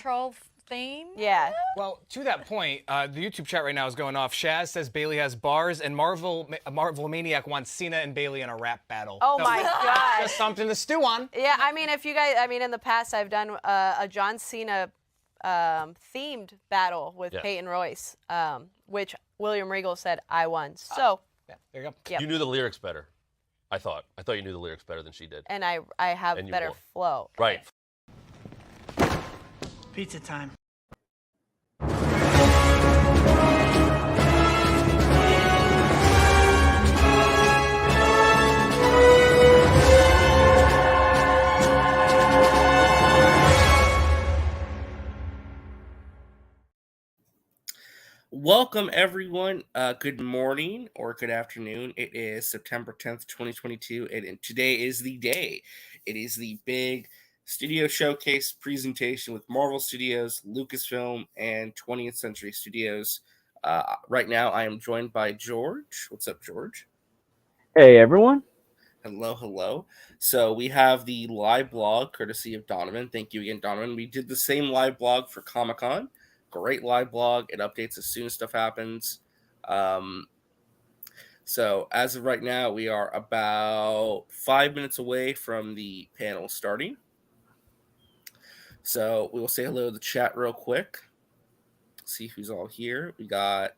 troll theme. Yeah. Well, to that point, the YouTube chat right now is going off. Shaz says Bailey has bars, and Marvel Maniac wants Cena and Bailey in a rap battle. Oh my God. Just something to stew on. Yeah, I mean, if you guys, in the past I've done a John Cena themed battle with Peyton Royce, which William Regal said I won. So yeah, there you go. Yep. You knew the lyrics better. I thought you knew the lyrics better than she did. And I have better flow. Right. Pizza time. Welcome, everyone. Good morning or good afternoon. It is September 10th, 2022, and today is the day. It is the big studio showcase presentation with Marvel Studios, Lucasfilm, and 20th Century Studios. Right now, I am joined by George. What's up, George? Hey, everyone. Hello. So we have the live blog courtesy of Donovan. Thank you again, Donovan. We did the same live blog for Comic-Con. Great live blog. It updates as soon as stuff happens. So as of right now, we are about 5 minutes away from the panel starting. So we will say hello to the chat real quick. See who's all here. We got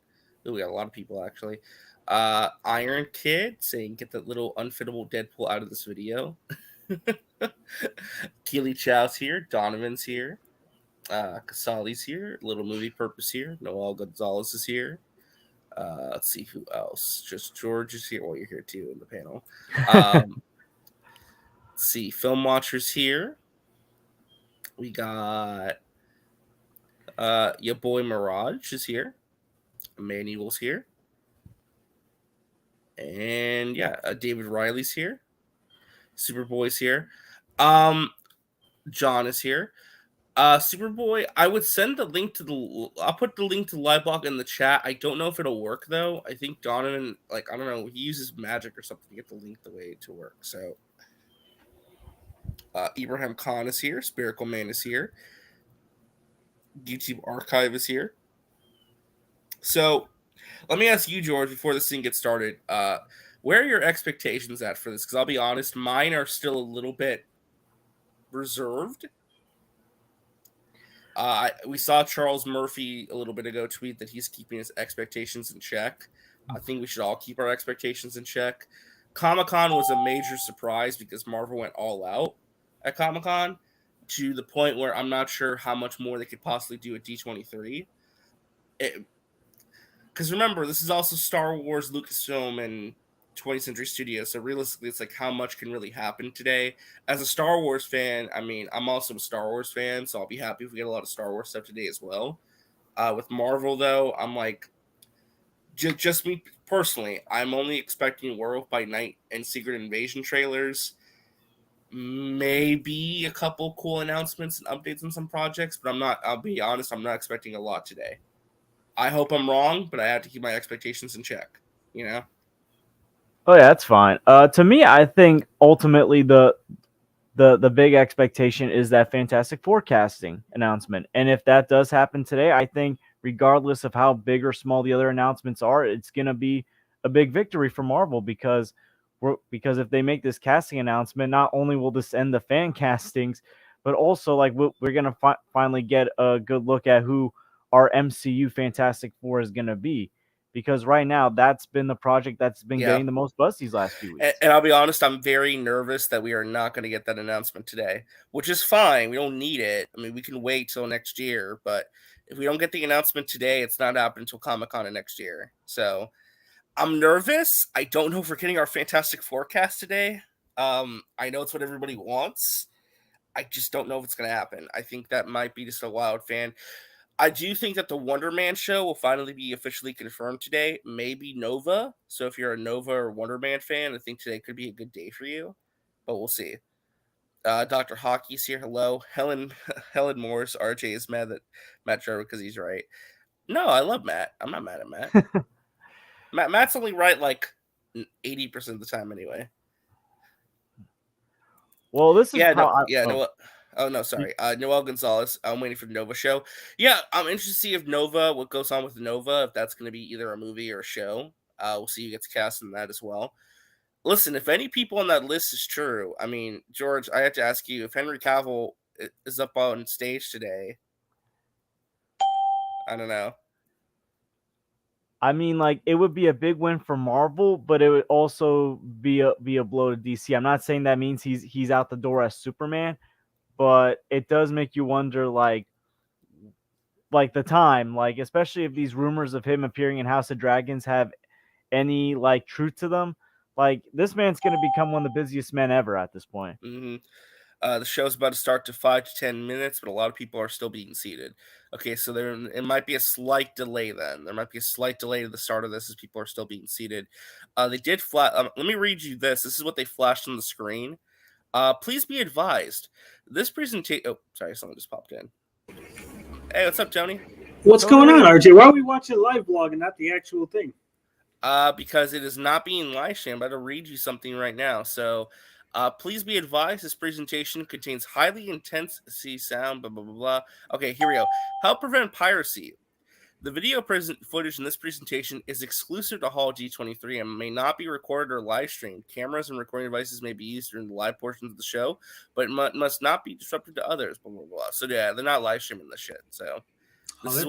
a lot of people actually. Iron Kid saying get that little unfittable Deadpool out of this video. Keely Chow's here. Donovan's here. Casali's here. Little Movie Purpose here. Noel Gonzalez is here. Let's see who else. Just George is here. Well, you're here too in the panel. Let's see. Film Watchers here. We got your boy Mirage is here. Emmanuel's here. And yeah, David Riley's here. Superboy's here. John is here. Superboy, I would send the link I'll put the link to the live blog in the chat. I don't know if it'll work though. I think Donovan, I don't know, he uses magic or something to get the link the way to work. So Ibrahim Khan is here. Spherical Man is here. YouTube Archive is here. So let me ask you, George, before this thing gets started, where are your expectations at for this? Because I'll be honest, mine are still a little bit reserved. We saw Charles Murphy a little bit ago tweet that he's keeping his expectations in check. I think we should all keep our expectations in check. Comic-Con was a major surprise because Marvel went all out at Comic-Con to the point where I'm not sure how much more they could possibly do at D23. Because remember, this is also Star Wars, Lucasfilm, and 20th Century Studios. So realistically, it's like how much can really happen today. As a Star Wars fan, I mean, I'm also a Star Wars fan, so I'll be happy if we get a lot of Star Wars stuff today as well. With Marvel, though, I'm like, just me personally, I'm only expecting Werewolf by Night and Secret Invasion trailers. Maybe a couple cool announcements and updates on some projects, but I'll be honest, I'm not expecting a lot today. I hope I'm wrong, but I have to keep my expectations in check, you know? Oh yeah, that's fine. To me, I think ultimately the big expectation is that Fantastic Four casting announcement, and if that does happen today, I think regardless of how big or small the other announcements are, it's gonna be a big victory for Marvel because if they make this casting announcement, not only will this end the fan castings, but also like we're gonna finally get a good look at who our MCU Fantastic Four is gonna be. Because right now, that's been the project that's been getting the most buzz these last few weeks. And I'll be honest, I'm very nervous that we are not going to get that announcement today, which is fine. We don't need it. I mean, we can wait till next year. But if we don't get the announcement today, it's not happening until Comic-Con of next year. So I'm nervous. I don't know if we're getting our Fantastic Forecast today. I know it's what everybody wants. I just don't know if it's going to happen. I think that might be just a wild fan. I do think that the Wonder Man show will finally be officially confirmed today. Maybe Nova. So if you're a Nova or Wonder Man fan, I think today could be a good day for you. But we'll see. Dr. Hockey's here. Hello. Helen Morris. RJ is mad at Matt Trevor because he's right. No, I love Matt. I'm not mad at Matt. Matt's only right like 80% of the time anyway. Well, this is Oh no, sorry. Noel Gonzalez. I'm waiting for the Nova show. Yeah, I'm interested to see if Nova, what goes on with the Nova, if that's going to be either a movie or a show. We'll see who gets cast in that as well. Listen, if any people on that list is true, I mean, George, I have to ask you if Henry Cavill is up on stage today. I don't know. I mean, like, it would be a big win for Marvel, but it would also be a blow to DC. I'm not saying that means he's out the door as Superman, but it does make you wonder, like the time, like, especially if these rumors of him appearing in House of Dragons have any like truth to them. Like, this man's going to become one of the busiest men ever at this point. Mm-hmm. The show's about to start to 5 to 10 minutes, but a lot of people are still being seated. Okay, so it might be a slight delay then. There might be a slight delay to the start of this as people are still being seated. They did let me read you this. This is what they flashed on the screen. Please be advised. This presentation... Oh, sorry, someone just popped in. Hey, what's up, Tony? What's going on, RJ? Why are we watching live blog and not the actual thing? Because it is not being live streamed. I'm about to read you something right now. So... please be advised, this presentation contains highly intense sound, blah, blah, blah, blah. Okay, here we go. Help prevent piracy. The video footage in this presentation is exclusive to Hall D23 and may not be recorded or live streamed. Cameras and recording devices may be used during the live portions of the show, but must not be disrupted to others, blah, blah, blah. So, yeah, they're not live streaming this shit. So, this is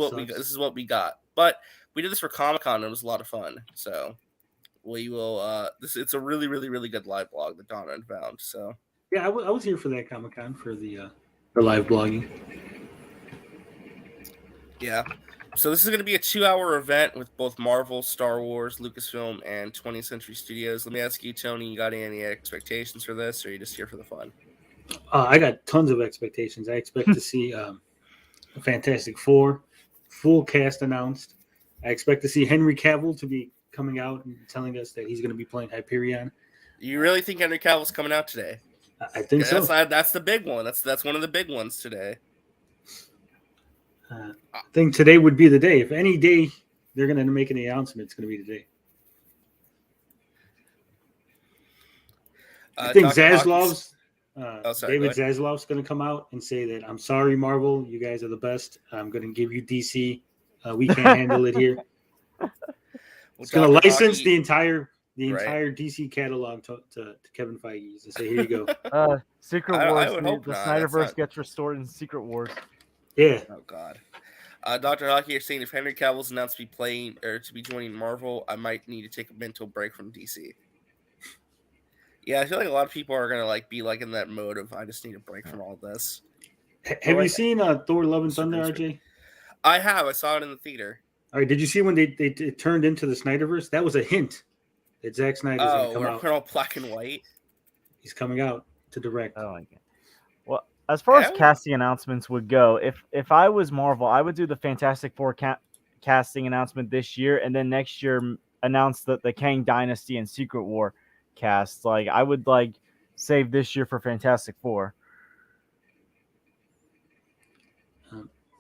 what we got. But we did this for Comic-Con, and it was a lot of fun. So... we will it's a really, really, really good live blog that Donna had found. So yeah, I was here for that Comic-Con for the live blogging. Yeah. So this is going to be a 2-hour event with both Marvel, Star Wars, Lucasfilm, and 20th Century Studios. Let me ask you, Tony, you got any expectations for this, or are you just here for the fun? I got tons of expectations. I expect to see a Fantastic Four full cast announced. I expect to see Henry Cavill to be coming out and telling us that he's going to be playing Hyperion. You really think Henry Cavill's coming out today? I think so. That's the big one. That's one of the big ones today. I think today would be the day. If any day they're going to make an announcement, it's going to be today. I think Zaslav's David Zaslav's going to come out and say that, I'm sorry, Marvel, you guys are the best. I'm going to give you DC. We can't handle it here. It's going to license the entire DC catalog to Kevin Feige and say, here you go. Secret Wars. The Snyderverse gets restored in Secret Wars. Yeah. Oh God. Dr. Hockey is saying if Henry Cavill's announced to be playing or to be joining Marvel, I might need to take a mental break from DC. Yeah, I feel like a lot of people are gonna be in that mode of I just need a break from all this. Have you seen Thor: Love and Thunder, RJ? I have. I saw it in the theater. All right. Did you see when they turned into the Snyderverse? That was a hint that Zack Snyder's going to come out. We're all black and white. He's coming out to direct. Oh my God. Well, as far as casting announcements would go, if I was Marvel, I would do the Fantastic Four casting announcement this year, and then next year announce the Kang Dynasty and Secret War casts. Like, I would save this year for Fantastic Four.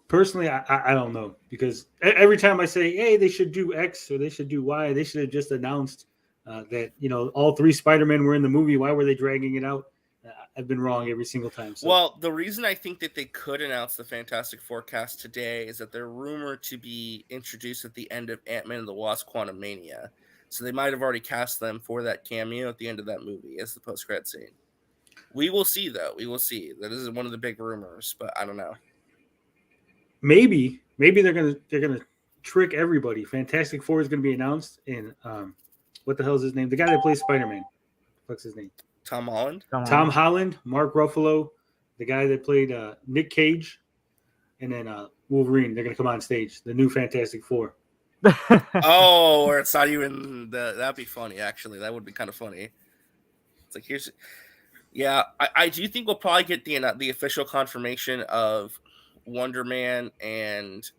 Personally, I don't know, because every time I say, hey, they should do X or they should do Y, they should have just announced that, all 3 Spider-Men were in the movie. Why were they dragging it out? I've been wrong every single time. So. Well, the reason I think that they could announce the Fantastic Four cast today is that they're rumored to be introduced at the end of Ant-Man and the Wasp: Quantumania. So they might have already cast them for that cameo at the end of that movie as the post-credit scene. We will see, though. We will see. That is one of the big rumors, but I don't know. Maybe they're gonna trick everybody. Fantastic Four is gonna be announced, and what the hell is his name? The guy that plays Spider-Man. What's his name? Tom Holland. Tom Holland, Mark Ruffalo, the guy that played Nick Cage, and then Wolverine. They're gonna come on stage. The new Fantastic Four. Oh, or it's not even that'd be funny. Actually, that would be kind of funny. It's like I do think we'll probably get the official confirmation of Wonder Man and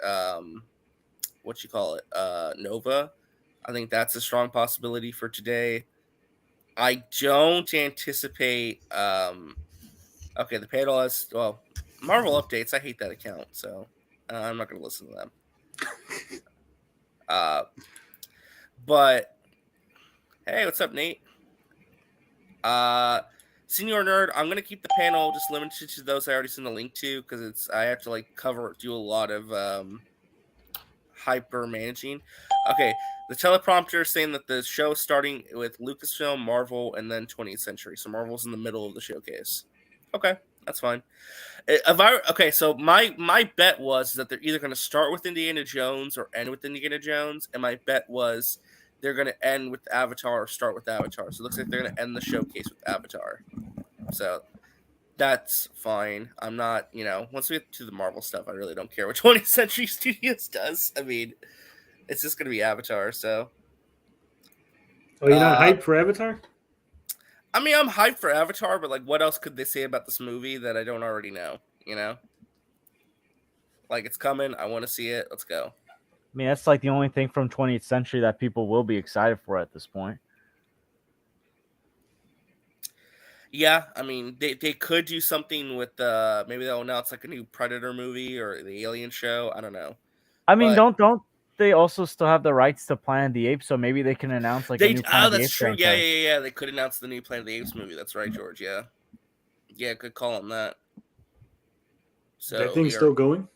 Nova. I think that's a strong possibility for today. I don't anticipate the panel has Marvel updates. I hate that account, so I'm not going to listen to them. But hey, what's up, Nate? Senior Nerd, I'm gonna keep the panel just limited to those I already sent the link to because I have to like do a lot of hyper managing. Okay, the teleprompter is saying that the show is starting with Lucasfilm, Marvel, and then 20th Century. So Marvel's in the middle of the showcase. Okay, that's fine. So my bet was that they're either going to start with Indiana Jones or end with Indiana Jones, and my bet was they're going to end with Avatar or start with Avatar. So it looks like they're going to end the showcase with Avatar. So that's fine. I'm not, once we get to the Marvel stuff, I really don't care what 20th Century Studios does. I mean, it's just going to be Avatar, so. Oh, you're not hyped for Avatar? I mean, I'm hyped for Avatar, but, like, what else could they say about this movie that I don't already know, Like, it's coming. I want to see it. Let's go. I mean, that's like the only thing from 20th Century that people will be excited for at this point. Yeah, I mean, they could do something with maybe they'll announce like a new Predator movie or the Alien show. I don't know. I mean, don't they also still have the rights to Planet of the Apes? So maybe they can announce like a new Planet of the Apes. That's true. franchise. Yeah. They could announce the new Planet of the Apes movie. That's right, George. Yeah, good call on that. So that thing's still going?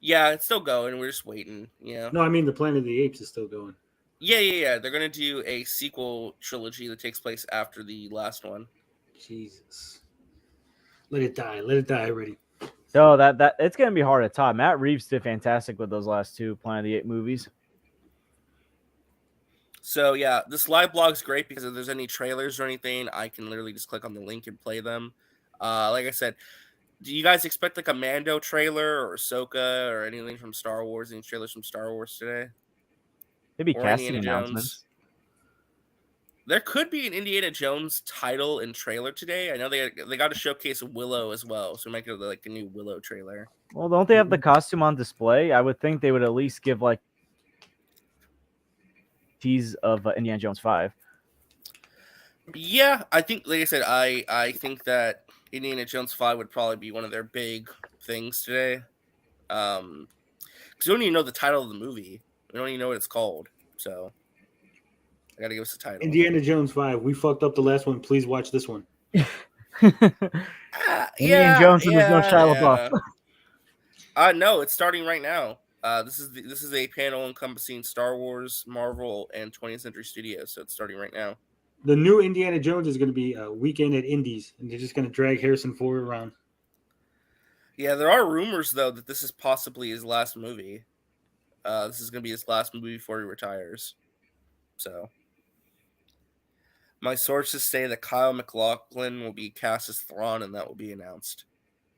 Yeah, it's still going. We're just waiting. Yeah. No, I mean the Planet of the Apes is still going. Yeah. They're gonna do a sequel trilogy that takes place after the last one. Jesus. Let it die already. So that it's gonna be hard to top. Matt Reeves did fantastic with those last two Planet of the Apes movies. So yeah, this live blog's great because if there's any trailers or anything, I can literally just click on the link and play them. Like I said, do you guys expect like a Mando trailer or Ahsoka or anything from Star Wars? Any trailers from Star Wars today? Maybe Or casting Indiana announcements. Jones? There could be an Indiana Jones title and trailer today. I know they got to showcase Willow as well, so we might get like a new Willow trailer. Well, don't they have the costume on display? I would think they would at least give like tease of Indiana Jones 5. Yeah, I think, like I said, I think that Indiana Jones 5 would probably be one of their big things today. Because we don't even know the title of the movie. We don't even know what it's called. So I gotta give us a title. Indiana Jones 5. We fucked up the last one. Please watch this one. Indiana Jones and there's no Shia LaBeouf. No, it's starting right now. This is a panel encompassing Star Wars, Marvel, and 20th Century Studios. So it's starting right now. The new Indiana Jones is going to be a weekend at Indies, and they're just going to drag Harrison Ford around. Yeah, there are rumors though that this is possibly his last movie. This is going to be his last movie before he retires. So, my sources say that Kyle MacLachlan will be cast as Thrawn, and that will be announced.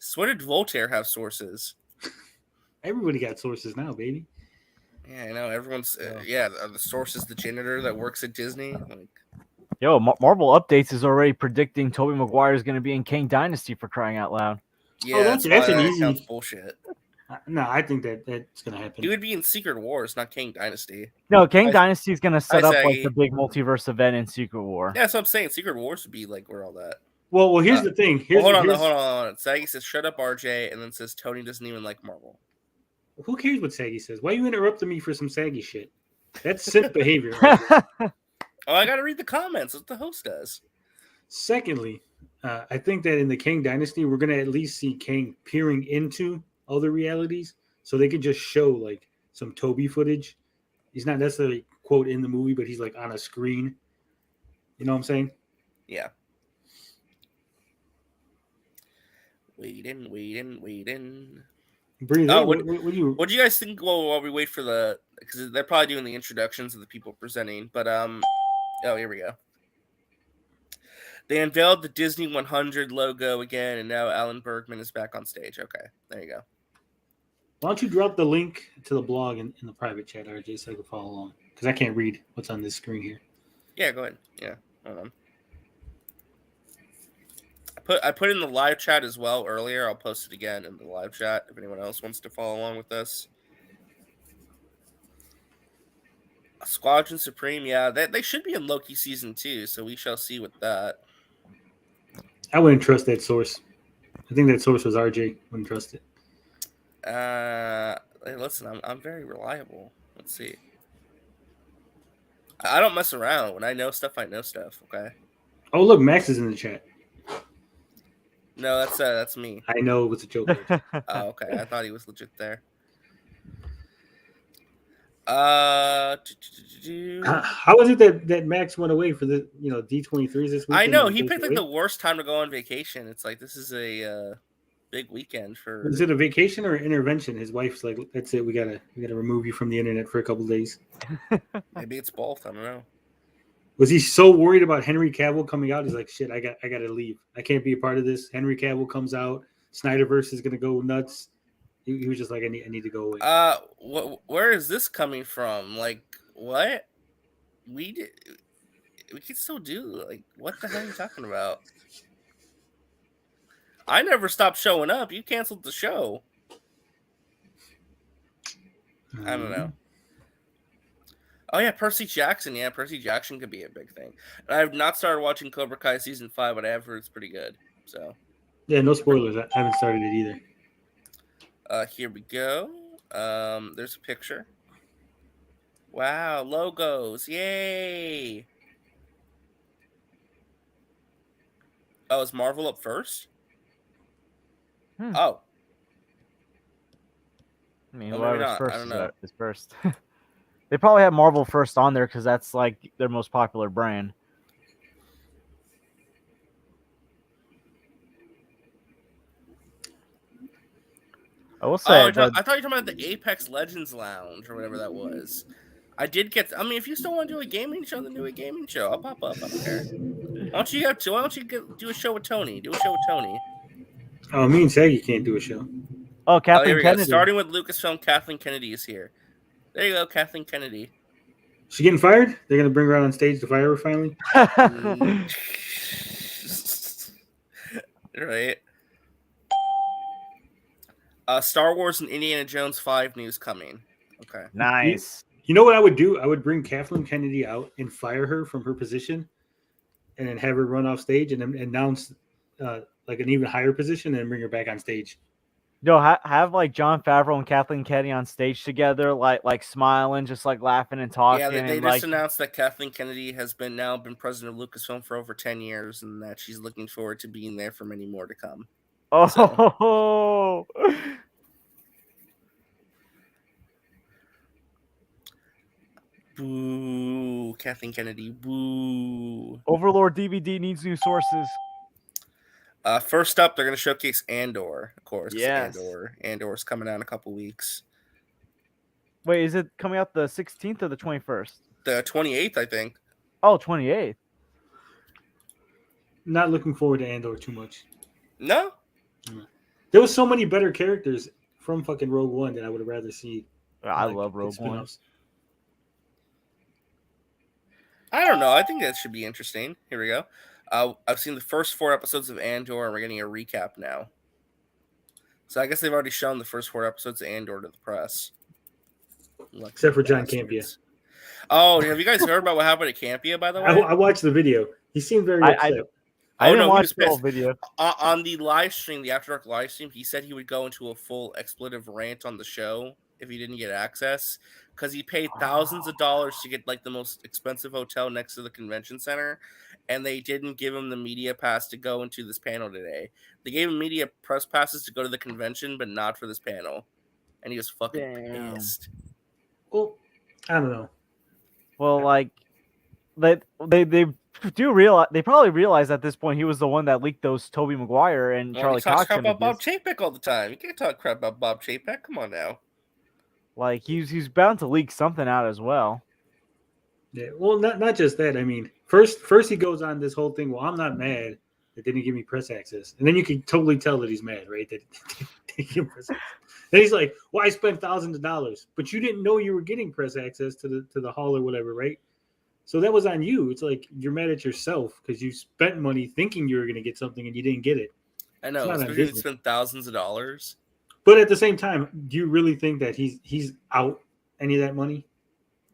So where did Voltaire have sources? Everybody got sources now, baby. Yeah, I know. Everyone's the source is the janitor that works at Disney. Like, Yo, Marvel Updates is already predicting Tobey Maguire is going to be in Kang Dynasty, for crying out loud. yeah, that's an easy. Sounds bullshit. No, I think that's going to happen. He would be in Secret Wars, not Kang Dynasty. No, Kang Dynasty is going to set up like Saggy. the big multiverse event in Secret War. Yeah, that's what I'm saying. Secret Wars would be like where all that. Well, here's the thing. Hold on. Saggy says, "Shut up, RJ," and then says Tony doesn't even like Marvel. Who cares what Saggy says? Why are you interrupting me for some Saggy shit? That's simp behavior. Right? Oh, I got to read the comments. That's what the host does. Secondly, I think that in the Kang Dynasty, we're going to at least see Kang peering into other realities, so they could just show like some Toby footage. He's not necessarily quote in the movie, but he's like on a screen. You know what I'm saying? Yeah. Waiting. Breathe. Oh, what do you guys think? Well, while we wait for because they're probably doing the introductions of the people presenting, but here we go. They unveiled the Disney 100 logo again, and now Alan Bergman is back on stage. Okay, there you go. Why don't you drop the link to the blog in the private chat, RJ, so I can follow along? Because I can't read what's on this screen here. Yeah, go ahead. Yeah, hold on. I put in the live chat as well earlier. I'll post it again in the live chat if anyone else wants to follow along with this. Squadron Supreme, yeah, they should be in Loki season 2, so we shall see with that. I wouldn't trust that source. I think that source was RJ. Wouldn't trust it. Hey, listen, I'm very reliable. Let's see. I don't mess around. When I know stuff, I know stuff. Okay. Oh, look, Max is in the chat. No, that's me. I know it was a joke. Oh, okay. I thought he was legit there. How was it that Max went away for the D23s this weekend? I know he picked like the worst time to go on vacation. It's like this is a big weekend for. Is it a vacation or an intervention? His wife's like, "That's it. We gotta remove you from the internet for a couple days." Maybe it's both. I don't know. Was he so worried about Henry Cavill coming out? He's like, "Shit, I gotta leave. I can't be a part of this." Henry Cavill comes out. Snyderverse is gonna go nuts. He was just like, I need to go away. Where is this coming from? Like, what? We could still do, like, what the hell are you talking about? I never stopped showing up. You canceled the show. I don't know. Oh, yeah, Percy Jackson. Yeah, Percy Jackson could be a big thing. And I have not started watching Cobra Kai Season 5, but I have heard it's pretty good. So. Yeah, no spoilers. I haven't started it either. Here we go. There's a picture. Wow, logos. Yay. Oh, is Marvel up first? Oh. I mean, whoever's first is first. They probably have Marvel first on there because that's like their most popular brand. I will say. I thought you were talking about the Apex Legends Lounge or whatever that was. I did get. I mean, if you still want to do a gaming show, then do a gaming show. I'll pop up. I don't care. Why don't you do a show with Tony? Do a show with Tony. Oh, me and Saggy can't do a show. Oh, Kathleen Kennedy. Starting with Lucasfilm, Kathleen Kennedy is here. There you go, Kathleen Kennedy. She getting fired? They're gonna bring her out on stage to fire her finally. Right. Star Wars and Indiana Jones 5 news coming. Okay. Nice. You know what I would do? I would bring Kathleen Kennedy out and fire her from her position, and then have her run off stage and then announce like an even higher position and bring her back on stage. Yo, have like Jon Favreau and Kathleen Kennedy on stage together, like smiling, just like laughing and talking. Yeah, they just announced that Kathleen Kennedy has been president of Lucasfilm for over 10 years, and that she's looking forward to being there for many more to come. Oh. So. Boo, Kathleen Kennedy. Boo. Overlord DVD needs new sources. First up, they're going to showcase Andor, of course. Yes. Andor's coming out in a couple weeks. Wait, is it coming out the 16th or the 21st? The 28th, I think. Oh, 28th. Not looking forward to Andor too much. No? There was so many better characters from fucking Rogue One that I would have rather see. I love Rogue One. I don't know. I think that should be interesting. Here we go. I've seen the first 4 episodes of Andor, and we're getting a recap now. So I guess they've already shown the first 4 episodes of Andor to the press. Except for John Campea. Oh, have you guys heard about what happened at Campea, by the way? I watched the video. He seemed very upset. I didn't watch the whole video. On the live stream, the After Dark live stream, he said he would go into a full expletive rant on the show if he didn't get access, because he paid thousands of dollars to get like the most expensive hotel next to the convention center, and they didn't give him the media pass to go into this panel today. They gave him media press passes to go to the convention, but not for this panel, and he was fucking pissed. Well, I don't know. Well, like they do realize, they probably realize at this point he was the one that leaked those Tobey Maguire and Charlie Cox. Talk crap about Bob Chapek all the time. You can't talk crap about Bob Chapek. Come on now. Like he's bound to leak something out as well. Yeah, well, not just that. I mean, first he goes on this whole thing. Well, I'm not mad that they didn't give me press access, and then you can totally tell that he's mad, right? That they give him press access. Then he's like, "Well, I spent thousands of dollars, but you didn't know you were getting press access to the hall or whatever, right? So that was on you. It's like you're mad at yourself because you spent money thinking you were going to get something and you didn't get it. I know. Especially if you spent thousands of dollars. But at the same time, do you really think that he's out any of that money?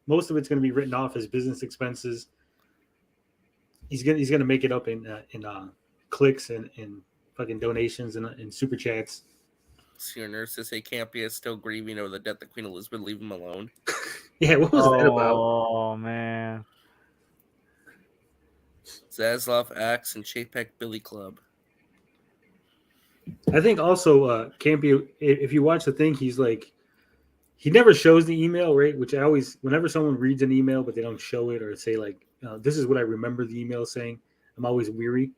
Most of it's going to be written off as business expenses. He's gonna make it up in clicks and fucking donations and super chats. Your nurse says, "Hey, Campea is still grieving over the death of Queen Elizabeth. Leave him alone." Yeah, what was that about? Oh man. Zaslav Axe and Chapek Billy Club. I think also Campy, if you watch the thing, he's like, he never shows the email, right? Which I always, whenever someone reads an email but they don't show it or say like, this is what I remember the email saying, I'm always weary.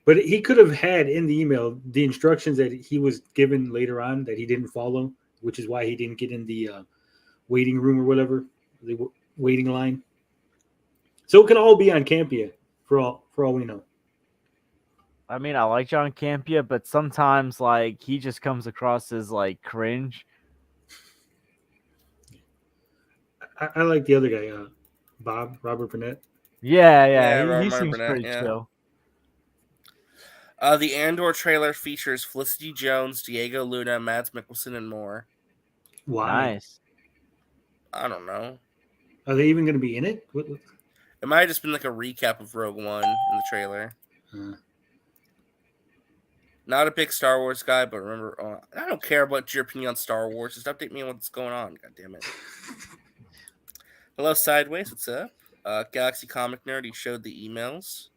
But he could have had in the email the instructions that he was given later on that he didn't follow, which is why he didn't get in the waiting room or whatever, the waiting line. So it could all be on Campia for all we know. I mean, I like John Campia, but sometimes like he just comes across as like cringe. I like the other guy, Robert Burnett. Yeah, he seems Burnett, pretty chill. The Andor trailer features Felicity Jones, Diego Luna, Mads Mikkelsen, and more. Why? Nice. I don't know. Are they even going to be in it? It might have just been like a recap of Rogue One in the trailer. Not a big Star Wars guy, but remember, I don't care about your opinion on Star Wars. Just update me on what's going on. God damn it. Hello, Sideways. What's up? Galaxy Comic Nerd. He showed the emails.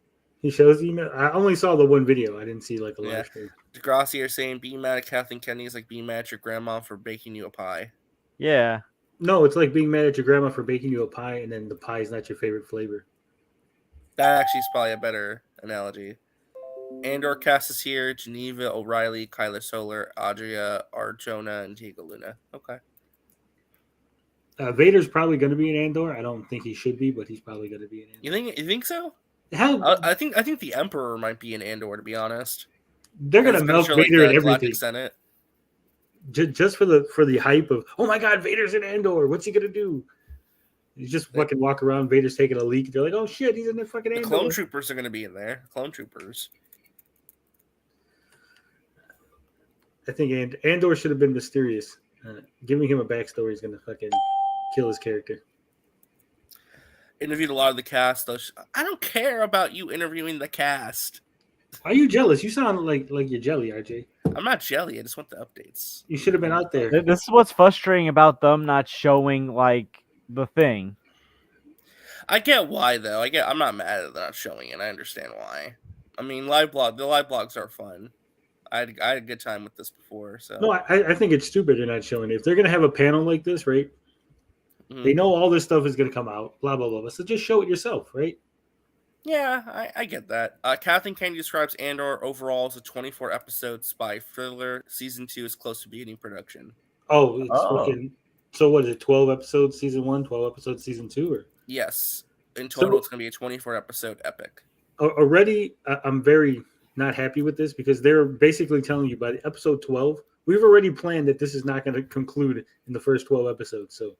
He shows the email. I only saw the one video. I didn't see like a live stream. Degrassi are saying being mad at Kathleen Kennedy is like being mad at your grandma for baking you a pie. Yeah. No, it's like being mad at your grandma for baking you a pie and then the pie is not your favorite flavor. That actually is probably a better analogy. Andor cast is here. Geneva, O'Reilly, Kyler Solar, Adria, Arjona, and Diego Luna. Okay. Vader's probably going to be in Andor. I don't think he should be, but he's probably going to be in Andor. You think so? How? I think the Emperor might be in Andor, to be honest. They're going to milk Vader and everything. Senate. Just for the hype of, oh my God, Vader's in Andor. What's he going to do? You just fucking walk around. Vader's taking a leak. They're like, oh shit, he's in the fucking Andor. The clone troopers are going to be in there. Clone troopers. I think Andor should have been mysterious. Giving him a backstory is going to fucking kill his character. Interviewed a lot of the cast, though. I don't care about you interviewing the cast. Why are you jealous? You sound like you're jelly, RJ. I'm not jelly. I just want the updates. You should have been out there. This is what's frustrating about them not showing like the thing. I get why though. I'm not mad at not showing it. I understand why. I mean, the live blogs are fun. I had a good time with this before. So no, I think it's stupid they're not showing it. If they're gonna have a panel like this, right? Mm-hmm. They know all this stuff is gonna come out. Blah blah blah. So just show it yourself, right? Yeah, I get that. Kathleen Kennedy describes Andor overall as a 24-episode spy thriller. Season 2 is close to beginning production. Oh, it's fucking. So what is it? 12 episodes season 1, 12 episodes season 2, or? Yes, in total, it's gonna be a 24-episode epic. Already, I'm very not happy with this because they're basically telling you by the episode 12, we've already planned that this is not going to conclude in the first 12 episodes. So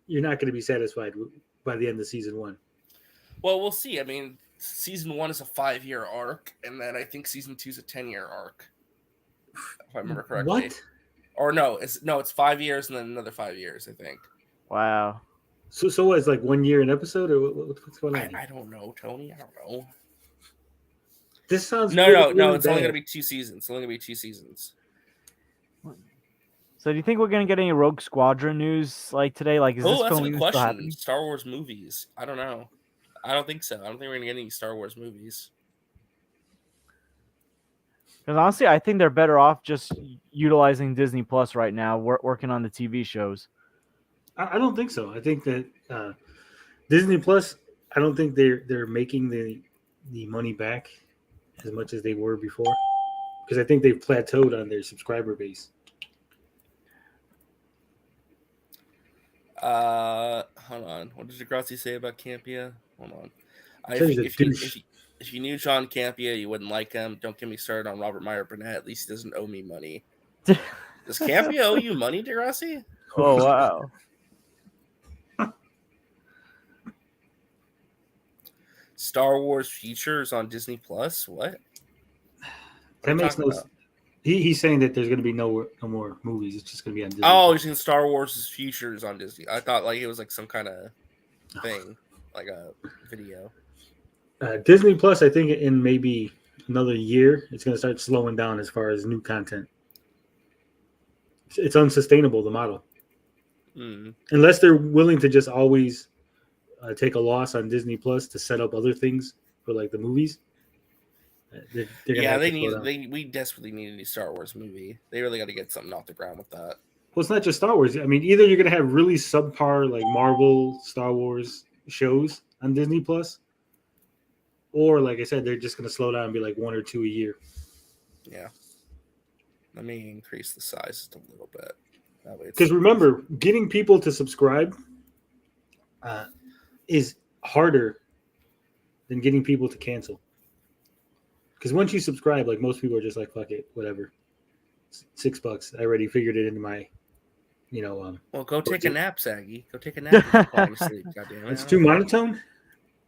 you're not going to be satisfied by the end of season 1. Well, we'll see. I mean, season 1 is a 5-year arc, and then I think season 2 is a 10-year arc, if I remember correctly. What? Or no, it's 5 years and then another 5 years, I think. Wow. So what, it's like 1 year an episode, or what's going on? I don't know, Tony. I don't know. This sounds no. It's bad. only gonna be 2 seasons. It's only gonna be 2 seasons. So do you think we're gonna get any Rogue Squadron news like today? Like, is this that's a film good still happening? question. Star Wars movies. I don't know. I don't think so. I don't think we're gonna get any Star Wars movies. Because honestly, I think they're better off just utilizing Disney Plus right now, working on the TV shows. I don't think so. I think that Disney Plus, I don't think they're making the money back as much as they were before, because I think they've plateaued on their subscriber base. Hold on. What did Degrassi say about Campia? Hold on. If you knew John Campia, you wouldn't like him. Don't get me started on Robert Meyer Burnett. At least he doesn't owe me money. Does Campia owe you money, Degrassi? Oh wow. Star Wars Futures on Disney Plus? What? That makes no sense. He's saying that there's going to be no more movies. It's just going to be on Disney. Oh, he's saying Star Wars Futures on Disney. I thought like it was like some kind of thing, like a video. Disney Plus, I think in maybe another year, it's going to start slowing down as far as new content. It's unsustainable, the model. Unless they're willing to just always take a loss on Disney Plus to set up other things for like the movies. We desperately need a new Star Wars movie. They really got to get something off the ground with that. Well, it's not just Star Wars. I mean, either you're gonna have really subpar like Marvel, Star Wars shows on Disney Plus, or like I said, they're just gonna slow down and be like 1 or 2 a year. Yeah. Let me increase the size just a little bit. Because remember, getting people to subscribe is harder than getting people to cancel. Because once you subscribe, like most people are just like, fuck it, whatever. $6. I already figured it into my, well, go take a nap, Saggy. Go take a nap. Falling asleep. Goddamn it. It's too monotone.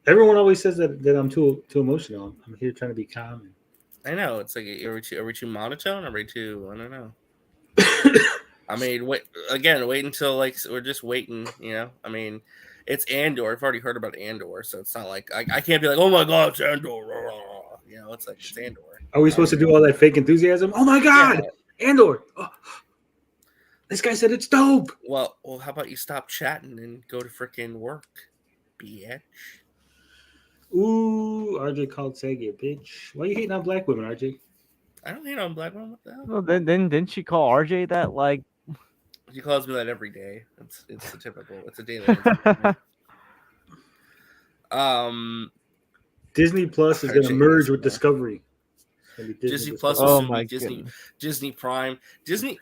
Everyone always says that I'm too emotional. I'm here trying to be calm. I know. It's like, are we too monotone? Are we too? I don't know. I mean, wait until like we're just waiting. I mean, it's Andor. I've already heard about Andor, so it's not like I can't be like, oh my god, it's Andor. It's like it's Andor. Are we supposed to do all that fake enthusiasm? Oh my god, yeah. Andor! Oh, this guy said it's dope. Well, how about you stop chatting and go to freaking work, bitch? Ooh, RJ called Saggy a bitch. Why are you hating on black women, RJ? I don't hate on black women. What the hell? Well, then didn't she call RJ that? Like, she calls me that every day. It's a typical. It's a daily. Disney Plus is going to merge with Discovery. Disney Plus will soon be Disney Prime. Disney.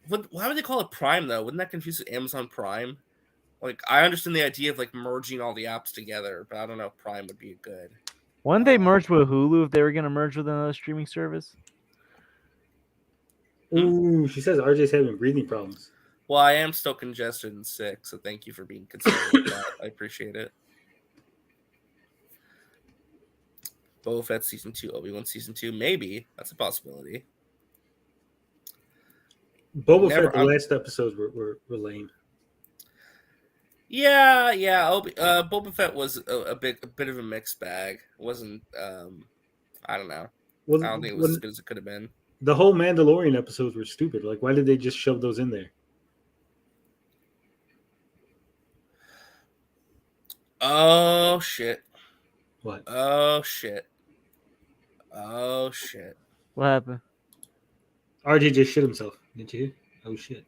Why would they call it Prime though? Wouldn't that confuse with Amazon Prime? Like, I understand the idea of like merging all the apps together, but I don't know if Prime would be good. Wouldn't they merge with Hulu if they were going to merge with another streaming service? Ooh, she says RJ's having breathing problems. Well, I am still congested and sick, so thank you for being considerate with that. I appreciate it. Boba Fett Season 2, Obi-Wan Season 2, maybe. That's a possibility. Fett, the last episodes were lame. Yeah. Boba Fett was a bit of a mixed bag. It wasn't, I don't know. I don't think it was as good as it could have been. The whole Mandalorian episodes were stupid. Like, why did they just shove those in there? Oh, shit. What? Oh, shit. What happened? RJ just shit himself. Didn't you hear? Oh, shit.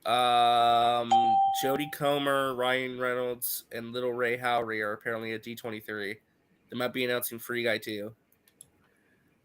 Jodie Comer, Ryan Reynolds, and Little Ray Howery are apparently at D23. They might be announcing Free Guy too.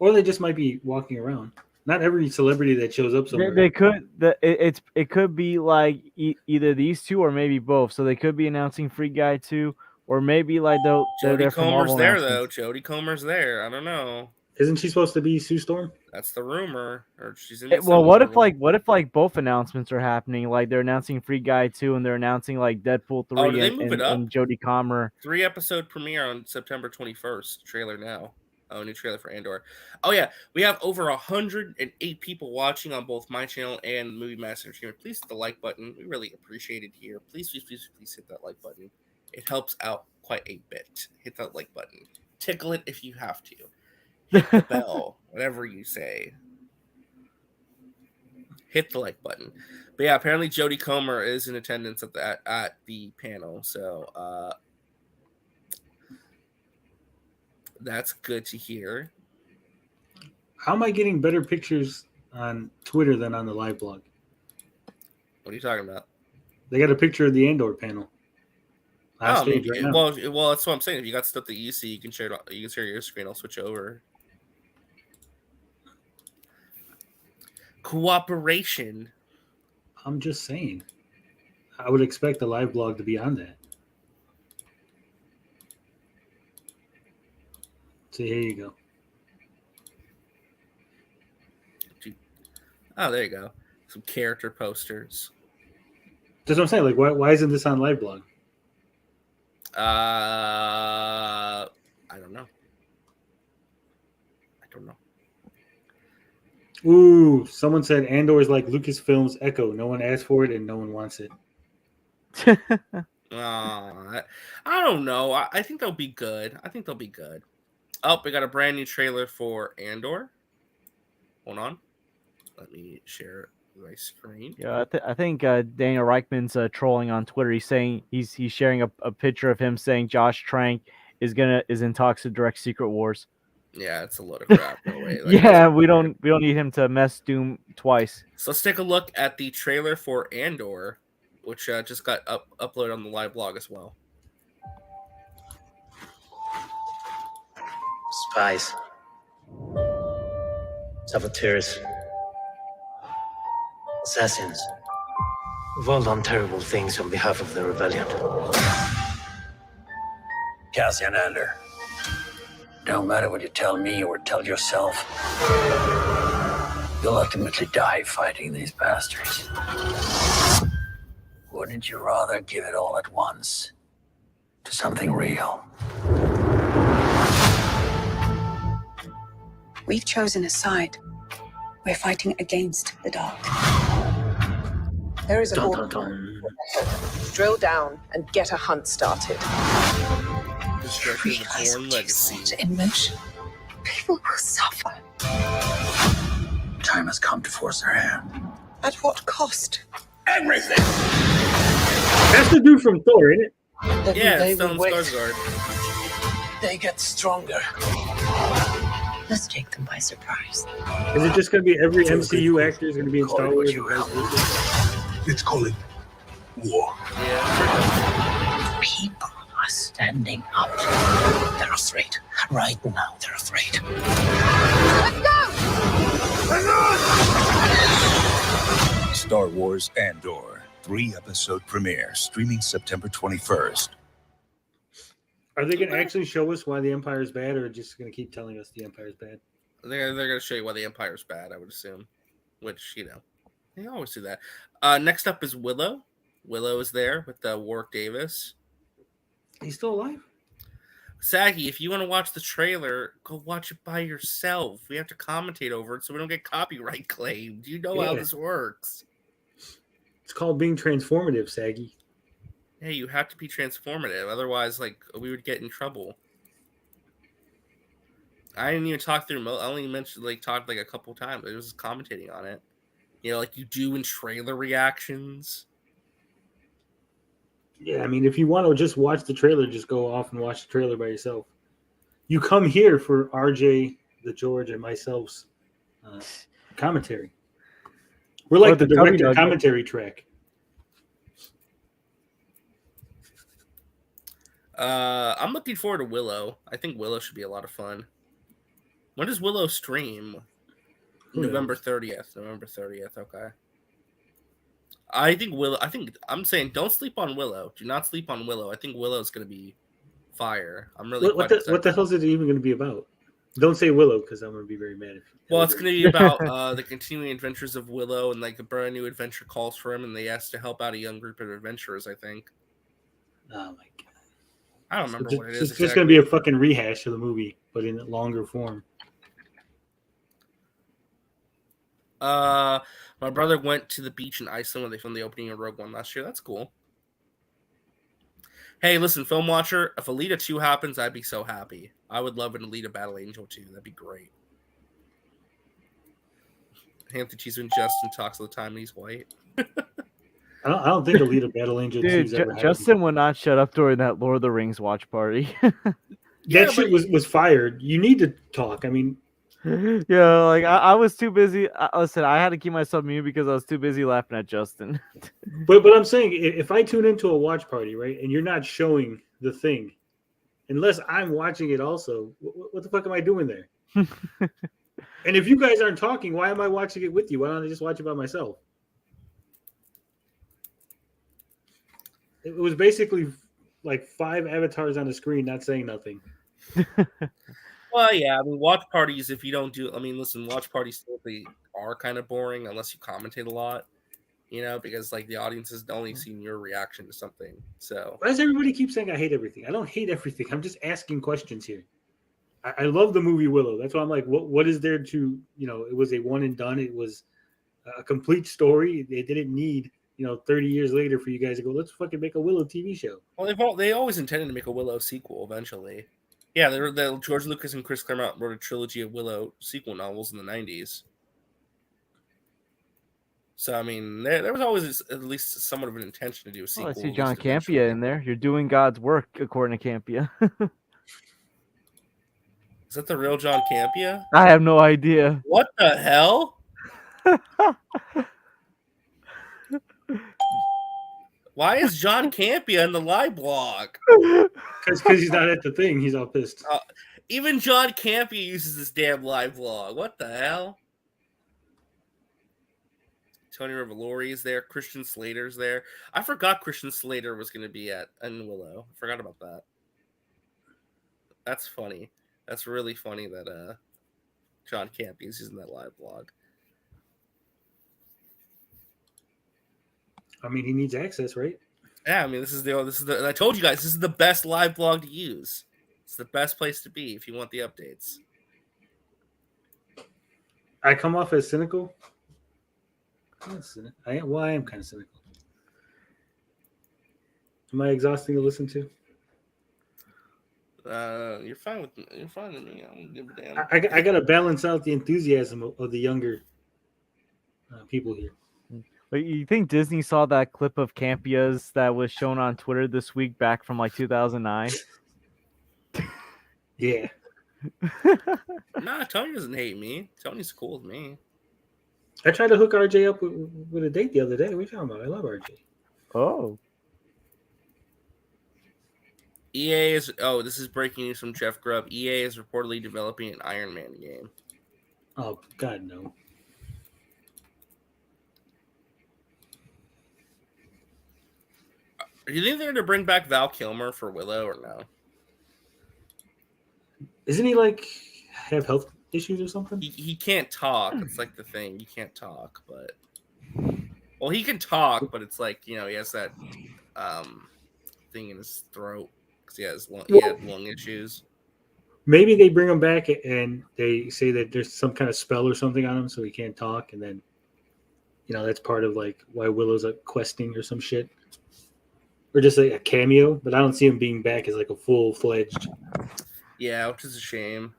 Or they just might be walking around. Not every celebrity that shows up somewhere. They could. It could be like either these two or maybe both. So they could be announcing Free Guy 2, or maybe like Jodie Comer's there though. Jodie Comer's there. I don't know. Isn't she supposed to be Sue Storm? That's the rumor. Or she's in. Well, what if both announcements are happening? Like they're announcing Free Guy 2 and they're announcing like Deadpool 3 and Jodie Comer. 3-episode premiere on September 21st. Trailer now. Oh, new trailer for Andor. Oh yeah, we have over 108 people watching on both my channel and Movie Master Entertainment. Please hit the like button. We really appreciate it here. Please hit that like button. It helps out quite a bit. Hit that like button. Tickle it if you have to. Hit the bell, whatever you say. Hit the like button. But yeah, apparently Jodie Comer is in attendance at the panel. So that's good to hear. How am I getting better pictures on Twitter than on the live blog? What are you talking about? They got a picture of the Andor panel. Well, that's what I'm saying. If you got stuff that you see, you can share it. You can share your screen. I'll switch over. Cooperation. I'm just saying. I would expect the live blog to be on that. So here you go. Oh, there you go. Some character posters. That's what I'm saying. Like, why isn't this on live blog? I don't know. Ooh, someone said Andor is like Lucasfilm's Echo. No one asked for it and no one wants it. I don't know. I think they'll be good. Oh, we got a brand new trailer for Andor. Hold on. Let me share my screen. Yeah, I think Daniel Reichman's trolling on Twitter. He's saying he's sharing a picture of him saying Josh Trank is in talks to direct Secret Wars. Yeah, it's a load of crap. No way. Yeah, we don't need him to mess Doom twice. So let's take a look at the trailer for Andor, which just got uploaded on the live blog as well. Spies. Saboteurs. Assassins. We've all done terrible things on behalf of the rebellion. Cassian Andor. Don't matter what you tell me or tell yourself. You'll ultimately die fighting these bastards. Wouldn't you rather give it all at once to something real? We've chosen a side. We're fighting against the dark. There is a Dun, war. dun, dun. Drill down and get a hunt started. Destruction of the Realize Born what you Legacy. set in motion. People will suffer. Time has come to force their hand. At what cost? Everything! That's the dude from Thor, isn't it? Every Yeah, day it's we Stellan wait, Skarsgård. they get stronger. Let's take them by surprise. Is it just going to be every MCU actor is going to be in Star Wars? It's calling war. Yeah. People are standing up. They're afraid. Right now, they're afraid. Star Wars Andor. 3-episode premiere. Streaming September 21st. Are they going to actually show us why the Empire is bad, or just going to keep telling us the Empire is bad? They're going to show you why the Empire's bad, I would assume. Which, they always do that. Next up is Willow. Willow is there with Warwick Davis. He's still alive? Saggy, if you want to watch the trailer, go watch it by yourself. We have to commentate over it so we don't get copyright claimed. You know how this works. It's called being transformative, Saggy. Hey, you have to be transformative. Otherwise, we would get in trouble. I didn't even talk through. I only mentioned, talked a couple times. I was just commentating on it. Like you do in trailer reactions. Yeah, I mean, if you want to just watch the trailer, just go off and watch the trailer by yourself. You come here for RJ, the George, and myself's commentary. We're like the director commentary track. I'm looking forward to Willow. I think Willow should be a lot of fun. When does Willow stream? November 30th. November 30th. Okay. I'm saying don't sleep on Willow. Do not sleep on Willow. I think Willow's going to be fire. I'm really what the hell is it even going to be about? Don't say Willow because I'm going to be very mad. Well, it's going to be about the continuing adventures of Willow, and a brand new adventure calls for him, and they asked to help out a young group of adventurers, I think. Oh my god. I don't remember what it is. It's just going to be a fucking rehash of the movie, but in a longer form. My brother went to the beach in Iceland when they filmed the opening of Rogue One last year. That's cool. Hey, listen, Film Watcher, if Alita 2 happens, I'd be so happy. I would love an Alita Battle Angel 2. That'd be great. Anthony Cheeseman Justin talks all the time and he's white. I don't think Alita Battle Angel 2 is ever Justin would not shut up during that Lord of the Rings watch party. That shit was fired. You need to talk. I mean... Yeah, I was too busy. Listen, I had to keep myself mute because I was too busy laughing at Justin. but I'm saying, if I tune into a watch party, right, and you're not showing the thing, unless I'm watching it also, what the fuck am I doing there? And if you guys aren't talking, why am I watching it with you? Why don't I just watch it by myself? It was basically 5 avatars on the screen not saying nothing. Well, yeah, I mean, watch parties, if you don't do... I mean, listen, watch parties typically are kind of boring unless you commentate a lot, because, the audience has only seen your reaction to something, so... Why does everybody keep saying I hate everything? I don't hate everything. I'm just asking questions here. I love the movie Willow. That's why I'm like, what is there to... it was a one and done. It was a complete story. They didn't need, 30 years later for you guys to go, let's fucking make a Willow TV show. Well, they always intended to make a Willow sequel eventually. Yeah, George Lucas and Chris Claremont wrote a trilogy of Willow sequel novels in the 90s. So, I mean, there was always at least somewhat of an intention to do a sequel. I see John Campea in there. You're doing God's work, according to Campea. Is that the real John Campea? I have no idea. What the hell? Why is John Campea in the live blog? Because he's not at the thing. He's all pissed. Even John Campea uses this damn live blog. What the hell? Tony Revolori is there. Christian Slater's there. I forgot Christian Slater was going to be in Willow. I forgot about that. That's funny. That's really funny that John Campea is using that live blog. I mean, he needs access, right? Yeah, I mean, this is the. I told you guys, this is the best live blog to use. It's the best place to be if you want the updates. I come off as cynical. I am kind of cynical. Am I exhausting to listen to? You're fine with me. I don't give a damn. I got to balance out the enthusiasm of the younger people here. But you think Disney saw that clip of Campea's that was shown on Twitter this week back from like 2009? Yeah. Nah, Tony doesn't hate me. Tony's cool with me. I tried to hook RJ up with a date the other day. What are you talking about? I love RJ. Oh. EA is this is breaking news from Jeff Grubb. EA is reportedly developing an Iron Man game. Oh God, no. Do you think they're going to bring back Val Kilmer for Willow or no? Isn't he like have health issues or something? He can't talk. It's like the thing. He can't talk, but well, he can talk, but it's like, he has that thing in his throat because he had lung issues. Maybe they bring him back and they say that there's some kind of spell or something on him so he can't talk, and then that's part of like why Willow's like questing or some shit. Or just like a cameo, but I don't see him being back as like a full-fledged. Yeah, which is a shame.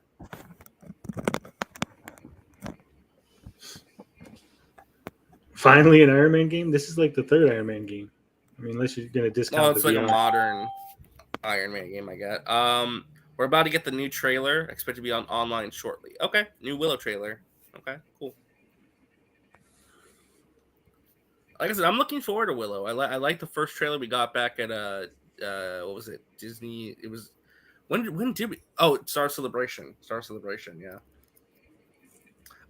Finally, an Iron Man game. This is like the third Iron Man game. I mean, unless you're gonna discount. No, it's like a modern Iron Man game. I get. We're about to get the new trailer. Expect to be online shortly. Okay, new Willow trailer. Okay, cool. Like I said, I'm looking forward to Willow. I like the first trailer we got back at what was it? Disney. It was when did we? Oh, Star Celebration, yeah.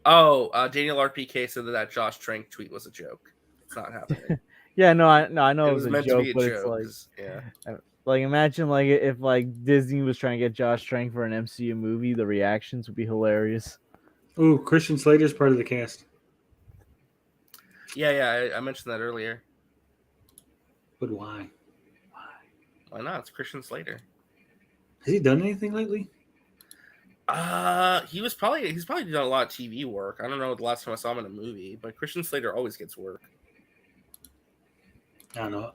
Oh, Daniel RPK said that Josh Trank tweet was a joke. It's not happening. Yeah, I know it was a meant joke, to be a but joke. it's like, yeah. Like imagine like if like Disney was trying to get Josh Trank for an MCU movie, the reactions would be hilarious. Ooh, Christian Slater's part of the cast. Yeah, I mentioned that earlier. But why? Why not? It's Christian Slater. Has he done anything lately? He's probably done a lot of TV work. I don't know the last time I saw him in a movie, but Christian Slater always gets work. I don't know.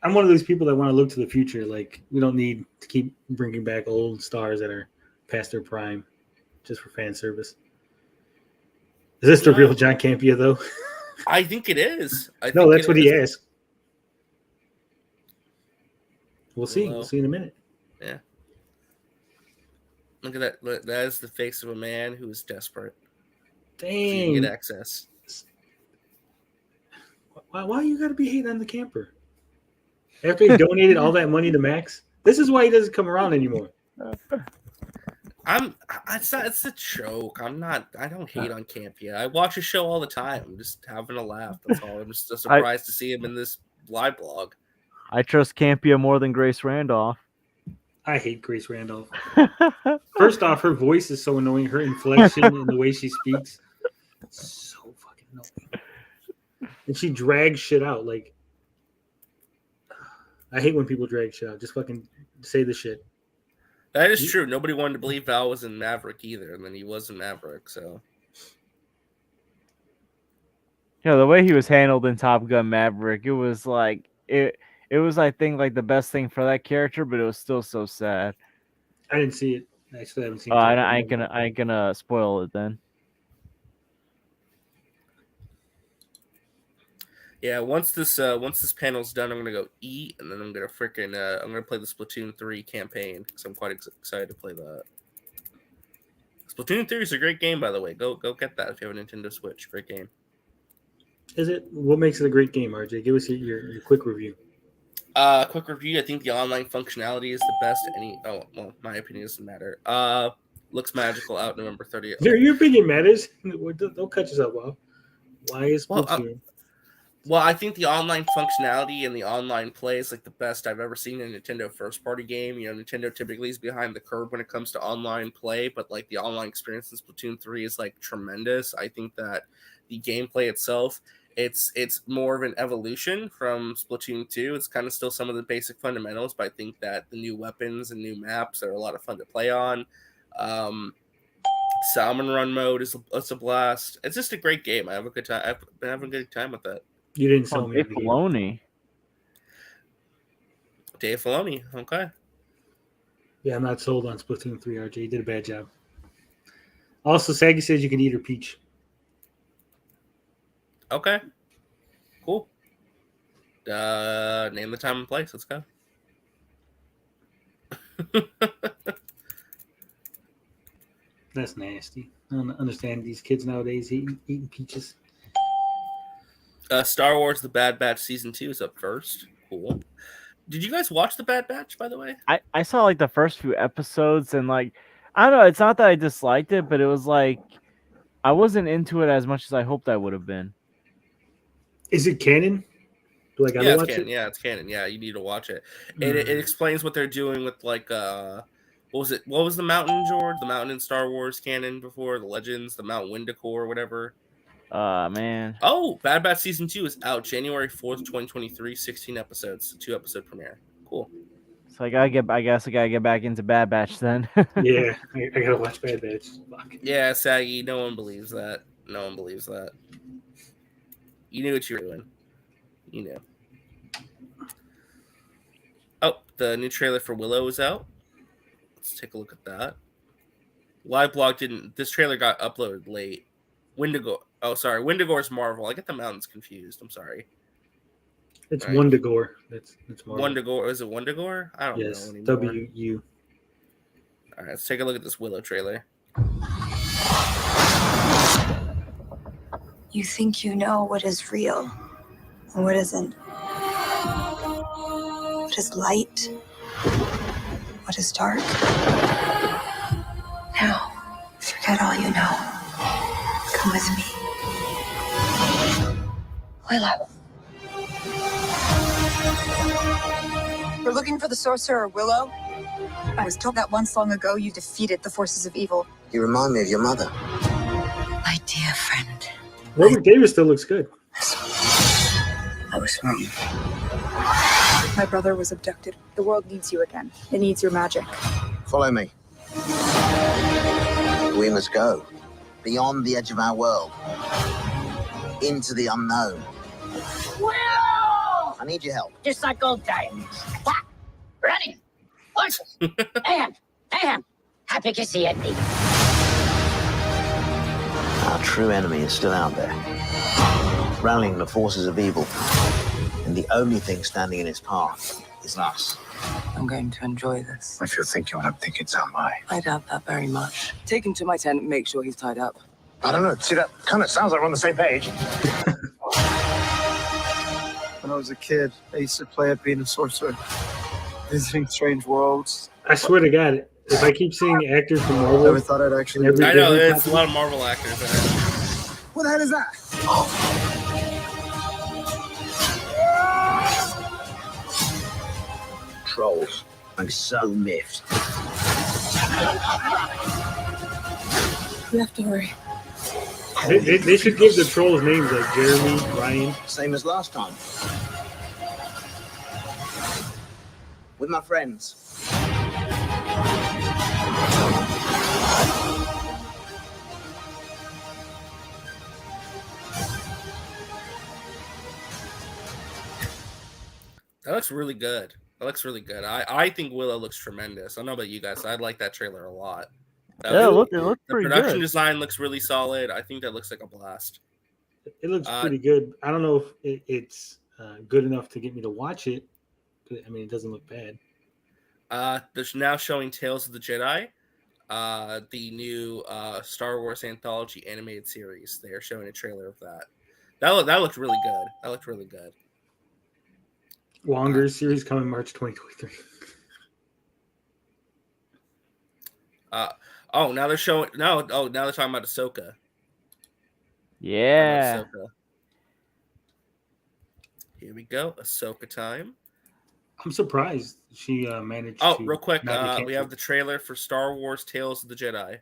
I'm one of those people that want to look to the future. Like, we don't need to keep bringing back old stars that are past their prime just for fan service. Is this the real John Campea, though? I think it is. That's what he asked. We'll see. We'll see in a minute. Yeah. Look at that. That is the face of a man who is desperate. Dang. To get access. Why you got to be hating on the camper? After he donated all that money to Max? This is why he doesn't come around anymore. It's a joke. I don't hate on Campea. I watch his show all the time. I'm just having a laugh. That's all. I'm just surprised to see him in this live blog. I trust Campea more than Grace Randolph. I hate Grace Randolph. First off, her voice is so annoying. Her inflection and the way she speaks, it's so fucking annoying. And she drags shit out. Like, I hate when people drag shit out. Just fucking say the shit. That is true. Nobody wanted to believe Val was in Maverick either, and then he was in Maverick. So, the way he was handled in Top Gun Maverick, it was like it was, I think, like the best thing for that character, but it was still so sad. I didn't see it. I still haven't seen it. I ain't gonna spoil it then. Yeah, once this panel's done, I'm gonna go eat, and then I'm gonna play the Splatoon 3 campaign because I'm quite excited to play that. Splatoon 3 is a great game, by the way. Go get that if you have a Nintendo Switch. Great game. Is it? What makes it a great game, RJ? Give us your quick review. Quick review. I think the online functionality is the best. My opinion doesn't matter. Looks magical. Out November 30th. Your opinion matters. Don't cut yourself off. Why is Splatoon? Well, I think the online functionality and the online play is like the best I've ever seen in a Nintendo first-party game. You know, Nintendo typically is behind the curve when it comes to online play, but like the online experience in Splatoon 3 is like tremendous. I think that the gameplay itself, it's more of an evolution from Splatoon 2. It's kind of still some of the basic fundamentals, but I think that the new weapons and new maps are a lot of fun to play on. Salmon Run mode is a blast. It's just a great game. I have a good time. I've been having a good time with that. You didn't sell me. Dave Filoni. Dave Filoni. Okay. Yeah, I'm not sold on Splatoon 3, RJ. You did a bad job. Also, Saggy says you can eat her peach. Okay. Cool. Name the time and place. Let's go. That's nasty. I don't understand these kids nowadays eating peaches. Star Wars: The Bad Batch Season 2 is up first. Cool. Did you guys watch The Bad Batch, by the way? I saw like the first few episodes and like I don't know. It's not that I disliked it, but it was like I wasn't into it as much as I hoped I would have been. Is it canon? Do I gotta watch canon. it? Yeah, it's canon. Yeah, you need to watch it. And it explains what they're doing with like what was it? What was the mountain, George? The mountain in Star Wars canon before the Legends, the Mount Windacore or whatever. Man. Oh, Bad Batch Season 2 is out January 4th, 2023. 16 episodes, 2-episode premiere. Cool. So I guess I gotta get back into Bad Batch then. Yeah, I gotta watch Bad Batch. Fuck. Yeah, Saggy. No one believes that. No one believes that. You knew what you were doing. You know. Oh, the new trailer for Willow is out. Let's take a look at that. Live blog didn't. This trailer got uploaded late. Wendigo. Oh, sorry. Wendigore's Marvel. I get the mountains confused. I'm sorry. It's right. Wendigore. It's Marvel. Wendigore. Is it Wendigore? I don't know anymore. W-U. All right, let's take a look at this Willow trailer. You think you know what is real and what isn't. What is light? What is dark? Now, forget all you know. Come with me. Willow. We're looking for the sorcerer Willow. I was told that once long ago you defeated the forces of evil. You remind me of your mother. My dear friend. Robert Davis still looks good. I was wrong. My brother was abducted. The world needs you again. It needs your magic. Follow me. We must go. Beyond the edge of our world. Into the unknown. Willow! I need your help. Just like old times. Attack! Running! Horses! Mayhem! Mayhem! Happy to see it. Our true enemy is still out there. Rallying the forces of evil. And the only thing standing in its path is us. I'm going to enjoy this. If you're thinking what I'm thinking, so am I. I doubt that very much. Take him to my tent and make sure he's tied up. I don't know. See, that kind of sounds like we're on the same page. When I was a kid, I used to play at being a sorcerer, visiting strange worlds. I swear to God, if I keep seeing actors from Marvel, never thought I'd actually. I know there's a lot of Marvel actors in it. What the hell is that? Trolls. I'm so miffed. We have to hurry. They should give the trolls names like Jeremy, Ryan. Same as last time. With my friends. That looks really good. That looks really good. I think Willow looks tremendous. I don't know about you guys. I like that trailer a lot. Yeah, it looked pretty good. The production design looks really solid. I think that looks like a blast. It looks pretty good. I don't know if it's good enough to get me to watch it. I mean, it doesn't look bad. There's now showing Tales of the Jedi. the new Star Wars anthology animated series. They are showing a trailer of that. That looked really good. That looked really good. Longer series coming March 2023. Now they're showing now they're talking about Ahsoka. Yeah. Ahsoka. Here we go, Ahsoka time. I'm surprised she managed. Oh, real quick, not we have the trailer for Star Wars: Tales of the Jedi.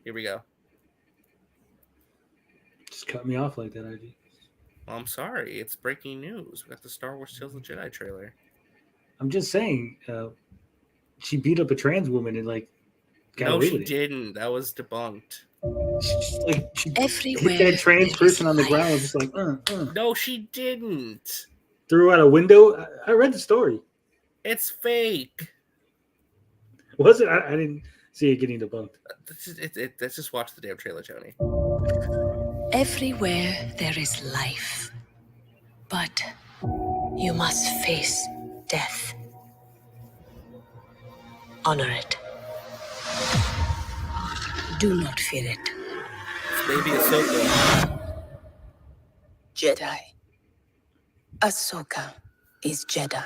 Here we go. Just cut me off like that, RG. Well, I'm sorry, it's breaking news. We got the Star Wars: Tales of the Jedi trailer. I'm just saying, she beat up a trans woman and like. No, she didn't. That was debunked. She hit that trans person on the ground, just like. No, she didn't. Threw out a window. I read the story. It's fake. Was it? I didn't see it getting debunked. Let's just watch the damn trailer, Tony. Everywhere there is life, but you must face death. Honor it. Do not fear it. It's baby Ahsoka. Jedi. Ahsoka is Jedi.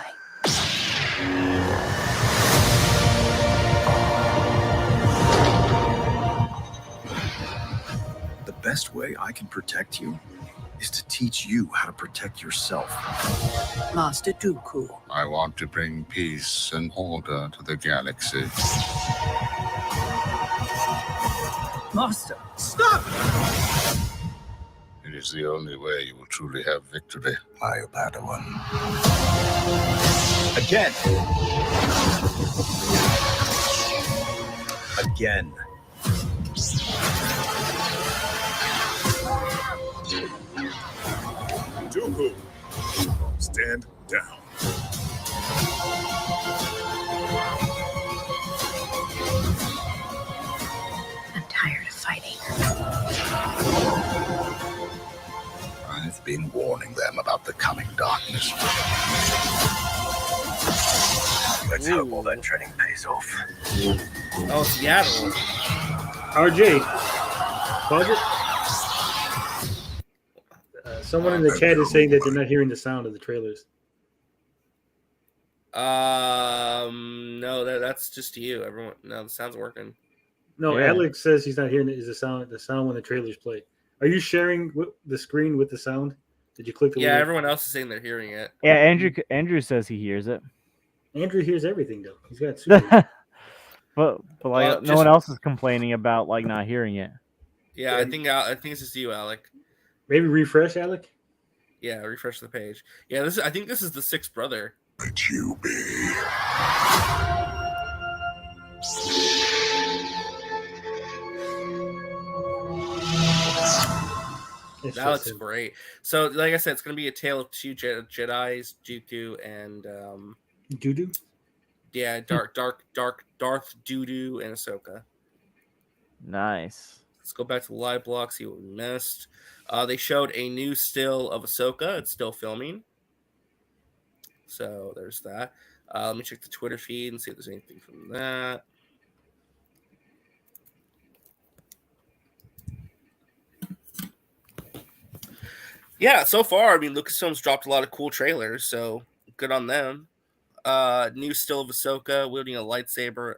The best way I can protect you is to teach you how to protect yourself. Master Dooku. I want to bring peace and order to the galaxy. Master, stop! It is the only way you will truly have victory. My Padawan. Again. Again. Dooku, stand down. I'm tired of fighting. I've been warning them about the coming darkness. Let's hope all that training pays off. Oh, Seattle. RJ, pause it. Someone in the chat is saying that they're not hearing the sound of the trailers. No, that's just you. Everyone, no, the sound's working. No, yeah. Alex says he's not hearing it. Is the sound when the trailers play? Are you sharing the screen with the sound? Did you click the? Yeah, everyone else is saying they're hearing it. Yeah, Andrew says he hears it. Andrew hears everything though. He's got super. but like no one else is complaining about like not hearing it. Yeah, I think it's just you, Alec. Maybe refresh, Alec. Yeah, refresh the page. Yeah, I think this is the sixth brother. Let you be. That looks great. So, like I said, it's going to be a tale of two Jedis, Dooku and Doo-doo? Yeah, Darth Doo-doo and Ahsoka. Nice. Let's go back to the live blog, see what we missed. They showed a new still of Ahsoka. It's still filming. So there's that. Let me check the Twitter feed and see if there's anything from that. Yeah, so far, I mean, Lucasfilm's dropped a lot of cool trailers, so good on them. New still of Ahsoka wielding a lightsaber.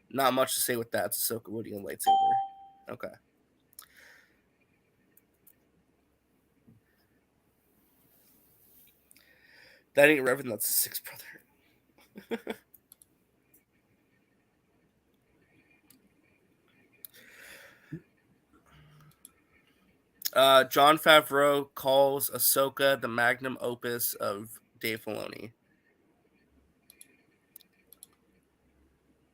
Not much to say with that. It's Ahsoka wielding a lightsaber. Okay. That ain't Reverend, that's the sixth brother. Jon Favreau calls Ahsoka the magnum opus of Dave Filoni.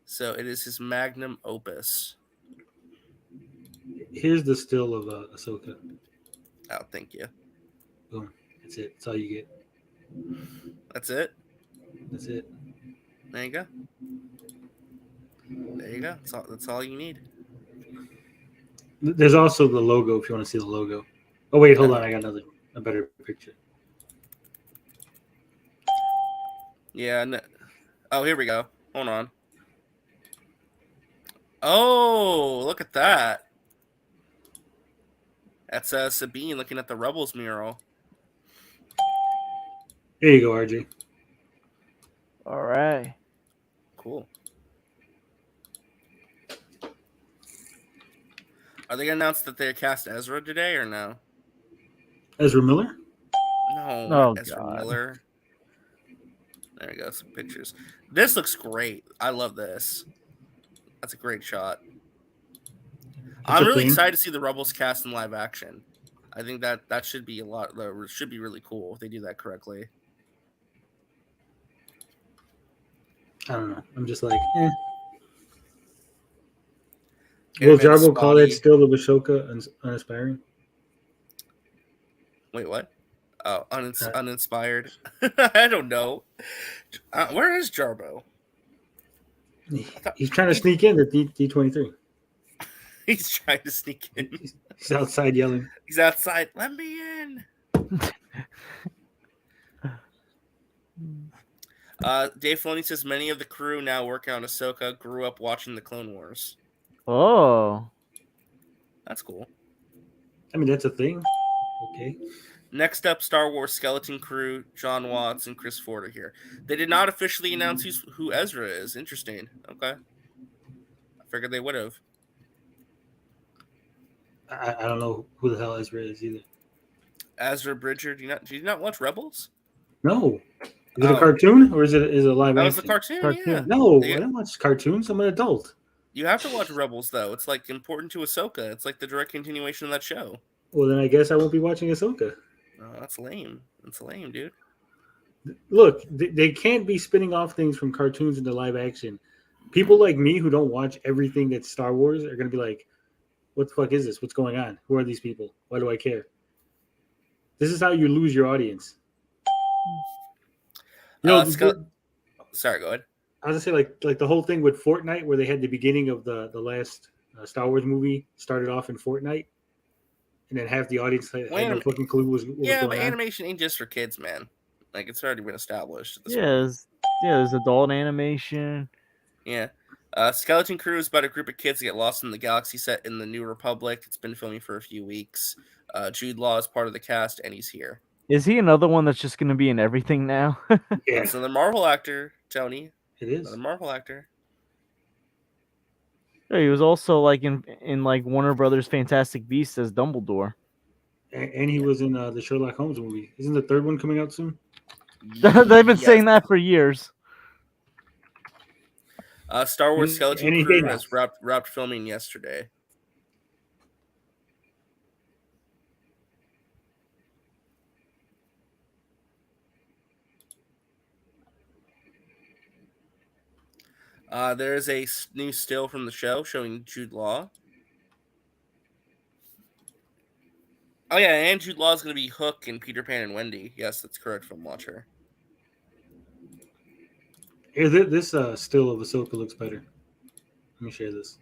So it is his magnum opus. Here's the still of Ahsoka. Oh, thank you. Boom. That's it. That's all you get. That's it? That's it. There you go. There you go. That's all you need. There's also the logo if you want to see the logo. Oh, wait, hold on. I got a better picture. Yeah. No. Oh, here we go. Hold on. Oh, look at that. That's Sabine looking at the Rebels mural. There you go, RJ. All right. Cool. Are they gonna announce that they cast Ezra today or no? Ezra Miller? No, Oh, Ezra God. Miller. There we go, some pictures. This looks great. I love this. That's a great shot. I'm really excited to see the Rebels cast in live action. I think that should be should be really cool if they do that correctly. I don't know. I'm just like, Will Jarbo call it still the Bashoka uninspiring? Wait, what? Oh, uninspired. I don't know. Where is Jarbo? He's trying to sneak in at D23. He's trying to sneak in. He's outside yelling. He's outside. Let me in. Dave Filoni says many of the crew now working on Ahsoka grew up watching the Clone Wars. Oh. That's cool. I mean, that's a thing. Okay. Next up, Star Wars skeleton crew, John Watts and Chris Ford are here. They did not officially announce who Ezra is. Interesting. Okay. I figured they would have. I don't know who the hell Ezra is either. Ezra Bridger. Do you not watch Rebels? No. Is it a cartoon or is it a live action? That was a cartoon. Yeah. No, I don't watch cartoons. I'm an adult. You have to watch Rebels though. It's like important to Ahsoka. It's like the direct continuation of that show. Well, then I guess I won't be watching Ahsoka. Oh, that's lame. That's lame, dude. Look, they can't be spinning off things from cartoons into live action. People like me who don't watch everything that's Star Wars are going to be like, what the fuck is this? What's going on? Who are these people? Why do I care? This is how you lose your audience. Sorry, go ahead. I was gonna say like the whole thing with Fortnite, where they had the beginning of the last Star Wars movie started off in Fortnite, and then half the audience had no fucking clue what was going on. Animation ain't just for kids, man. Like it's already been established. There's adult animation. Yeah. Skeleton Crew is about a group of kids that get lost in the galaxy set in the New Republic. It's been filming for a few weeks. Jude Law is part of the cast, and he's here. Is he another one that's just going to be in everything now? Yeah. It's another Marvel actor, Tony. It is. Another Marvel actor. Yeah, he was also like in like Warner Brothers' Fantastic Beasts as Dumbledore. And he was in the Sherlock Holmes movie. Isn't the third one coming out soon? They've been saying that for years. Star Wars Skeleton Crew has wrapped filming yesterday. There is a new still from the show showing Jude Law. Oh yeah, and Jude Law is going to be Hook in Peter Pan and Wendy. Yes, that's correct, Film Watcher. Here, this still of Ahsoka looks better. Let me share this.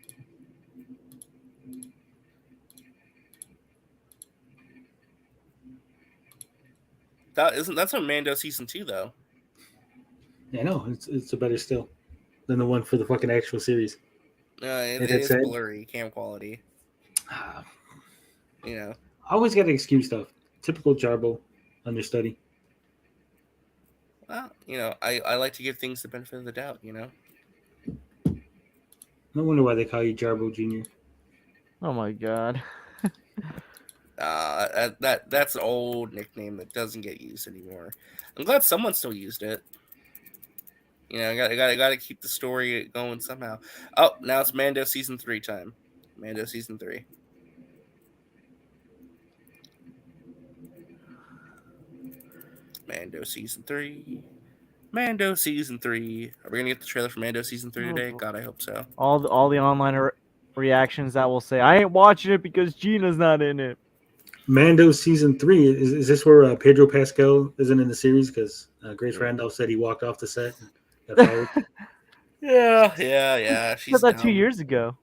That's on Mando season 2 though. Yeah, no, it's a better still than the one for the fucking actual series. It is blurry cam quality. You know, I always got to excuse stuff. Typical Jarbo understudy. Well, you know, I like to give things the benefit of the doubt, you know. No wonder why they call you Jarbo Jr. Oh my god. That's an old nickname that doesn't get used anymore. I'm glad someone still used it. You know, I got to keep the story going somehow. Oh, now it's Mando season 3 time. Mando season 3. Mando season 3. Mando season 3. Are we gonna get the trailer for Mando season 3 today? God, I hope so. All the online reactions that will say, "I ain't watching it because Gina's not in it." Mando season 3. Is this where Pedro Pascal isn't in the series? Because Grace Randolph said he walked off the set and got fired. Yeah. She said that 2 years ago.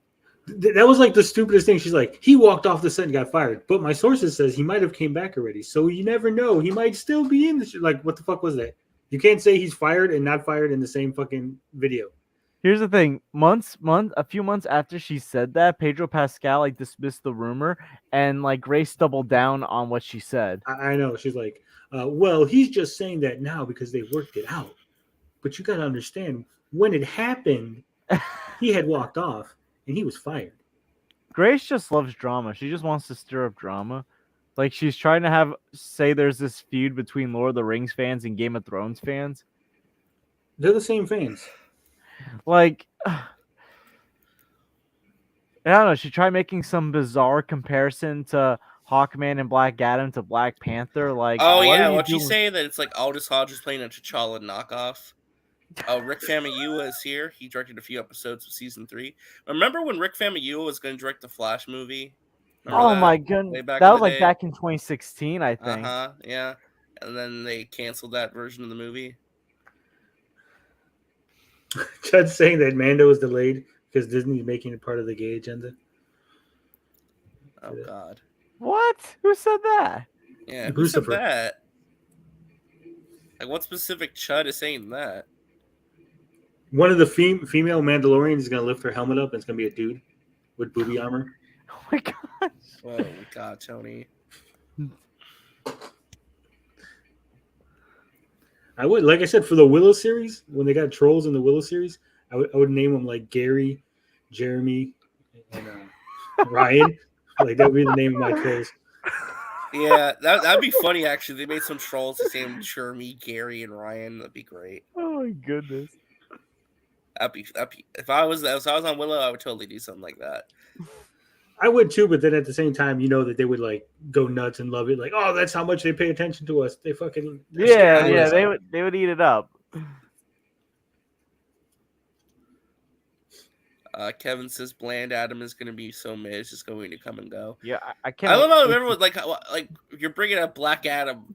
That was like the stupidest thing. She's like, he walked off the set and got fired. But my sources says he might have came back already. So you never know. He might still be in the like, what the fuck was that? You can't say he's fired and not fired in the same fucking video. Here's the thing. A few months after she said that, Pedro Pascal like dismissed the rumor, and like Grace doubled down on what she said. I know. She's like, well, he's just saying that now because they worked it out. But you got to understand, when it happened, he had walked off and he was fired. Grace just loves drama. She just wants to stir up drama. Like she's trying to say there's this feud between Lord of the Rings fans and Game of Thrones fans. They're the same fans. Like, I don't know. She tried making some bizarre comparison to Hawkman and Black Adam to Black Panther. Like, oh yeah, what'd she say that it's like Aldous Hodge playing a T'Challa knockoff? Oh, Rick Famuyiwa is here. He directed a few episodes of season 3. Remember when Rick Famuyiwa was going to direct the Flash movie? Oh my goodness, that was like back in 2016, I think. Yeah, and then they canceled that version of the movie. Chud's saying that Mando is delayed because Disney's making it part of the gay agenda. Oh God! What? Who said that? Yeah, who said that? Like, what specific Chud is saying that? One of the female Mandalorians is going to lift her helmet up, and it's going to be a dude with booby armor. Oh my gosh! Oh my God, Tony! I would, like I said, for the Willow series, when they got trolls in the Willow series, I would name them like Gary, Jeremy, and Ryan. Like that would be the name of my trolls. Yeah, that'd be funny. Actually, they made some trolls the same Jeremy, Gary, and Ryan. That'd be great. Oh my goodness! That'd be if I was on Willow, I would totally do something like that. I would too, but then at the same time, you know that they would like go nuts and love it. Like, oh, that's how much they pay attention to us. They fucking they would eat it up. Kevin says Bland Adam is going to be so mid. It's just going to come and go. Yeah, I can't. I don't know if everyone like you're bringing up Black Adam.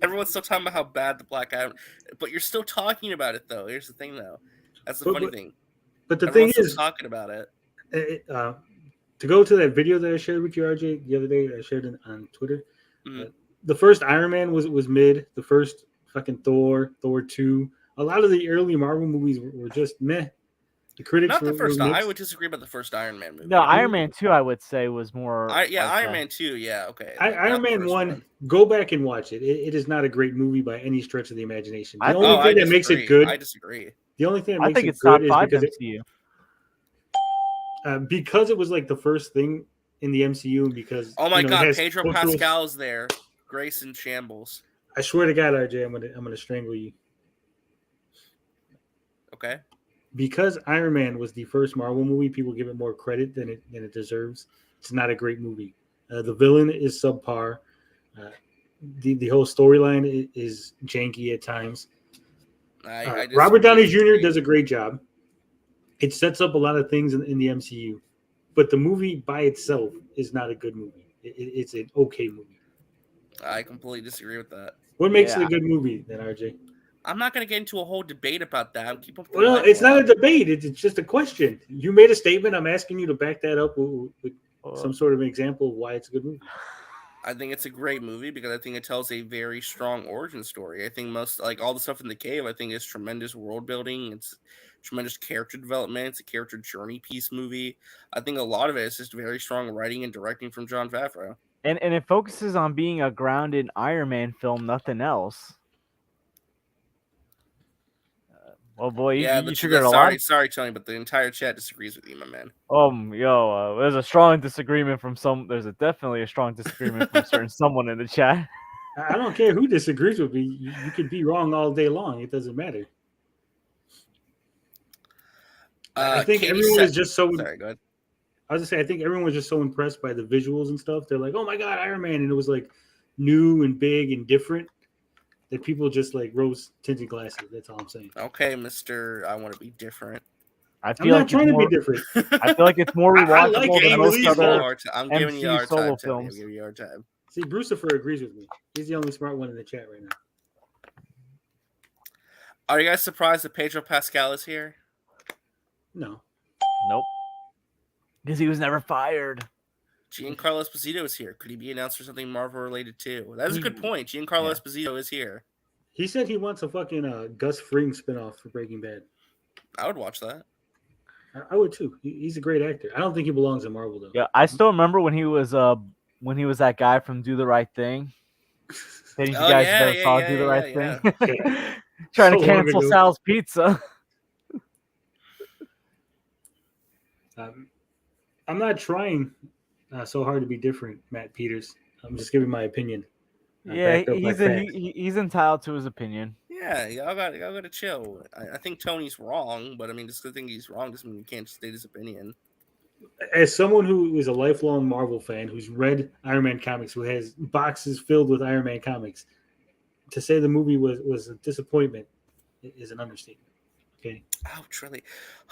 Everyone's still talking about how bad the Black Adam, but you're still talking about it though. Here's the thing though. That's the funny thing. But the Everyone's thing is, still talking about it. To go to that video that I shared with you, RJ, the other day, I shared it on Twitter. The first Iron Man was mid. The first fucking Thor 2. A lot of the early Marvel movies were just meh. The critics Not the first. were I would disagree about the first Iron Man movie. No, Iron Man 2, I would say was more. Iron Man 2. Yeah, okay. Iron Man 1. Go back and watch it. It is not a great movie by any stretch of the imagination. The only thing that makes it good. I disagree. The only thing that I makes think it it's good top 5 is because it was like the first thing in the MCU, and because God, Pedro Pascal is there. Grace in shambles. I swear to God, RJ, I'm gonna strangle you. Okay. Because Iron Man was the first Marvel movie, people give it more credit than it deserves. It's not a great movie. The villain is subpar. The whole storyline is janky at times. Robert Downey Jr. does a great job. It sets up a lot of things in the MCU, but the movie by itself is not a good movie. It's an okay movie. I completely disagree with that. What makes it a good movie then, RJ? I'm not going to get into a whole debate about that. Well, it's not a debate. It's just a question. You made a statement. I'm asking you to back that up with some sort of an example of why it's a good movie. I think it's a great movie because I think it tells a very strong origin story. I think all the stuff in the cave, I think is tremendous world building. It's tremendous character development. It's a character journey piece movie. I think a lot of it is just very strong writing and directing from Jon Favreau. And it focuses on being a grounded Iron Man film, nothing else. Well, boy, you triggered a lot. Sorry, Tony, but the entire chat disagrees with you, my man. There's a strong disagreement from some. There's definitely a strong disagreement from someone in the chat. I don't care who disagrees with me. You could be wrong all day long. It doesn't matter. I think everyone is just so. Sorry, go ahead. I was gonna say, I think everyone was just so impressed by the visuals and stuff. They're like, "Oh my God, Iron Man!" and it was like new and big and different. That people just like rose tinted glasses. That's all I'm saying. Okay, Mister, I want to be different. I'm not trying to be different. I feel like it's more rewatchable than most other MCU solo films. I'm giving you our time. See, Brucifer agrees with me. He's the only smart one in the chat right now. Are you guys surprised that Pedro Pascal is here? No. Nope. Because he was never fired. Giancarlo Esposito is here. Could he be announced for something Marvel related too? That is a good point. Giancarlo Esposito is here. He said he wants a fucking Gus Fring spinoff for Breaking Bad. I would watch that. I would too. He's a great actor. I don't think he belongs in Marvel though. Yeah, I still remember when he was that guy from Do the Right Thing. Any of you guys ever saw Do the Right Thing? Trying to cancel Sal's Pizza. I'm not trying so hard to be different, Matt Peters. I'm just giving my opinion. Yeah, he's entitled to his opinion. Yeah, y'all gotta chill. I think Tony's wrong, but I mean, just because I think he's wrong doesn't mean you can't state his opinion. As someone who is a lifelong Marvel fan, who's read Iron Man comics, who has boxes filled with Iron Man comics, to say the movie was a disappointment is an understatement. Okay. Ouch, really.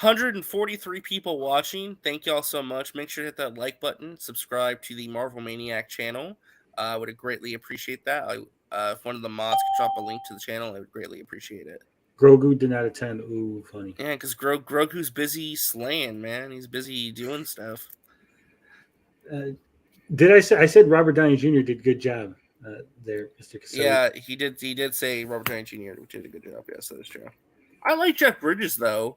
143 people watching. Thank y'all so much. Make sure to hit that like button. Subscribe to the Marvel Maniac channel. I would greatly appreciate that. If one of the mods could drop a link to the channel, I would greatly appreciate it. Grogu did not attend. Ooh, funny. Yeah, because Grogu's busy slaying, man. He's busy doing stuff. Did I say? I said Robert Downey Jr. did a good job there, Mr. Caselli. Yeah, he did. He did say Robert Downey Jr. did a good job. Yes, that is true. I like Jeff Bridges, though.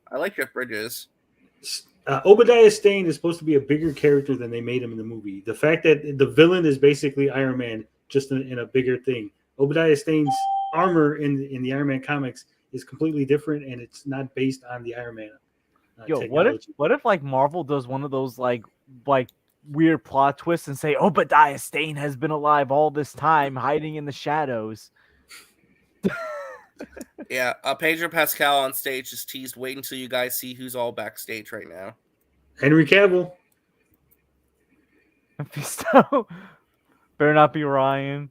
Obadiah Stane is supposed to be a bigger character than they made him in the movie. The fact that the villain is basically Iron Man, just in a bigger thing. Obadiah Stane's armor in the Iron Man comics is completely different, and it's not based on the Iron Man. Technology. What if like Marvel does one of those like weird plot twists and say Obadiah Stane has been alive all this time, hiding in the shadows? Yeah, Pedro Pascal on stage just teased. Wait until you guys see who's all backstage right now. Henry Cavill. Mephisto. Better not be Ryan.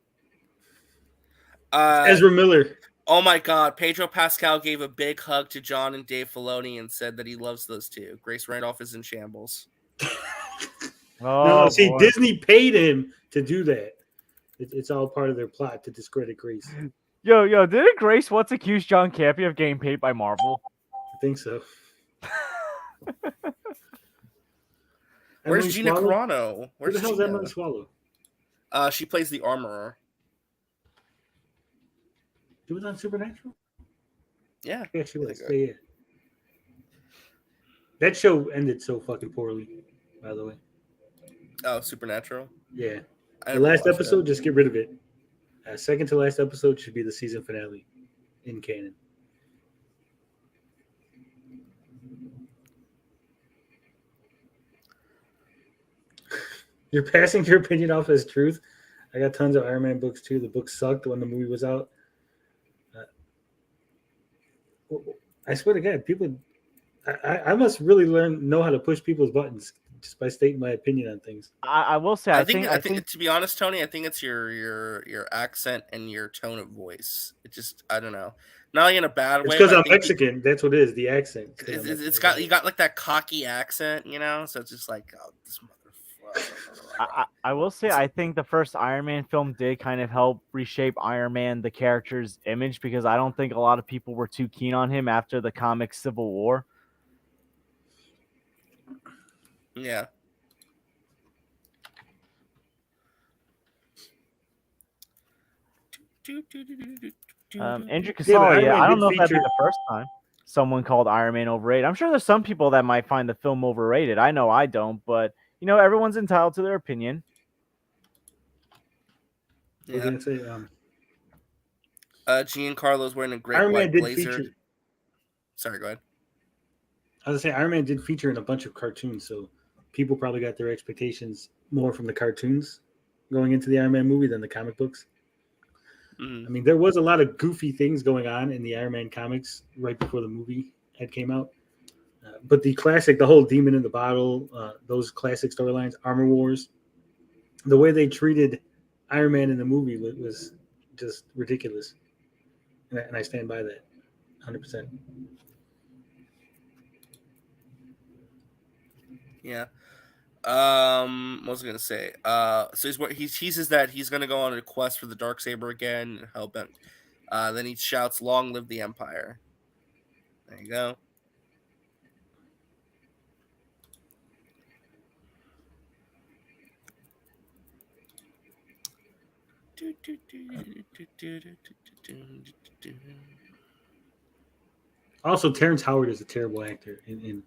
Ezra Miller. Oh my God! Pedro Pascal gave a big hug to John and Dave Filoni and said that he loves those two. Grace Randolph is in shambles. No, see, boy. Disney paid him to do that. It's all part of their plot to discredit Grace. Yo, didn't Grace once accuse John Campea of getting paid by Marvel? I think so. Where's Gina Carano? Where the hell's Emily Swallow? She plays the armorer. She was on Supernatural? Yeah. Yeah, she was. Yeah. That show ended so fucking poorly, by the way. Oh, Supernatural? Yeah. The last episode, just get rid of it. Second to last episode should be the season finale in canon. You're passing your opinion off as truth. I got tons of Iron Man books too. The book sucked when the movie was out. I swear to God, people. I must really know how to push people's buttons just by stating my opinion on things. I will say, I think to be honest, Tony, I think it's your accent and your tone of voice. It just, I don't know, not like in a bad way. It's because I'm Mexican. That's what it is. The accent. It's got you got like that cocky accent, you know. So it's just like, oh, this motherfucker. I will say, I think the first Iron Man film did kind of help reshape Iron Man, the character's image, because I don't think a lot of people were too keen on him after the comic Civil War. Yeah. Andrew Casale, I don't know if that'd be the first time someone called Iron Man overrated. I'm sure there's some people that might find the film overrated. I know I don't, but you know, everyone's entitled to their opinion. Yeah. I was gonna say, Giancarlo's wearing a great Iron white Man blazer. Feature. Sorry, go ahead. I was gonna say Iron Man did feature in a bunch of cartoons, so people probably got their expectations more from the cartoons going into the Iron Man movie than the comic books. Mm-hmm. I mean, there was a lot of goofy things going on in the Iron Man comics right before the movie had came out. But the classic, the whole Demon in the Bottle, those classic storylines, Armor Wars, the way they treated Iron Man in the movie was just ridiculous. And I stand by that 100%. Yeah. What was I gonna say? So he teases that he's gonna go on a quest for the Darksaber again. Hellbent. Then he shouts, "Long live the Empire!" There you go. Also, Terrence Howard is a terrible actor, and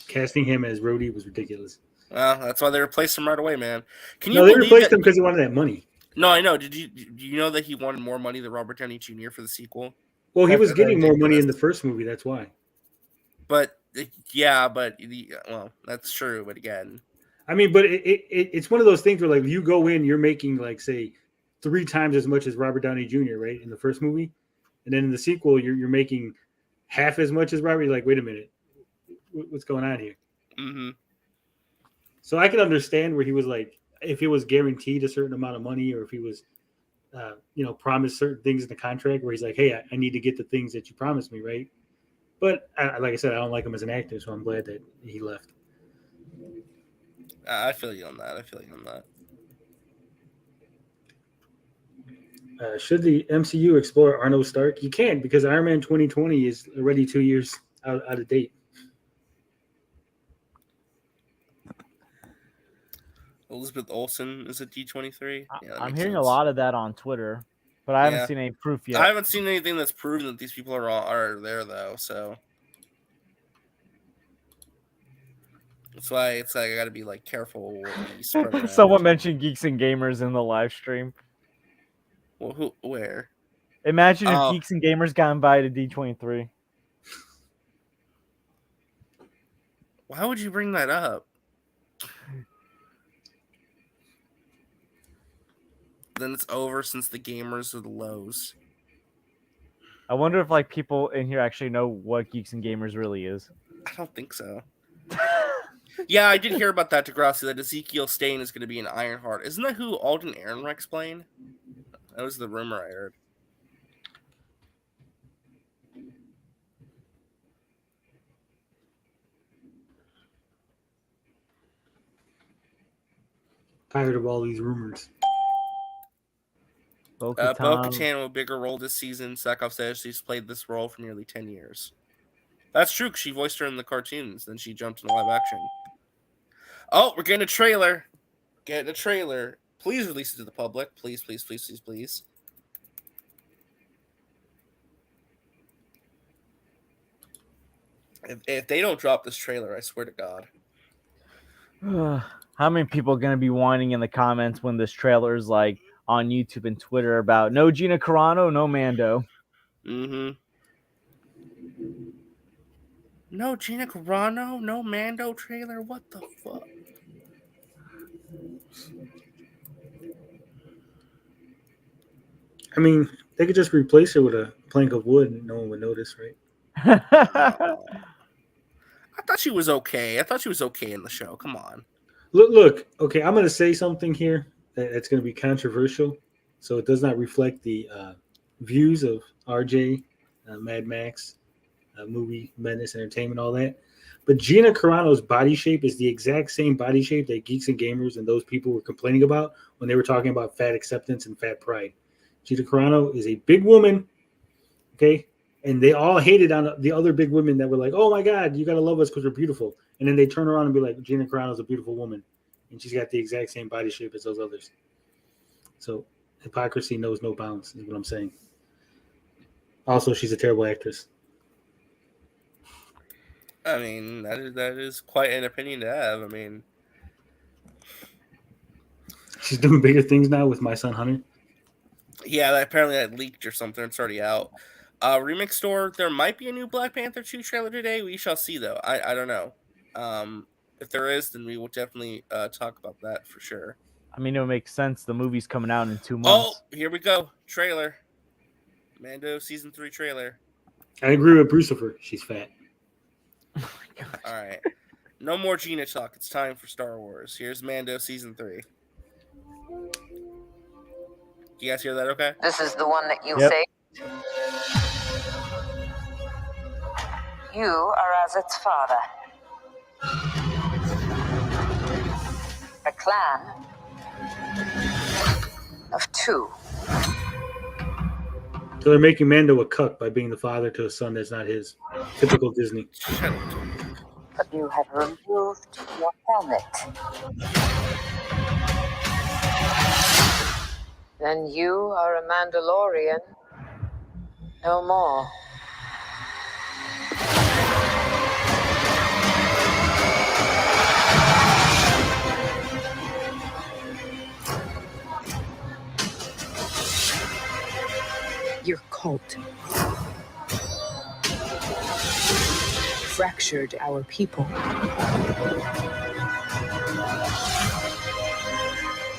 casting him as Rhodey was ridiculous. Well, that's why they replaced him right away, man. Can you No, they believe replaced that? him because he wanted that money. No, I know. Do you know that he wanted more money than Robert Downey Jr. for the sequel? Well, he was That's getting more money in the ridiculous. first movie. That's why. But yeah, well, that's true. But again, I mean, but it's one of those things where like you go in, you're making like say 3 times as much as Robert Downey Jr. right in the first movie, and then in the sequel you're making half as much as Robert. You're like, wait a minute, what's going on here? Mm-hmm. So I can understand where he was like, if he was guaranteed a certain amount of money, or if he was, promised certain things in the contract, where he's like, hey, I need to get the things that you promised me, right? But like I said, I don't like him as an actor, so I'm glad that he left. I feel you on that. Should the MCU explore Arno Stark? You can't, because Iron Man 2020 is already 2 years out of date. Elizabeth Olsen is a D23. Yeah, I'm hearing a lot of that on Twitter, but I haven't seen any proof yet. I haven't seen anything that's proven that these people are there though. So that's why it's like I got to be like careful. What we spread around. Someone mentioned Geeks and Gamers in the live stream. Well, where? Imagine if Geeks and Gamers got invited to D23. Why would you bring that up? Then it's over since the gamers are the lows. I wonder if like people in here actually know what Geeks and Gamers really is. I don't think so. Yeah, I did hear about that, Degrassi, that Ezekiel Stain is going to be an Ironheart. Isn't that who Alden Ehrenreich's playing? That was the rumor I heard. Tired of all these rumors. Bo-Katan with a bigger role this season. Sakov says she's played this role for nearly 10 years. That's true, because she voiced her in the cartoons. Then she jumped into live action. Oh, we're getting a trailer. Please release it to the public. Please, please, please, please, please. If they don't drop this trailer, I swear to God. How many people are going to be whining in the comments when this trailer is like on YouTube and Twitter about no Gina Carano, no Mando? Mm-hmm. No Gina Carano, no Mando trailer? What the fuck? I mean, they could just replace her with a plank of wood and no one would notice, right? I thought she was okay. In the show. Come on. Look. Okay, I'm going to say something here that's going to be controversial, so it does not reflect the views of RJ, Mad Max, movie Madness Entertainment, all that. But Gina Carano's body shape is the exact same body shape that Geeks and Gamers and those people were complaining about when they were talking about fat acceptance and fat pride. Gina Carano is a big woman, okay? And they all hated on the other big women that were like, oh, my God, you got to love us because we're beautiful. And then they turn around and be like, Gina Carano's a beautiful woman. And she's got the exact same body shape as those others. So hypocrisy knows no bounds is what I'm saying. Also, she's a terrible actress. I mean, that is quite an opinion to have. I mean, she's doing bigger things now with My Son Hunter. Yeah, apparently that leaked or something. It's already out. Remix Store, there might be a new Black Panther 2 trailer today. We shall see, though. I don't know. If there is, then we will definitely talk about that for sure. I mean, it would make sense. The movie's coming out in 2 months. Oh, here we go. Trailer. Mando Season 3 trailer. I agree with Brucifer. She's fat. Oh my God. All right. No more Gina talk. It's time for Star Wars. Here's Mando Season 3. You guys hear that okay? This is the one that you Yep. saved. You are as its father. A clan of 2. So they're making Mando a cuck by being the father to a son that's not his. Typical Disney. But you have removed your helmet. Then you are a Mandalorian. No more. cult. Fractured our people.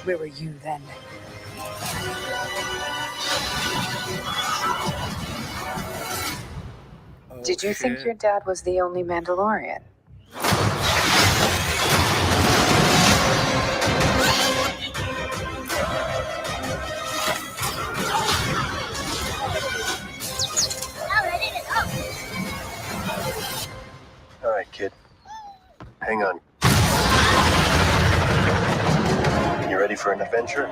Where were you then? Did you think your dad was the only Mandalorian? All right, kid. Hang on. You ready for an adventure?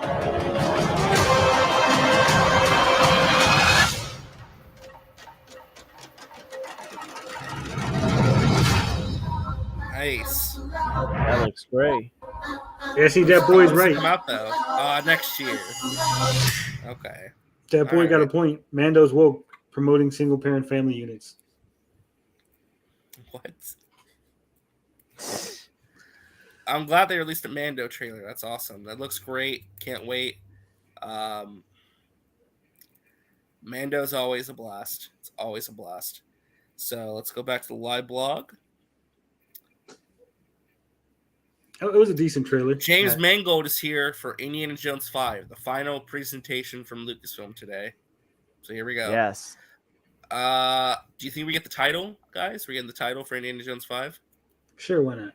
Nice. That looks great. Yeah, see, that boy's right. Come out though. Next year. Okay. That boy got a point. Mando's woke, promoting single-parent family units. What? I'm glad they released a Mando trailer. That's awesome. That looks great. Can't wait. Mando's always a blast. It's always a blast. So let's go back to the live blog. It was a decent trailer. James Mangold is here for Indiana Jones 5, the final presentation from Lucasfilm today. So here we go. Yes. Do you think we get the title, guys? We're getting the title for Indiana Jones 5? Sure, why not?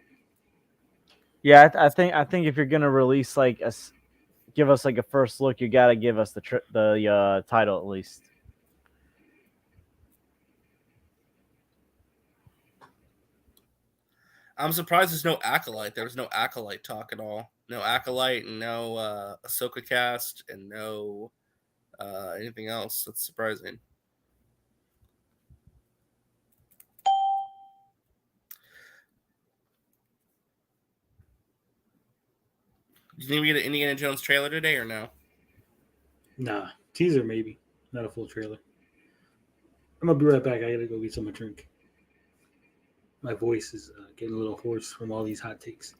Yeah, I think if you're gonna release give us like a first look, you gotta give us the title at least. I'm surprised there's no Acolyte. There was no Acolyte talk at all. No Acolyte and no Ahsoka cast and no anything else. That's surprising. Do you think we get an Indiana Jones trailer today or no? Nah, teaser maybe. Not a full trailer. I'm going to be right back. I got to go get some drink. My voice is getting a little hoarse from all these hot takes.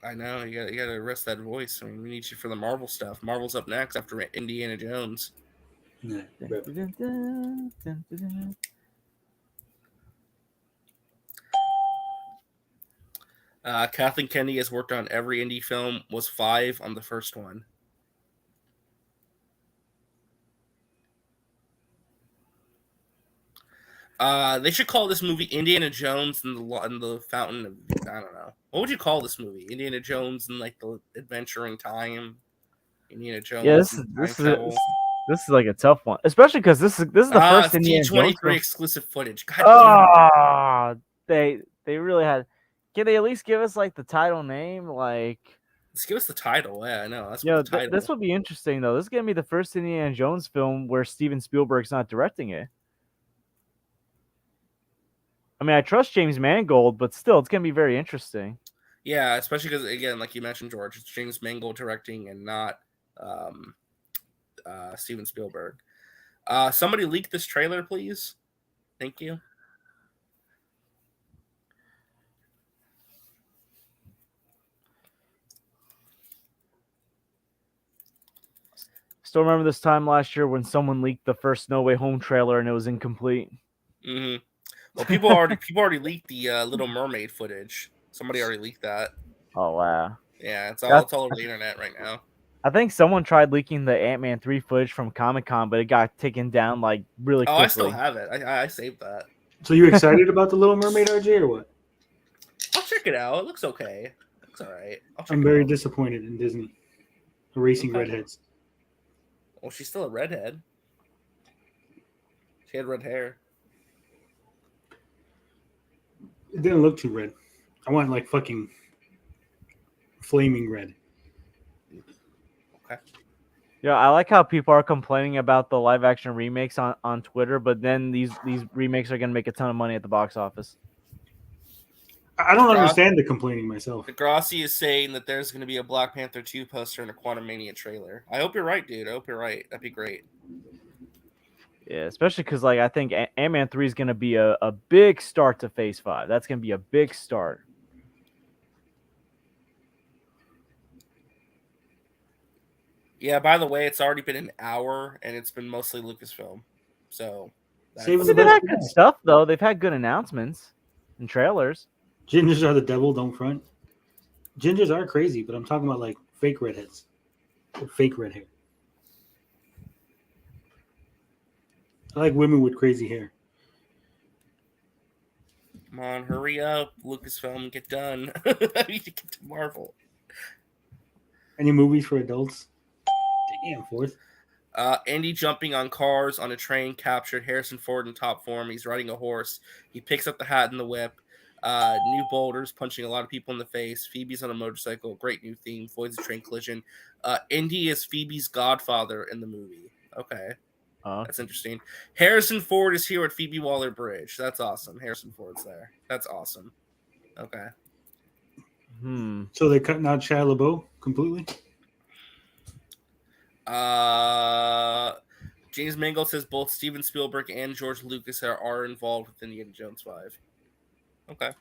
I know. You got to rest that voice. I mean, we need you for the Marvel stuff. Marvel's up next after Indiana Jones. Yeah. Kathleen Kennedy has worked on every indie film, was 5 on the first one. They should call this movie Indiana Jones and the Fountain of, I don't know. What would you call this movie? Indiana Jones and like the Adventuring Time? Indiana Jones. Yeah, this is like a tough one, especially because this is the first Indiana Jones D23 exclusive footage. God they really had. Can they at least give us like the title name? Like, let's give us the title. Yeah, I know. That's the title. This would be interesting though. This is gonna be the first Indiana Jones film where Steven Spielberg's not directing it. I mean, I trust James Mangold, but still, it's gonna be very interesting. Yeah, especially because again, like you mentioned, George, it's James Mangold directing and not Steven Spielberg. Somebody leak this trailer, please. Thank you. Still remember this time last year when someone leaked the first No Way Home trailer and it was incomplete. Mm-hmm. Well, people already leaked the Little Mermaid footage. Somebody already leaked that. Oh wow! Yeah, it's all over the internet right now. I think someone tried leaking the Ant-Man 3 footage from Comic-Con, but it got taken down like really quickly. I still have it. I saved that. So you excited about the Little Mermaid, RJ, or what? I'll check it out. It looks okay. It looks all right. I'm very disappointed in Disney erasing redheads. Well, she's still a redhead. She had red hair. It didn't look too red. I want like fucking flaming red. Okay. Yeah, I like how people are complaining about the live action remakes on Twitter, but then these remakes are gonna make a ton of money at the box office. I don't understand the complaining myself. Degrassi is saying that there's going to be a Black Panther 2 poster and a Quantum Mania trailer. I hope you're right, dude. I hope you're right. That'd be great. Yeah, especially because like I think Ant-Man 3 is going to be a big start to Phase 5. That's going to be a big start. Yeah, by the way, it's already been an hour, and it's been mostly Lucasfilm. So they've had good stuff, though. They've had good announcements and trailers. Gingers are the devil, don't front. Gingers are crazy, but I'm talking about like fake redheads. Fake red hair. I like women with crazy hair. Come on, hurry up, Lucasfilm, get done. I need to get to Marvel. Any movies for adults? Damn, fourth. Indy jumping on cars on a train captured Harrison Ford in top form. He's riding a horse. He picks up the hat and the whip. New boulders punching a lot of people in the face. Phoebe's on a motorcycle. Great new theme. Avoids a train collision. Indy is Phoebe's godfather in the movie. Okay. That's interesting. Harrison Ford is here at Phoebe Waller-Bridge. That's awesome. Harrison Ford's there. That's awesome. Okay. So they're cutting out Shia LaBeouf completely? James Mangold says both Steven Spielberg and George Lucas are involved with Indiana Jones 5. Okay.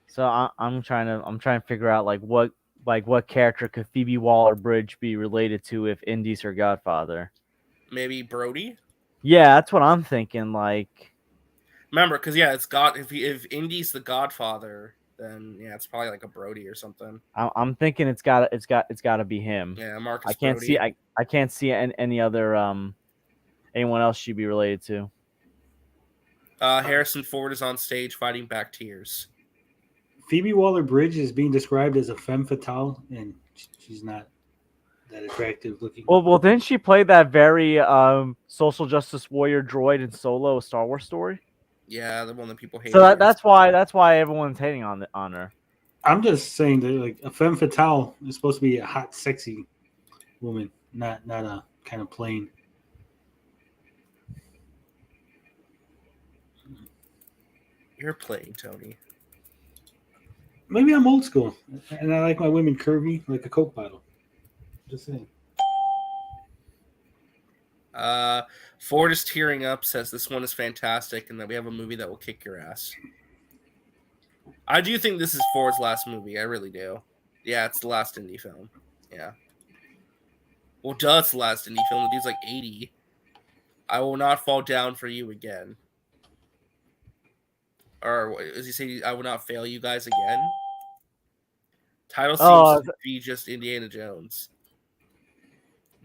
So I'm trying to figure out what character could Phoebe Waller-Bridge be related to if Indy's her godfather? Maybe Brody? Yeah, that's what I'm thinking. Like, remember, because it's if Indy's the godfather, then it's probably like a Brody or something. I'm thinking it's got to be him. Yeah, Marcus. I can't Brody. I can't see any other anyone else she'd be related to. Harrison Ford is on stage fighting back tears. Phoebe Waller-Bridge is being described as a femme fatale, and she's not that attractive looking. Well, didn't she play that very social justice warrior droid in Solo, a Star Wars story? Yeah, the one that people hate. So that's why everyone's hating on her. I'm just saying that like a femme fatale is supposed to be a hot, sexy woman, not a kind of plain. You're playing, Tony. Maybe I'm old school, and I like my women curvy, like a Coke bottle. Just saying. Ford is tearing up, says this one is fantastic, and that we have a movie that will kick your ass. I do think this is Ford's last movie. I really do. Yeah, it's the last Indy film. Yeah. Well, it's the last Indy film. The dude's like 80. I will not fall down for you again. Or as he say, I will not fail you guys again. Title seems to be just Indiana Jones.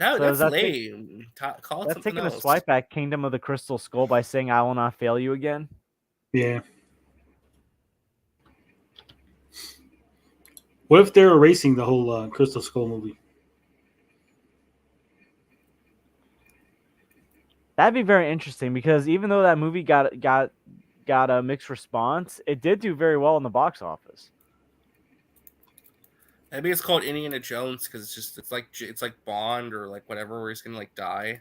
No, So that's lame. Call it that's something taking else. a swipe at Kingdom of the Crystal Skull by saying I will not fail you again. Yeah. What if they're erasing the whole Crystal Skull movie? That'd be very interesting because even though that movie got a mixed response, it did do very well in the box office. Maybe it's called Indiana Jones because it's like Bond or like whatever where he's gonna like die.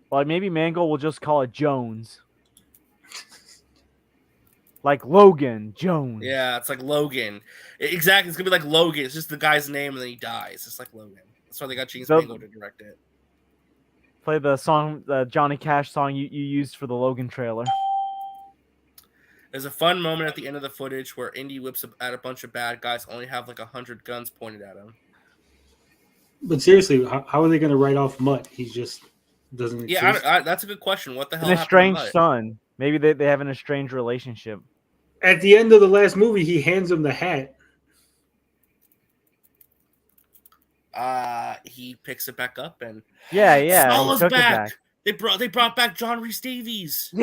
Well, maybe Mangold will just call it Jones. Like Logan Jones. Yeah, it's like Logan. Exactly, it's gonna be like Logan. It's just the guy's name and then he dies. It's like Logan. That's why they got James Mangold to direct it. Play the song, the Johnny Cash song you used for the Logan trailer. There's a fun moment at the end of the footage where Indy whips at a bunch of bad guys, only have like 100 guns pointed at him. But seriously, how are they going to write off Mutt? He just doesn't exist. Yeah, that's a good question. What the hell? An estranged son. Maybe they have an estranged relationship. At the end of the last movie, he hands him the hat. He picks it back up and Sala's back. They brought back John Rhys Davies.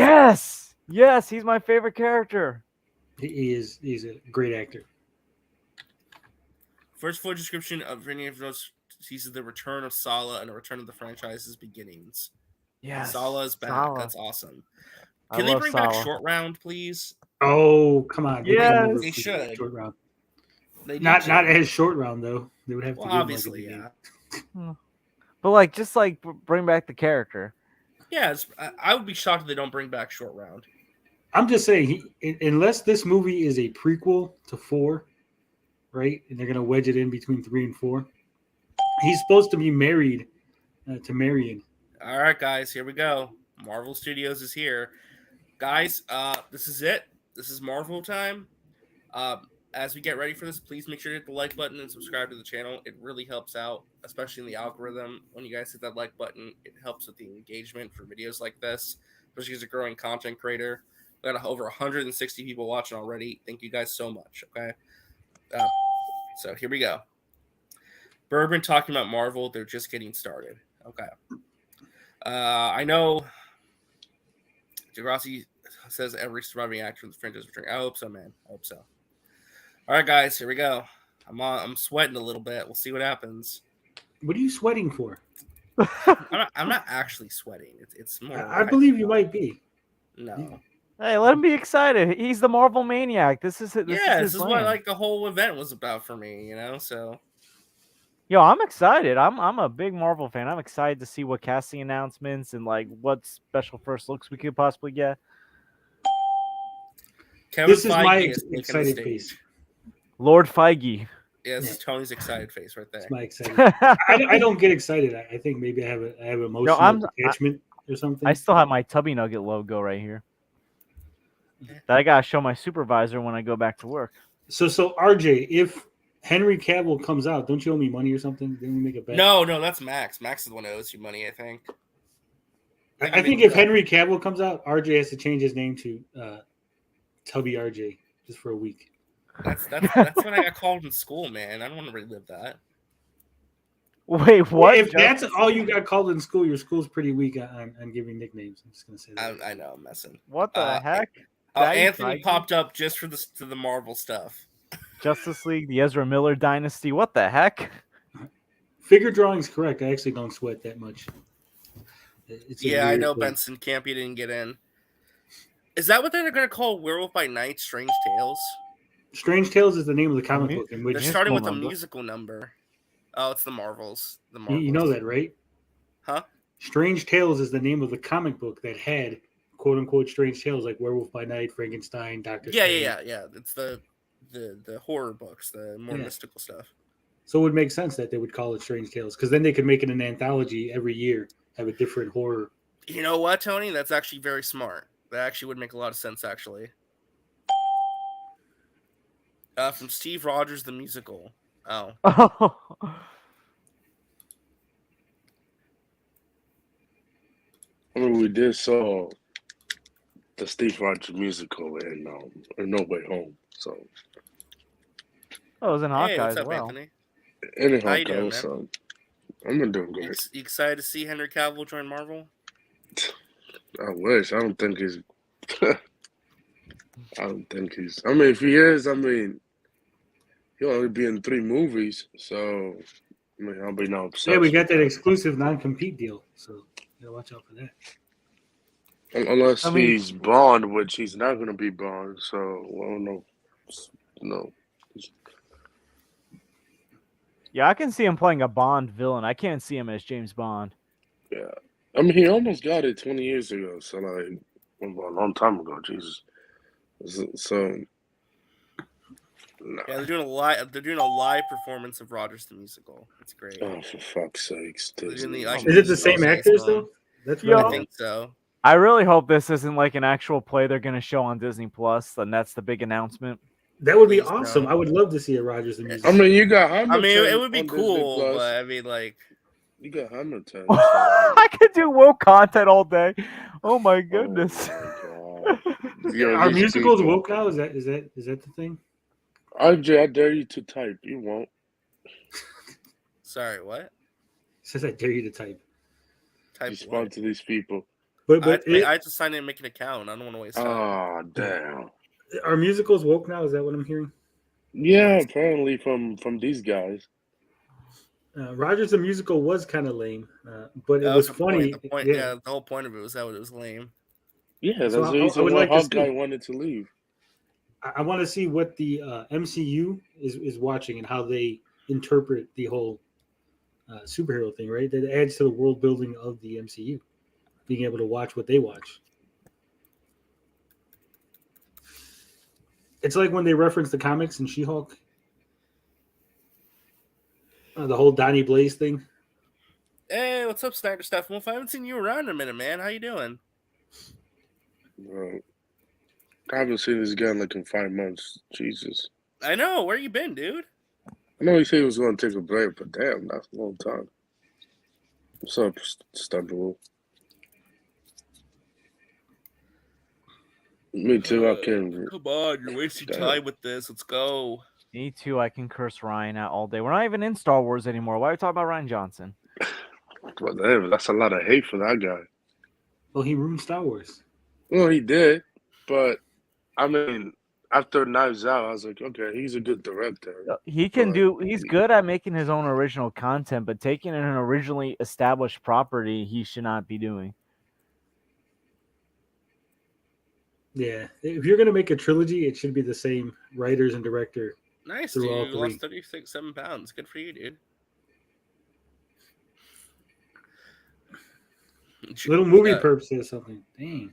Yes, he's my favorite character. He's a great actor. First full description of Indiana Jones sees the return of Sala and a return of the franchise's beginnings. Yeah, Sala is back. Sala. That's awesome. Can they bring back Short Round, please? Oh, come on! Yes, they should. Short Round. Not as Short Round though. They would have to. Obviously, yeah. But just bring back the character. Yeah, I would be shocked if they don't bring back Short Round. I'm just saying, unless this movie is a prequel to 4, right, and they're gonna wedge it in between 3 and 4, he's supposed to be married to Marion. All right, guys, here we go. Marvel Studios is here, guys. This is it. This is Marvel time. as we get ready for this, please make sure to hit the like button and subscribe to the channel. It really helps out, especially in the algorithm. When you guys hit that like button, it helps with the engagement for videos like this, especially as a growing content creator. We got over 160 people watching already. Thank you guys so much. Okay. So here we go. Bourbon talking about Marvel. They're just getting started. Okay. I know Degrassi says every surviving actor in the franchise returning. I hope so, man. I hope so. All right, guys, here we go. I'm sweating a little bit. We'll see what happens. What are you sweating for? I'm not actually sweating. It's more. I believe you might be. No. Hey, let him be excited. He's the Marvel maniac. This is what like the whole event was about for me, So. Yo, I'm excited. I'm a big Marvel fan. I'm excited to see what casting announcements and like what special first looks we could possibly get. This is my excited face. Lord Feige. Yeah, this is Tony's excited face right there. It's my excited. I don't get excited. I think maybe I have emotional attachment or something. I still have my Tubby Nugget logo right here. That I gotta show my supervisor when I go back to work. So RJ, if Henry Cavill comes out, don't you owe me money or something? Didn't we make a bet? No, that's Max. Max is the one that owes you money, I think. I think if Henry Cavill comes out, RJ has to change his name to Tubby RJ just for a week. That's when I got called in school, man. I don't want to relive that. Wait, what? If that's all you got called in school, your school's pretty weak on giving nicknames. I'm just gonna say that. I know, I'm messing. What the heck? Anthony popped up just for the Marvel stuff. Justice League, the Ezra Miller dynasty. What the heck? Figure drawing's correct. I actually don't sweat that much. I know Benson Campy didn't get in. Is that what they're going to call Werewolf by Night? Strange Tales. Strange Tales is the name of the comic book. In which they're starting with a musical number. Oh, it's the Marvels. You know that, right? Huh? Strange Tales is the name of the comic book that had quote unquote strange tales like Werewolf by Night, Frankenstein, Doctor. Yeah. It's the horror books, the more mystical stuff. So it would make sense that they would call it Strange Tales because then they could make it an anthology every year, have a different horror. You know what, Tony? That's actually very smart. That actually would make a lot of sense, actually. From Steve Rogers, the musical. Oh. I mean, we did saw the Steve Rogers musical in No Way Home, so. Oh, it was in Hawkeye what's as up, well. Anthony? And in How you Hawkeye, doing, so I'm doing good. You excited to see Henry Cavill join Marvel? I wish. I don't think he's. I mean, if he is, he'll only be in 3 movies, so I'll be no upset. Yeah, we got that exclusive non-compete deal, so you gotta watch out for that. Unless he's Bond, which he's not going to be Bond, so I don't know. No. Yeah, I can see him playing a Bond villain. I can't see him as James Bond. Yeah. I mean, he almost got it 20 years ago, so a long time ago, Jesus. So no. Yeah, they're doing a live performance of Rogers the musical. It's great. Oh, for fuck's sakes! Is it the same actors though? That's right. I think so. I really hope this isn't like an actual play they're going to show on Disney Plus, and that's the big announcement. That would be awesome. I would love to see a Rogers the musical. I mean, you got Hamilton. I mean, it would be cool, but I mean, like, you got Hamilton. I could do woke content all day. Oh my goodness. Are musicals woke now? Is that the thing? RJ, I dare you to type. You won't. Sorry, what? It says I dare you to type. Respond to these people. But I have to sign in and make an account. I don't want to waste time. Oh, damn. Are musicals woke now? Is that what I'm hearing? Yeah, apparently from these guys. Rogers the musical was kind of lame, but it was funny. The whole point of it was that it was lame. Yeah, that's the reason why Hawkeye wanted to leave. I want to see what the MCU is watching and how they interpret the whole superhero thing, right? That adds to the world building of the MCU, being able to watch what they watch. It's like when they reference the comics in She-Hulk. The whole Donnie Blaze thing. Hey, what's up, Snyder Steppenwolf? I haven't seen you around in a minute, man. How you doing? I haven't seen this guy in 5 months. Jesus. I know. Where you been, dude? I know he said he was going to take a break, but damn, that's a long time. What's up, Stumble? Me too. I can't. Come on, you're wasting time with this. Let's go. Me too. I can curse Ryan out all day. We're not even in Star Wars anymore. Why are we talking about Ryan Johnson? But damn, that's a lot of hate for that guy. Well, he ruined Star Wars. Well, he did, but I mean, after Knives Out, I was like, okay, he's a good director. He can do. He's good at making his own original content, but taking an originally established property, he should not be doing. Yeah, if you're gonna make a trilogy, it should be the same writers and director. Nice, dude. You lost 7 pounds. Good for you, dude. Little movie perp says something. Dang.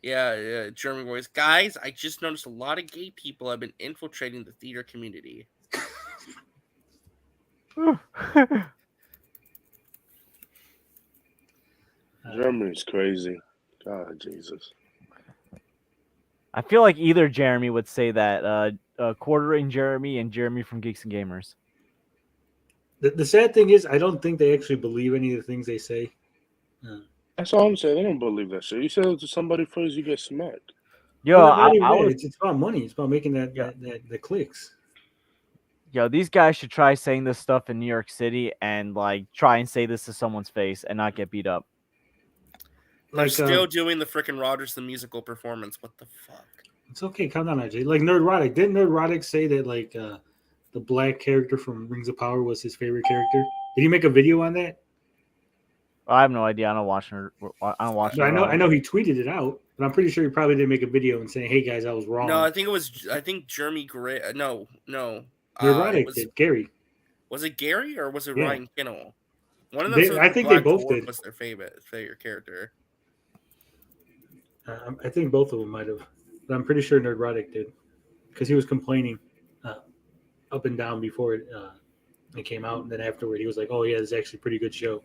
Yeah, German voice. Guys, I just noticed a lot of gay people have been infiltrating the theater community. Germany's crazy. God, Jesus. I feel like either Jeremy would say that. Quartering Jeremy and Jeremy from Geeks and Gamers. The sad thing is, I don't think they actually believe any of the things they say. That's all I'm saying. They don't believe that shit. You say it to somebody first, you get smacked. Yo, well, it's about money. It's about making the clicks. Yo, these guys should try saying this stuff in New York City and like try and say this to someone's face and not get beat up. They're still doing the frickin' Rogers the musical performance. What the fuck? It's okay. Calm down, RJ. Like Nerdrotic. Didn't Nerdrotic say that like the black character from Rings of Power was his favorite character? Did he make a video on that? I have no idea. I don't watch her. I don't watch. I know he tweeted it out, but I'm pretty sure he probably didn't make a video and saying, "Hey guys, I was wrong." No, I think Jeremy Gray. No. Nerdrotic did. Gary. Was it Gary or was it Ryan Kinnell? One of them. I think they both did. Was their favorite character? I think both of them might have, but I'm pretty sure Nerdrotic did because he was complaining up and down before it came out, and then afterward he was like, "Oh yeah, it's actually a pretty good show."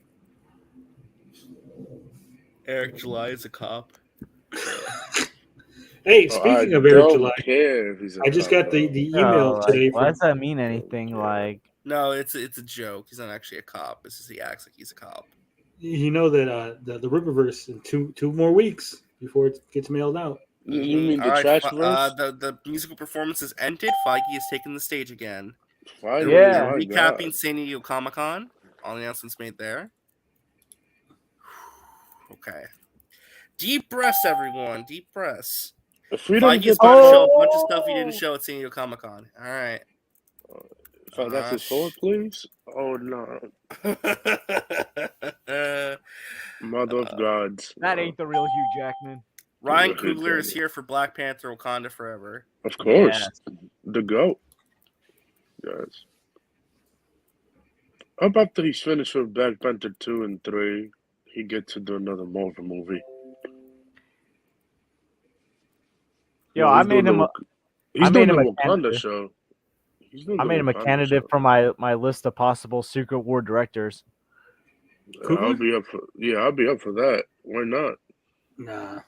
Eric July is a cop. Hey, speaking of Eric July, I just got the email today. Why does that mean anything? Like, no, it's a joke. He's not actually a cop. It's just he acts like he's a cop. You know that the Riververse in two more weeks before it gets mailed out. You mean the trash verse? The musical performance has ended. Feige has taken the stage again. Recapping San Diego Comic-Con. All the announcements made there. Okay. Deep breaths, everyone. Deep breaths. Feige's going to show a bunch of stuff he didn't show at San Diego Comic-Con. All right. That's his sword, please? Oh, no. Mother of gods. That ain't the real Hugh Jackman. Ryan Coogler is here for Black Panther Wakanda Forever. Of course. Yes. The GOAT. Yes. How about that he's finished with Black Panther 2 and 3? He gets to do another Marvel movie. Yo, I made him a Wakanda show. I made him a candidate for my list of possible Secret War directors. I'll be up for that. Why not? Nah.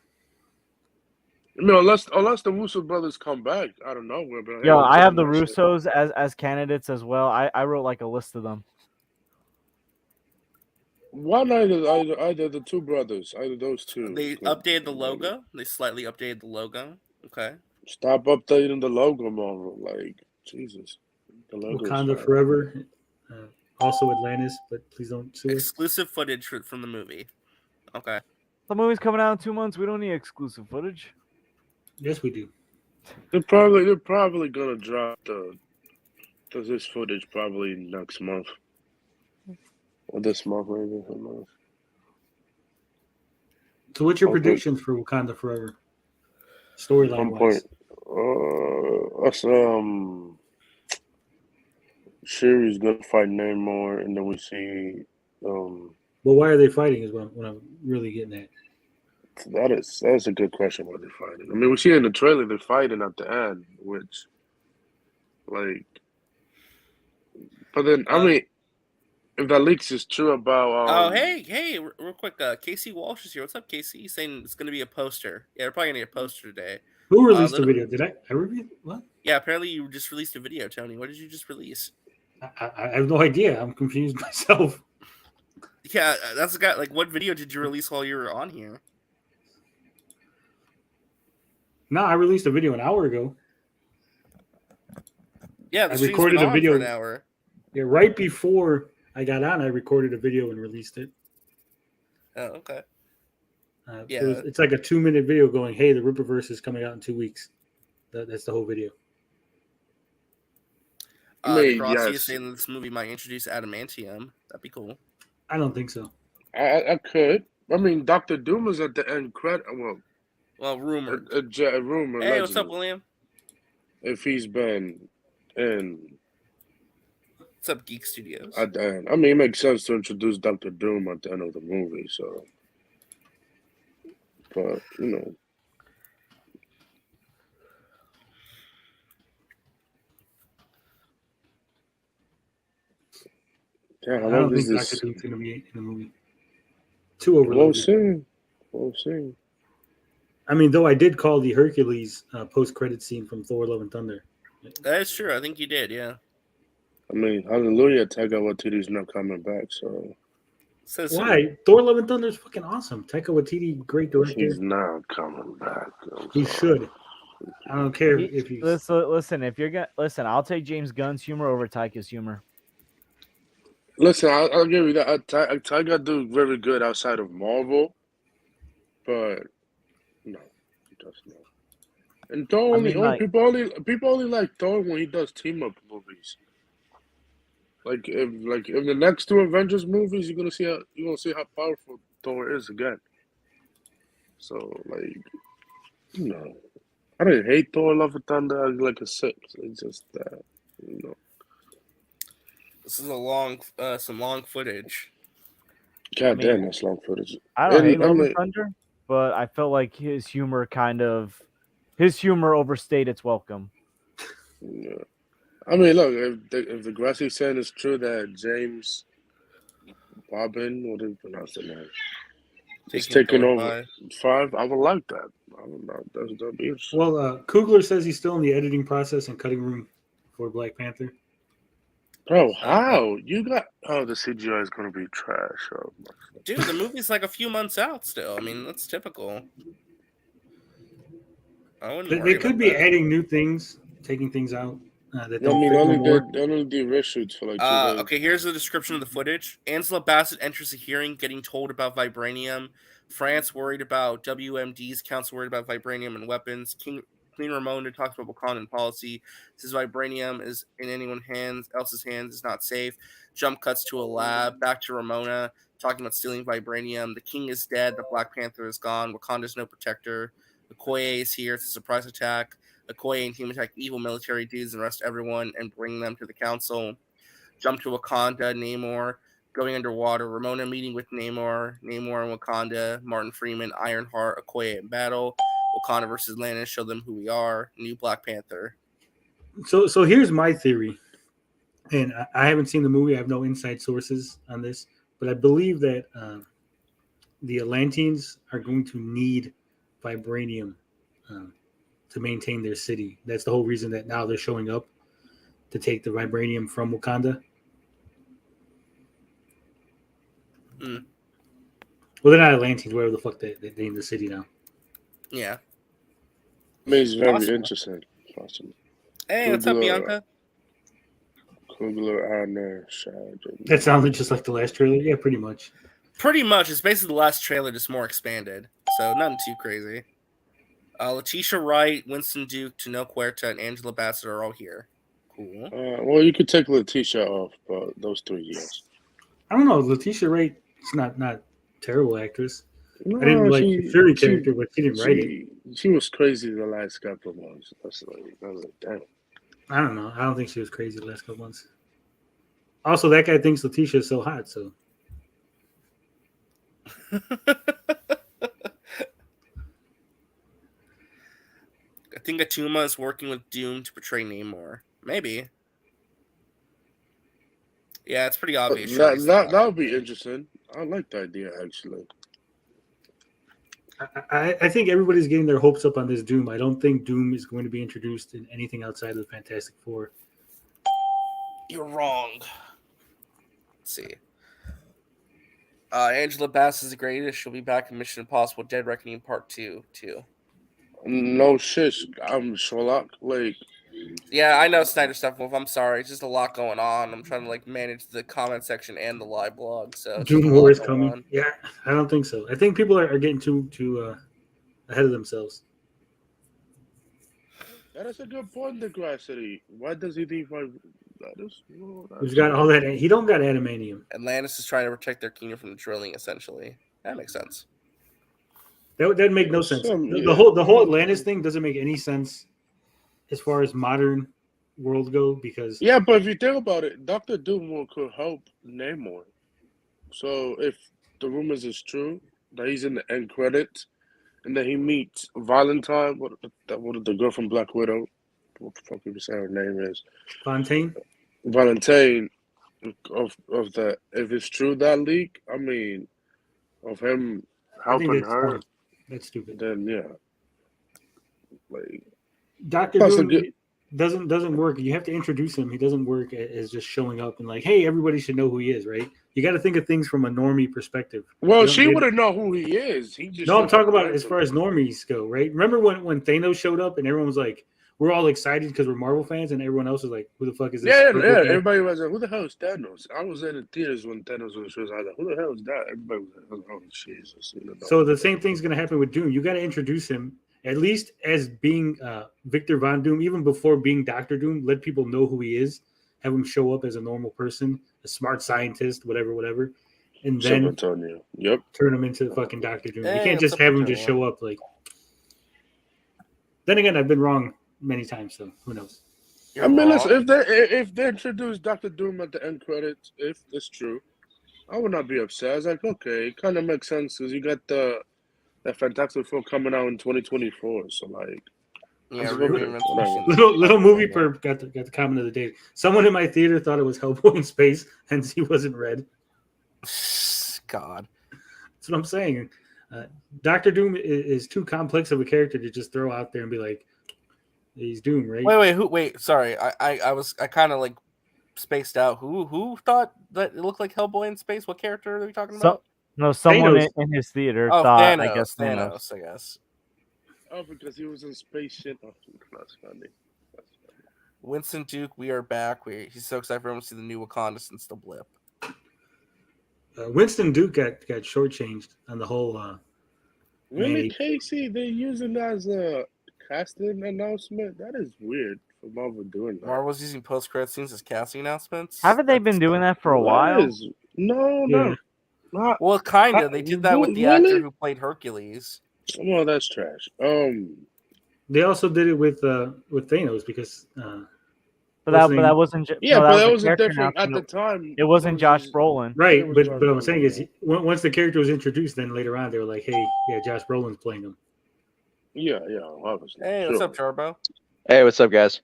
No, unless the Russo brothers come back, I don't know. Yo, I have the Russos as candidates as well. I wrote like a list of them. Why not either the two brothers? Either those two. They updated the logo. They slightly updated the logo. Okay. Stop updating the logo, Marvel. Like, Jesus. The Wakanda Forever. Also Atlantis, but please don't sue us. Exclusive footage from the movie. Okay. The movie's coming out in 2 months. We don't need exclusive footage. Yes, we do. They're probably gonna drop this footage probably next month. Or this month, maybe. So what's your predictions for Wakanda Forever? Storyline wise. Shuri's gonna fight Namor, and then we see. Well, why are they fighting? Is what I'm really getting at. That's a good question. Why they're fighting? I mean, we see in the trailer they're fighting at the end, which, like, but then I mean, if that leaks is true about. Hey, real quick, Casey Walsh is here. What's up, Casey? He's saying it's gonna be a poster. Yeah, they're probably gonna get a poster today. Who released the video? Did I review what? Yeah, apparently you just released a video, Tony. What did you just release? I have no idea. I'm confused myself. Yeah, that's the guy. Like, what video did you release while you were on here? No, I released a video an hour ago. Yeah, I recorded a video for an hour. Yeah, right before I got on, I recorded a video and released it. Oh, okay. Yeah, it's like a 2-minute video going, "Hey, the Rippaverse is coming out in 2 weeks." That's the whole video. Crossy is saying that this movie might introduce adamantium. That'd be cool. I don't think so. I could. I mean, Dr. Doom is at the end credit. Well, rumor. A rumor. Hey, what's up, William? If he's been in. What's up, Geek Studios? I mean, it makes sense to introduce Dr. Doom at the end of the movie, so. But, you know. Yeah, I don't think Dr. Doom's going to be in the movie. Too overloaded. We'll see. I mean, though I did call the Hercules post-credit scene from Thor: Love and Thunder. That is true. I think you did, yeah. I mean, hallelujah, Taika Waititi's not coming back, so. Why? Thor: Love and Thunder is fucking awesome. Taika Waititi, great director. He's not coming back. He should. I don't care if he's... Listen, if you're gonna listen, I'll take James Gunn's humor over Taika's humor. Listen, I'll give you that. Taika do very good outside of Marvel, but no, he does not. And Thor people only like Thor when he does team up movies. Like if the next 2 Avengers movies, you're gonna see how powerful Thor is again. So like, you know, I didn't hate Thor: Love and Thunder. I like a 6. It's just that, you know. This is some long footage. God damn, that's long footage. I don't hate Love and Thunder, but I felt like his humor overstayed its welcome. Yeah. I mean, look, if the Grassy saying is true that James Bobbin, what do you pronounce the name, is taking over 5, I would like that. I don't know. That'd be interesting. Well, Coogler says he's still in the editing process and cutting room for Black Panther. Bro, how? You got... Oh, the CGI is going to be trash. Oh, dude, the movie's like a few months out still. I mean, that's typical. They could be adding new things, taking things out. That don't they only do reshoots for like 2 days. Okay, here's the description of the footage. Angela Bassett enters a hearing getting told about vibranium. France worried about WMDs. Council worried about vibranium and weapons. Queen Ramona talks about Wakandan policy. Says vibranium is in anyone's else's hands is not safe. Jump cuts to a lab. Back to Ramona talking about stealing vibranium. The king is dead. The Black Panther is gone. Wakanda's no protector. Okoye is here. It's a surprise attack. Okoye and team attack evil military dudes and arrest everyone and bring them to the council. Jump to Wakanda. Namor going underwater. Ramona meeting with Namor. Namor and Wakanda. Martin Freeman, Ironheart, Okoye in battle. Wakanda versus Atlantis, show them who we are. New Black Panther. So here's my theory, and I haven't seen the movie. I have no inside sources on this, but I believe that the Atlanteans are going to need vibranium to maintain their city. That's the whole reason that now they're showing up to take the vibranium from Wakanda. Mm. Well, they're not Atlanteans, wherever the fuck they name the city now. Yeah. I mean, it's very interesting. Awesome. Hey, what's up, Bianca? Kugler, Anna, Shad. That sounded just like the last trailer. Yeah, pretty much. Pretty much. It's basically the last trailer, just more expanded. So nothing too crazy. Letitia Wright, Winston Duke, Tano Huerta, and Angela Bassett are all here. Cool. Well, you could take Letitia off, but those 3 years. I don't know. Letitia Wright is not terrible actress. No, I didn't like the Fury character, but she didn't write it. She was crazy the last couple of months. I was like, damn. I don't know. I don't think she was crazy the last couple months. Also, that guy thinks Letitia is so hot, so. I think Atuma is working with Doom to portray Namor. Maybe. Yeah, it's pretty obvious. That would be interesting. I like the idea, actually. I think everybody's getting their hopes up on this Doom. I don't think Doom is going to be introduced in anything outside of the Fantastic Four. You're wrong. Let's see. Angela Bass is the greatest. She'll be back in Mission Impossible: Dead Reckoning Part 2 too. No shit. I'm Sherlock. Like, yeah, I know Snyder stuff, Wolf. I'm sorry. It's just a lot going on. I'm trying to like manage the comment section and the live blog. So Doom War is coming. On. Yeah, I don't think so. I think people are getting too ahead of themselves. That is a good point, the Grass City. Why does he think He's got all that. He don't got adamantium. Atlantis is trying to protect their kingdom from the drilling, essentially. That makes sense. That make no sense. The whole Atlantis thing doesn't make any sense as far as modern world go, because but if you think about it, Dr. Doom could help Namor. So if the rumors is true that he's in the end credits, and then he meets Valentine, what the girl from Black Widow, what the fuck people say her name is? Valentine of the, if it's true that leak, I mean, of him helping her, fun. That's stupid. Then yeah, like Dr. Doom doesn't work. You have to introduce him. He doesn't work as just showing up and like, hey, everybody should know who he is, right? You got to think of things from a normie perspective. Well, she wouldn't know who he is. No, I'm talking about as far as normies go, right? Remember when Thanos showed up and everyone was like, we're all excited because we're Marvel fans, and everyone else was like, who the fuck is this? Yeah. Everybody was like, who the hell is Thanos? I was in the theaters when Thanos was showing. I was like, who the hell is that? Everybody was like, oh, Jesus. So the same thing's going to happen with Doom. You got to introduce him at least as being Victor Von Doom, even before being Dr. Doom. Let people know who he is. Have him show up as a normal person, a smart scientist, whatever. And then turn him into fucking Dr. Doom. You can't just have him just show up like. Then again, I've been wrong many times, so who knows? I mean, listen, if they introduce Dr. Doom at the end credits, if it's true, I would not be upset. I was like, okay, it kind of makes sense because you got that Fantastic Four coming out in 2024. So like, little movie perp got the comment of the day. Someone in my theater thought it was Hellboy in space, hence he wasn't red. God, that's what I'm saying. Dr. Doom is too complex of a character to just throw out there and be like, he's Doom, right? Wait. Sorry, I kind of like spaced out. Who thought that it looked like Hellboy in space? What character are we talking about? Someone in his theater thought. Thanos, I guess Thanos. I guess. Oh, because he was in space shit. Oh, that's funny. Winston Duke, we are back. He's so excited for everyone to see the new Wakanda since the blip. Winston Duke got shortchanged on the whole. Really, Casey? They're using that as a casting announcement? That is weird for Marvel doing that. Marvel's using post-credit scenes as casting announcements. Haven't they been doing that for a while? No. Well, kind of. They did that with the actor who played Hercules. Well, that's trash. They also did it with Thanos because. But that wasn't. That was different at the time. It wasn't Josh Brolin, right? But what I'm saying is, once the character was introduced, then later on they were like, "Hey, yeah, Josh Brolin's playing him." Yeah, obviously. Hey, what's up, Jarbo? Hey, what's up, guys?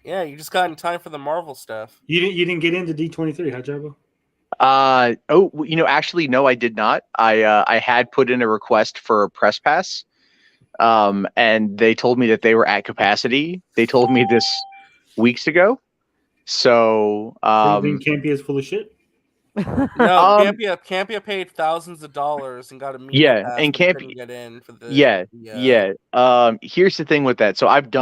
Yeah, you just got in time for the Marvel stuff. You didn't get into D23, huh, Jarbo? Actually, no, I did not. I had put in a request for a press pass, and they told me that they were at capacity. They told me this weeks ago. So, Campia is full of shit. No, Campia paid thousands of dollars and got a meeting. Yeah, and Campia get in for the. Here's the thing with that. So I've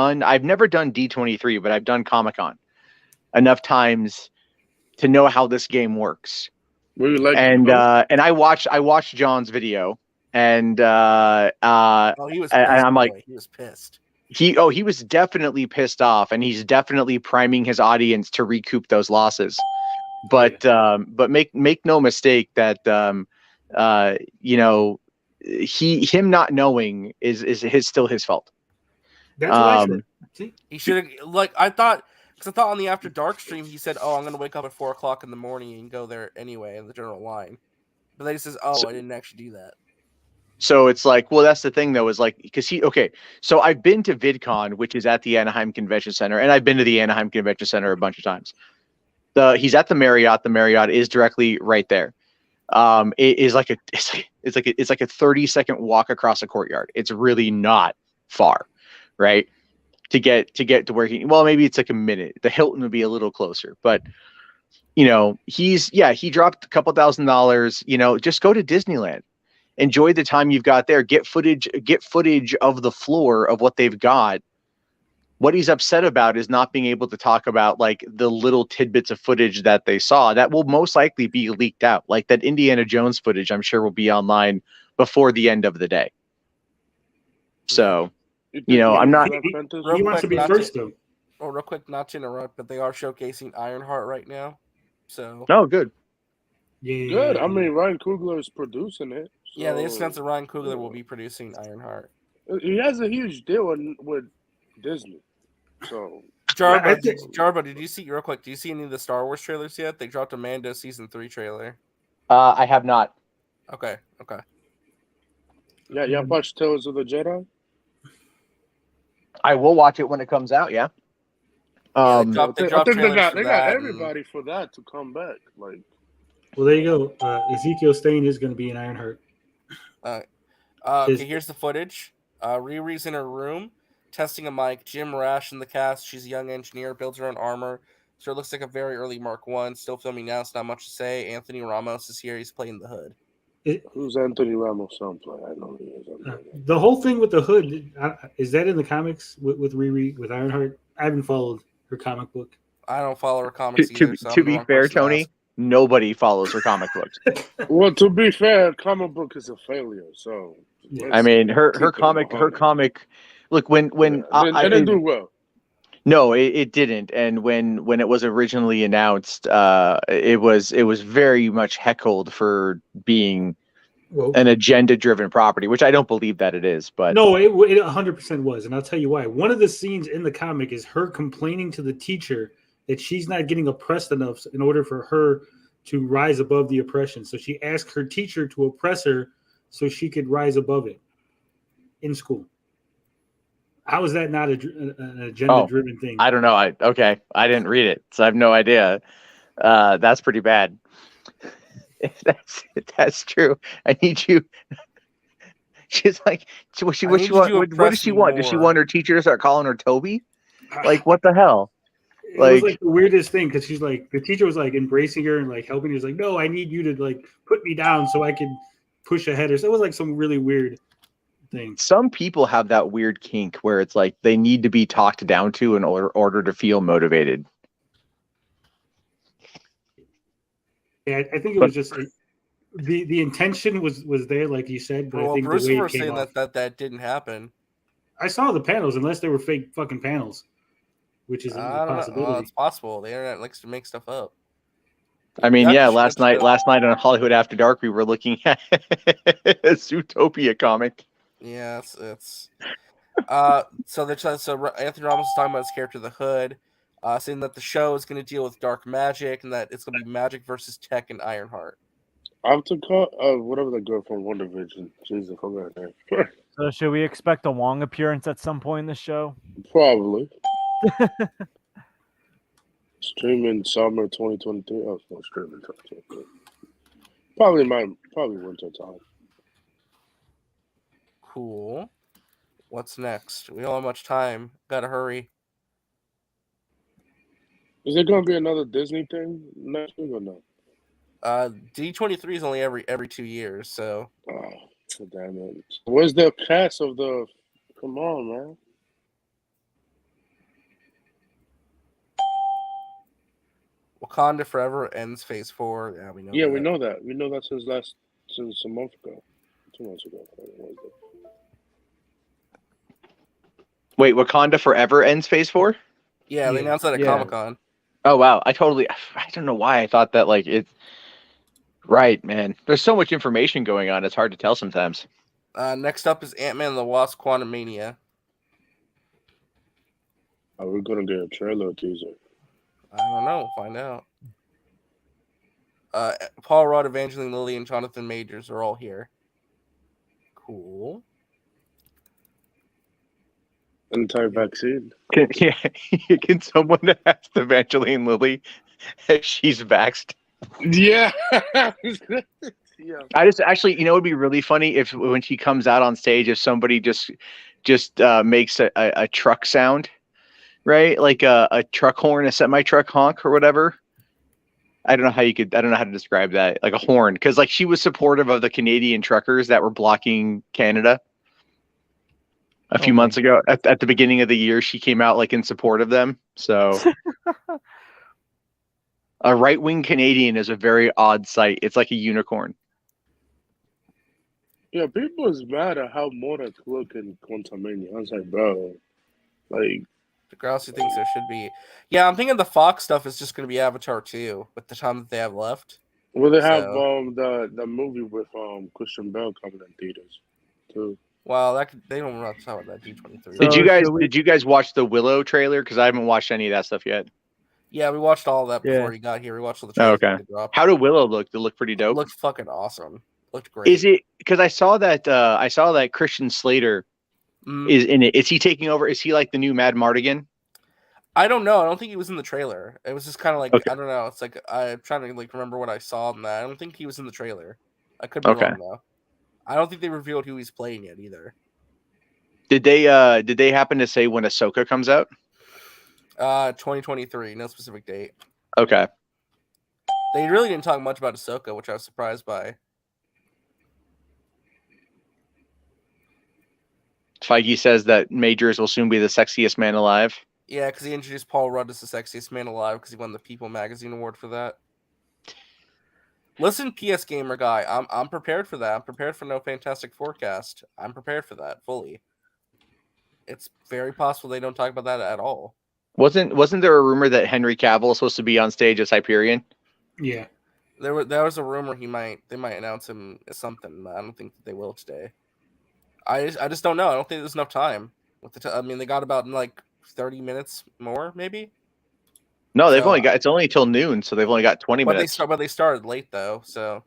never done D23, but I've done Comic-Con enough times to know how this game works. And I watched John's video, and he was pissed, and I'm like, he was pissed. He was definitely pissed off, and he's definitely priming his audience to recoup those losses. But make no mistake that him not knowing is still his fault. That's what I said. See? He should have I thought on the After Dark stream he said, "Oh, I'm gonna wake up at 4 o'clock in the morning and go there anyway in the general line," but then he says, "Oh, I didn't actually do that." So it's like, well, that's the thing though, is like, because so I've been to VidCon, which is at the Anaheim Convention Center, and I've been to the Anaheim Convention Center a bunch of times. He's at the Marriott. The Marriott is directly right there. it is like it's like a 30-second walk across a courtyard. It's really not far, right? To get to where maybe it's like a minute. The Hilton would be a little closer, but he dropped a couple $1,000s. Just go to Disneyland, enjoy the time you've got there, get footage of the floor of what they've got. What he's upset about is not being able to talk about like the little tidbits of footage that they saw that will most likely be leaked out. Like that Indiana Jones footage, I'm sure will be online before the end of the day. So, I'm not. He wants to be first, though. Oh, real quick, not to interrupt, but they are showcasing Ironheart right now. So. Oh, good. Yeah. Good. I mean, Ryan Coogler is producing it. So, yeah, they just announced that Ryan Coogler will be producing Ironheart. He has a huge deal with Disney. So, Jarba, did you see real quick? Do you see any of the Star Wars trailers yet? They dropped a Mando season 3 trailer. I have not. Okay. Yeah, y'all watched Tales of the Jedi? I will watch it when it comes out. Yeah. I think they got everybody for that to come back. Like, well, there you go. Ezekiel Stain is going to be in Ironheart. Okay, here's the footage. Riri's in her room, testing a mic. Jim Rash in the cast. She's a young engineer, builds her own armor. So it looks like a very early Mark 1. Still filming now, it's not much to say. Anthony Ramos is here. He's playing the Hood. Who's Anthony Ramos' son play? I know he is. The whole thing with the Hood, is that in the comics with Riri, with Ironheart? I haven't followed her comic book. I don't follow her comics either. To be fair, Tony, nobody follows her comic books. Well, to be fair, comic book is a failure. So, I mean, her comic. Look, when it didn't do well. No, it didn't. And when it was originally announced, it was very much heckled for being an agenda-driven property, which I don't believe that it is. But no, it 100% was, and I'll tell you why. One of the scenes in the comic is her complaining to the teacher that she's not getting oppressed enough in order for her to rise above the oppression. So she asked her teacher to oppress her so she could rise above it in school. How is that not an agenda-driven thing? I don't know. I didn't read it, so I have no idea. That's pretty bad. If that's true, I need you. She's like, what does she want? Does she want her teacher to start calling her Toby? Like, what the hell? It was like the weirdest thing because she's like, the teacher was like embracing her and like helping her. She's like, no, I need you to like put me down so I can push ahead. So it was like some really weird thing. Some people have that weird kink where it's like they need to be talked down to in order to feel motivated. Yeah, I think it was just like, the intention was there, like you said. But I think Bruce the way was saying that didn't happen. I saw the panels, unless they were fake fucking panels, which is a possibility. It's possible. The internet likes to make stuff up. I mean, yeah. Last night on Hollywood After Dark, we were looking at a Zootopia comic. Yeah, it's so Anthony Ramos is talking about his character, the Hood, saying that the show is going to deal with dark magic and that it's going to be magic versus tech and Ironheart. After whatever the girl from Wonder Vision, Jesus, I forgot her name. So should we expect a Wong appearance at some point in the show? Probably. Streaming summer 2023. Oh, no, streaming 2023. Probably winter time. Cool. What's next? We don't have much time. Gotta hurry. Is there gonna be another Disney thing next week or no? D23 is only every 2 years, so. Oh, damn it! Where's the cast of the? Come on, man. Wakanda Forever ends Phase 4. Yeah, we know. Yeah, we know that. We know that since a month ago, 2 months ago. Wait, Wakanda Forever ends Phase 4? Yeah, they announced that at Comic-Con. Oh wow, I don't know why I thought that like it. Right, man. There's so much information going on. It's hard to tell sometimes. Next up is Ant-Man and the Wasp: Quantumania. Are we gonna get a trailer or teaser? I don't know. Find out. Paul Rudd, Evangeline Lilly, and Jonathan Majors are all here. Cool. Anti-vaccine. Can someone ask Evangeline Lilly if she's vaxxed? Yeah. I just actually, it would be really funny if when she comes out on stage, if somebody just makes a truck sound, right? Like a truck horn, a semi-truck honk or whatever. I don't know how to describe that. Like a horn. Because like she was supportive of the Canadian truckers that were blocking Canada. A few months ago, at the beginning of the year, she came out like in support of them. So a right-wing Canadian is a very odd sight. It's like a unicorn. Yeah, people was mad at how Mora look in Quantumania. I was like, bro, like the Grousey thinks there should be. Yeah, I'm thinking the Fox stuff is just going to be Avatar 2 with the time that they have left. Well, they have the movie with Christian Bale coming in theaters too. Well, they don't want to talk about that D23. So did you guys watch the Willow trailer? Because I haven't watched any of that stuff yet. Yeah, we watched all of that before you got here. We watched all the trailers. Okay. How did Willow look? Did it look pretty dope? It looked fucking awesome. Looked great. Is it because I saw that Christian Slater is in it? Is he taking over? Is he like the new Mad Mardigan? I don't know. I don't think he was in the trailer. It was just kind of like I don't know. It's like I'm trying to like remember what I saw in that. I don't think he was in the trailer. I could be wrong though. I don't think they revealed who he's playing yet either. Did they happen to say when Ahsoka comes out? 2023, no specific date. Okay. They really didn't talk much about Ahsoka, which I was surprised by. Feige says that Majors will soon be the sexiest man alive. Yeah, because he introduced Paul Rudd as the sexiest man alive because he won the People Magazine Award for that. Listen, PS Gamer guy, I'm prepared for that. I'm prepared for no Fantastic Forecast. I'm prepared for that fully. It's very possible they don't talk about that at all. Wasn't there a rumor that Henry Cavill is supposed to be on stage as Hyperion? Yeah. There was a rumor they might announce him as something. I don't think that they will today. I just don't know. I don't think there's enough time. I mean, they got about like 30 minutes more, maybe. No, they've only got it's only till noon, so they've only got 20 minutes. But they started late though, so.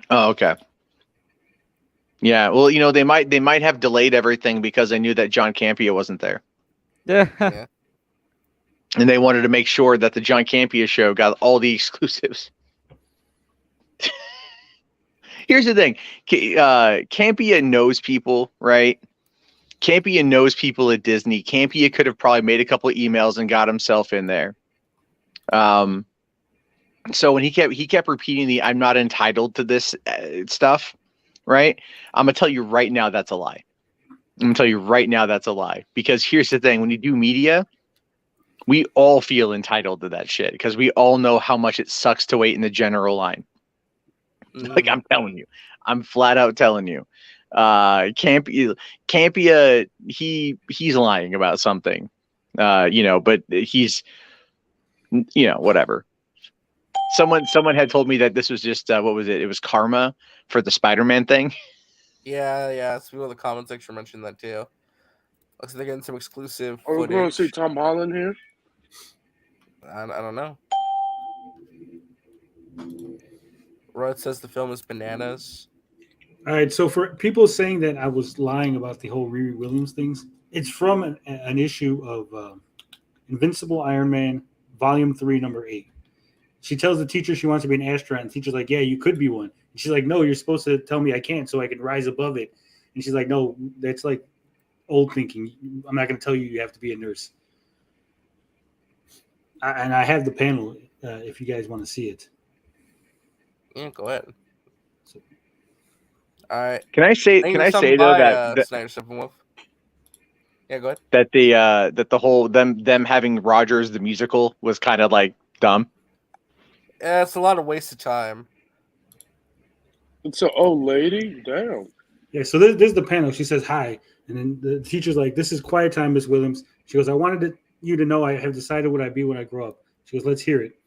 Oh, okay. Yeah, well, they might have delayed everything because they knew that John Campea wasn't there. Yeah. And they wanted to make sure that the John Campea show got all the exclusives. Here's the thing. Campea knows people, right? Campea knows people at Disney. Campea could have probably made a couple of emails and got himself in there. So when he kept repeating I'm not entitled to this stuff, right? I'm going to tell you right now that's a lie. Because here's the thing. When you do media, we all feel entitled to that shit because we all know how much it sucks to wait in the general line. Like I'm telling you, I'm flat out telling you, Campea, he's lying about something, but he's, whatever. Someone had told me that this was just, what was it? It was karma for the Spider-Man thing. Yeah. People in the comment section mentioned that too. Looks like they're getting some exclusive footage. Are we going to see Tom Holland here? I don't know. Rod says the film is bananas. All right, so for people saying that I was lying about the whole Riri Williams things, it's from an issue of Invincible Iron Man, Volume 3, Number 8. She tells the teacher she wants to be an astronaut, and the teacher's like, yeah, you could be one. And she's like, no, you're supposed to tell me I can't so I can rise above it. And she's like, no, that's like old thinking. I'm not going to tell you have to be a nurse. And I have the panel if you guys want to see it. Yeah, go ahead. All right. Can I say though that Snyder Steppenwolf? Yeah, go ahead. That the whole them having Rogers the musical was kind of like dumb. Yeah, it's a lot of wasted time. It's an old lady. Damn. Yeah. So there's the panel. She says hi, and then the teacher's like, "This is quiet time, Miss Williams." She goes, "I wanted you to know I have decided what I be when I grow up." She goes, "Let's hear it."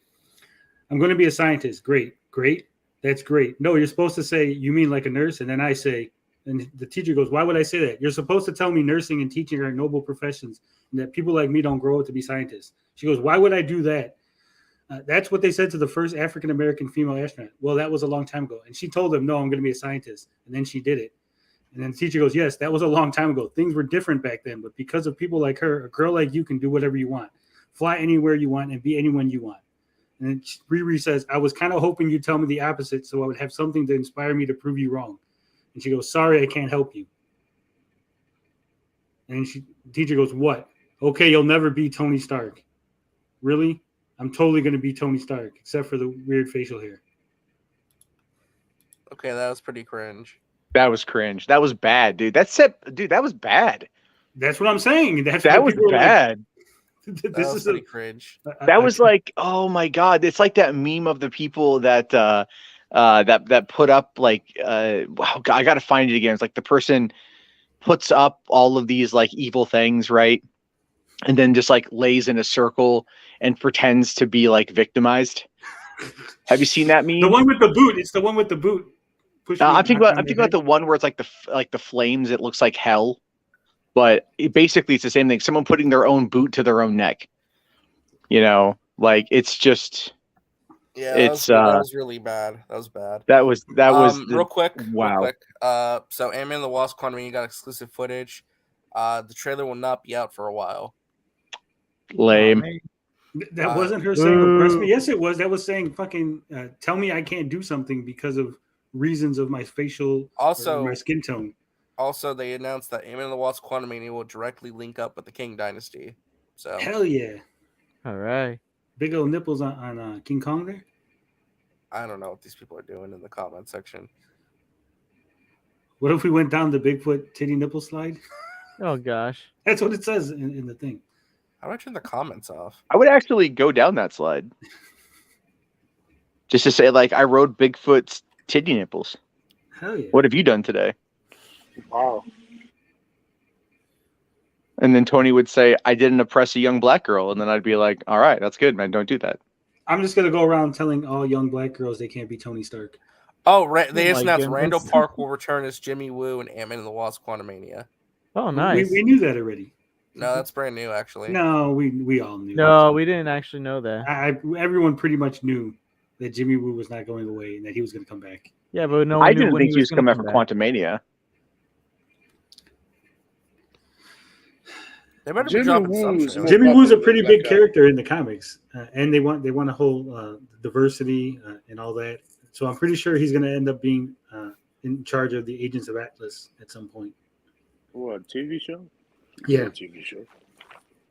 "I'm going to be a scientist." Great. That's great. No, you're supposed to say, you mean like a nurse? And then I say, and the teacher goes, why would I say that? You're supposed to tell me nursing and teaching are noble professions and that people like me don't grow up to be scientists. She goes, why would I do that? That's what they said to the first African-American female astronaut. Well, that was a long time ago. And she told them, no, I'm going to be a scientist. And then she did it. And then the teacher goes, yes, that was a long time ago. Things were different back then. But because of people like her, a girl like you can do whatever you want. Fly anywhere you want and be anyone you want. And then Riri says, I was kind of hoping you'd tell me the opposite so I would have something to inspire me to prove you wrong. And she goes, sorry, I can't help you. And teacher goes, what? Okay, you'll never be Tony Stark. Really? I'm totally going to be Tony Stark, except for the weird facial hair. Okay, that was pretty cringe. That was cringe. That was bad, dude. That was bad. That's what I'm saying. That was bad. Like, this is pretty cringe. That was like, oh my god, it's like that meme of the people that that put up like wow, I gotta find it again. It's like the person puts up all of these like evil things, right? And then just like lays in a circle and pretends to be like victimized. Have you seen that meme? The one with the boot. It's the one with the boot. I'm thinking about the one where it's like the flames. It looks like hell, but basically it's the same thing. Someone putting their own boot to their own neck. You know, like it's just. Yeah, it's that was really bad. That was bad. That was real quick. Wow. Real quick. So Ant-Man and the Wasp: Quantumania got exclusive footage. The trailer will not be out for a while. Lame. That wasn't her saying oppress me. Yes, it was. That was saying fucking tell me I can't do something because of reasons of my facial or my skin tone. Also, they announced that Ant-Man and the Wasp: Quantumania will directly link up with the King Dynasty. So hell yeah! All right. Big old nipples on King Kong there. I don't know what these people are doing in the comment section. What if we went down the Bigfoot titty nipple slide? Oh gosh, that's what it says in the thing. How do I turn the comments off? I would actually go down that slide. Just to say, like, I rode Bigfoot's titty nipples. Hell yeah. What have you done today? Wow. And then Tony would say, I didn't oppress a young black girl. And then I'd be like, all right, that's good, man. Don't do that. I'm just going to go around telling all young black girls they can't be Tony Stark. Oh, they just announced Randall Park will return as Jimmy Woo in Ant-Man and the Wasp: Quantumania. Oh, nice. We knew that already. No, that's brand new, actually. No, we all knew. No, we didn't actually know that. Everyone pretty much knew that Jimmy Woo was not going away and that he was going to come back. Yeah, but no, I didn't think he was coming back for Quantumania. They better be dropping something. Jimmy Woo's a pretty big character in the comics, and they want a whole diversity and all that. So I'm pretty sure he's going to end up being in charge of the Agents of Atlas at some point. What, TV show? Yeah, TV show.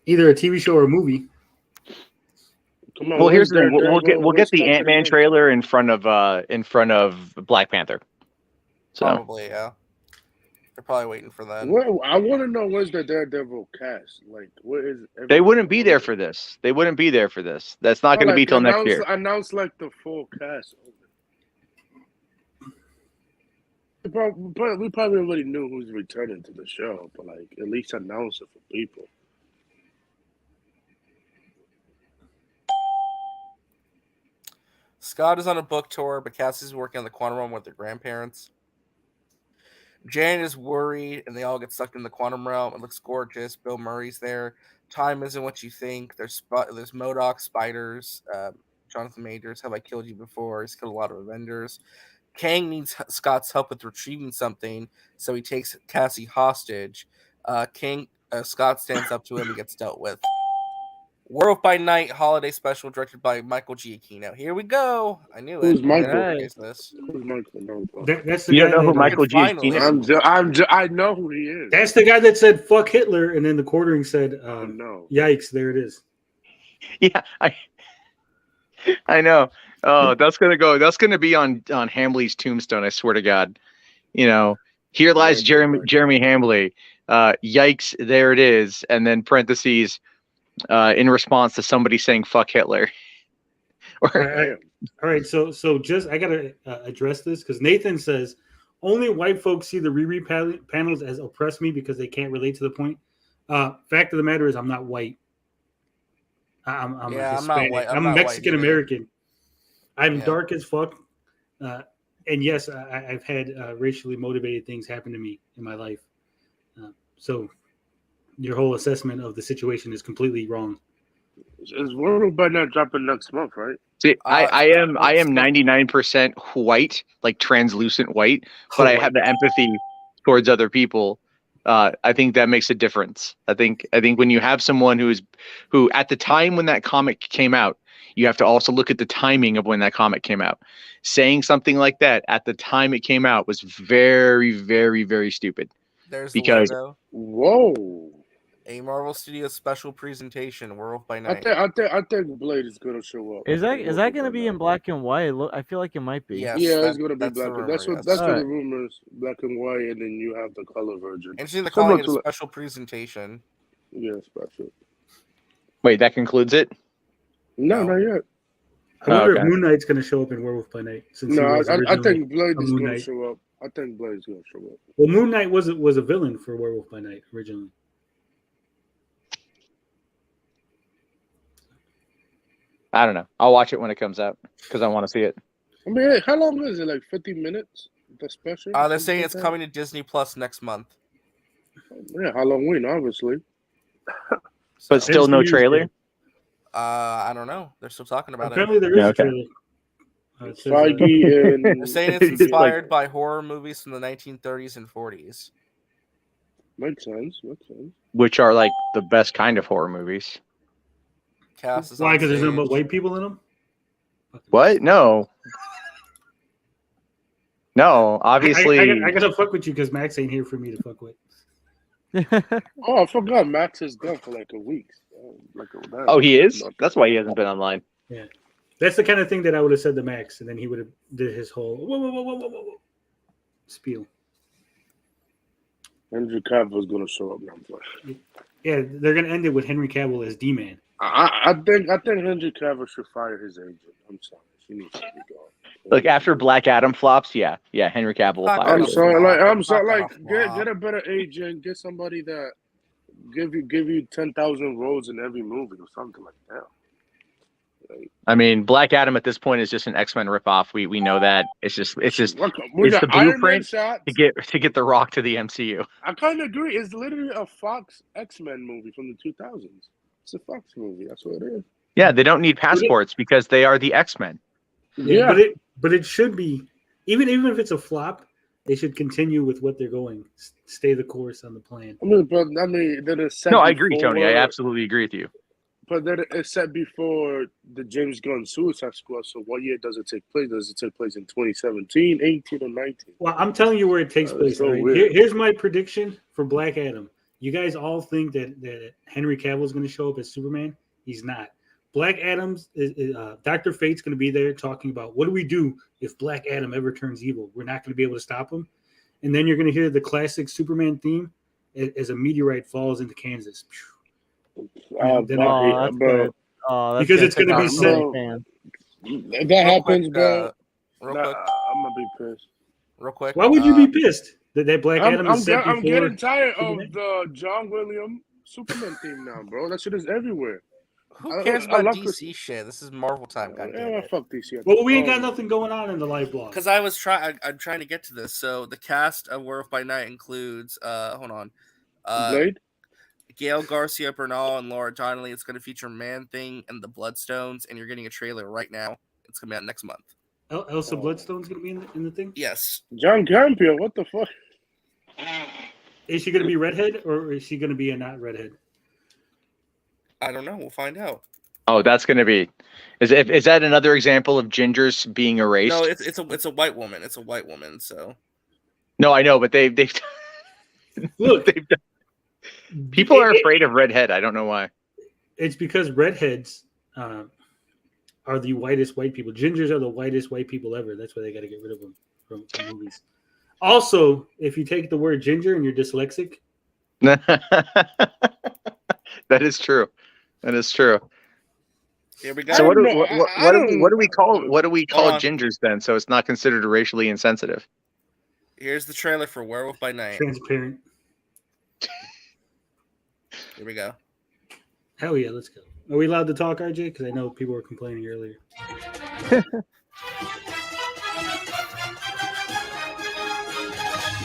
Either a TV show or a movie. Come on, well, here's the thing. We'll get the Ant-Man trailer in front of Black Panther. So. Probably, yeah. They're probably waiting for that. I want to know where's the Daredevil cast. Like, what is? They wouldn't be there for this. That's not going to be till next year. Announce like the full cast. We probably already knew who's returning to the show, but like at least announce it for people. Scott is on a book tour, but Cassie's working on the quantum realm with their grandparents. Janet is worried, and they all get sucked in the quantum realm. It looks gorgeous. Bill Murray's there. Time isn't what you think. There's MODOK, spiders. Jonathan Majors, have I killed you before? He's killed a lot of Avengers. Kang needs Scott's help with retrieving something, so he takes Cassie hostage. Scott stands up to him and gets dealt with. Werewolf by Night holiday special directed by Michael Giacchino. Here we go. I knew it. Who's Michael? Right. Who's Michael? No, that's the you guy don't know who that, Michael Giacchino is? I know who he is. That's the guy that said "fuck Hitler" and then the quartering said, no. Yikes! There it is. Yeah, I know. Oh, that's gonna be on Hamley's tombstone. I swear to God. You know, here lies Jeremy Hamley. Yikes! There it is, and then parentheses in response to somebody saying "fuck Hitler." All right. So just I gotta address this because Nathan says only white folks see the Riri panels as oppress me because they can't relate to the point. Fact of the matter is, I'm not white. I'm a Hispanic. I'm Mexican American. I'm dark as fuck. And yes, I've had racially motivated things happen to me in my life. So your whole assessment of the situation is completely wrong. Is Werewolf by Night dropping next month, right? See, I am 99% white, like translucent white, but I have the empathy towards other people. I think that makes a difference. I think when you have someone who at the time when that comic came out, You have to also look at the timing of when that comic came out. Saying something like that at the time it came out was very, very, very stupid. There's because the logo. Whoa. A Marvel Studios special presentation, Werewolf by Night. I think Blade is gonna show up. Is that gonna be in black and white? I feel like it might be. Yes, Yeah, it's gonna be that's black. the rumor, That's what yes. the rumors. Black and white, and then you have the color version. Interesting, they're calling it a special presentation. Yeah, special. Wait, that concludes it? No, not yet. I wonder if Moon Knight's going to show up in Werewolf by Night. Since No, he I think Blade is Moon going to Knight. show up. I think Blade's going to show up. Well, Moon Knight was a villain for Werewolf by Night originally. I don't know. I'll watch it when it comes out because I want to see it. I mean, how long is it? Like 50 minutes? The special? They're saying it's coming to Disney Plus next month. Yeah, Halloween, obviously. But still no trailer? I don't know. They're still talking about Apparently it. there is a trailer. Feige and... They're saying it's inspired by horror movies from the 1930s and 40s. Makes sense. Which are like the best kind of horror movies. Cast is Why? on Because there's nothing but stage. white people in them? What? No. No, obviously. I gotta fuck with you because Max ain't here for me to fuck with. Oh, I forgot Max is gone for like a week. Oh, he is? That's why he hasn't been online. Yeah. That's the kind of thing that I would have said to Max, and then he would have did his whole whoa spiel. Henry Cavill's going to show up now. Yeah, they're gonna end it with Henry Cavill as D-Man. I think Henry Cavill should fire his agent. I'm sorry. She needs to be gone. Like after Black Adam flops, yeah, Henry Cavill will fire. I'm sorry. Get a better agent. Get somebody that give you 10,000 roles in every movie or something like that. I mean, Black Adam at this point is just an X-Men ripoff. We know that. It's the blueprint to get the Rock to the MCU. I kind of agree. It's literally a Fox X-Men movie from the 2000s. It's a Fox movie. That's what it is. Yeah, they don't need passports because they are the X-Men. Yeah, but it should be even if it's a flop, they should continue with what they're going. Stay the course on the plan. Then it's set. No, I agree, Tony. I absolutely agree with you. But then it's set before the James Gunn Suicide Squad. So what year does it take place? Does it take place in 2017, 18, or 19? Well, I'm telling you where it takes place. so Right? weird. Here's my prediction for Black Adam. You guys all think that Henry Cavill is going to show up as Superman. He's not. Black Adam's Dr. Fate's going to be there talking about what do we do if Black Adam ever turns evil? We're not going to be able to stop him. And then you're going to hear the classic Superman theme as a meteorite falls into Kansas. Because it's going to be set. If that happens, bro, real quick. I'm gonna be pissed. Real quick. Why would you be pissed that Black Adam is set I'm before getting tired of Superman? the John Williams Superman theme now, bro. That shit is everywhere. Who cares about DC shit? This is Marvel time. Yeah, fuck DC. Well, we ain't got nothing going on in the live blog. Because I'm trying to get to this. So the cast of Werewolf by Night includes Blade, Gail Garcia Bernal, and Laura Donnelly. It's going to feature Man-Thing and the Bloodstones, and you're getting a trailer right now. It's going to be out next month. Elsa Bloodstone's going to be in the thing? Yes. John Campion, what the fuck? Is she going to be redhead or is she going to be a not redhead? I don't know. We'll find out. Oh, that's going to be. Is that another example of gingers being erased? No, it's a white woman. It's a white woman. So. No, I know, but they've look. People are afraid of redhead. I don't know why. It's because redheads are the whitest white people. Gingers are the whitest white people ever. That's why they got to get rid of them from movies. Also, if you take the word ginger and you're dyslexic, that is true. That is true. Here we go. So what do we call gingers then? So it's not considered racially insensitive. Here's the trailer for Werewolf by Night. Transparent. Here we go. Hell yeah, let's go. Are we allowed to talk, RJ? Because I know people were complaining earlier.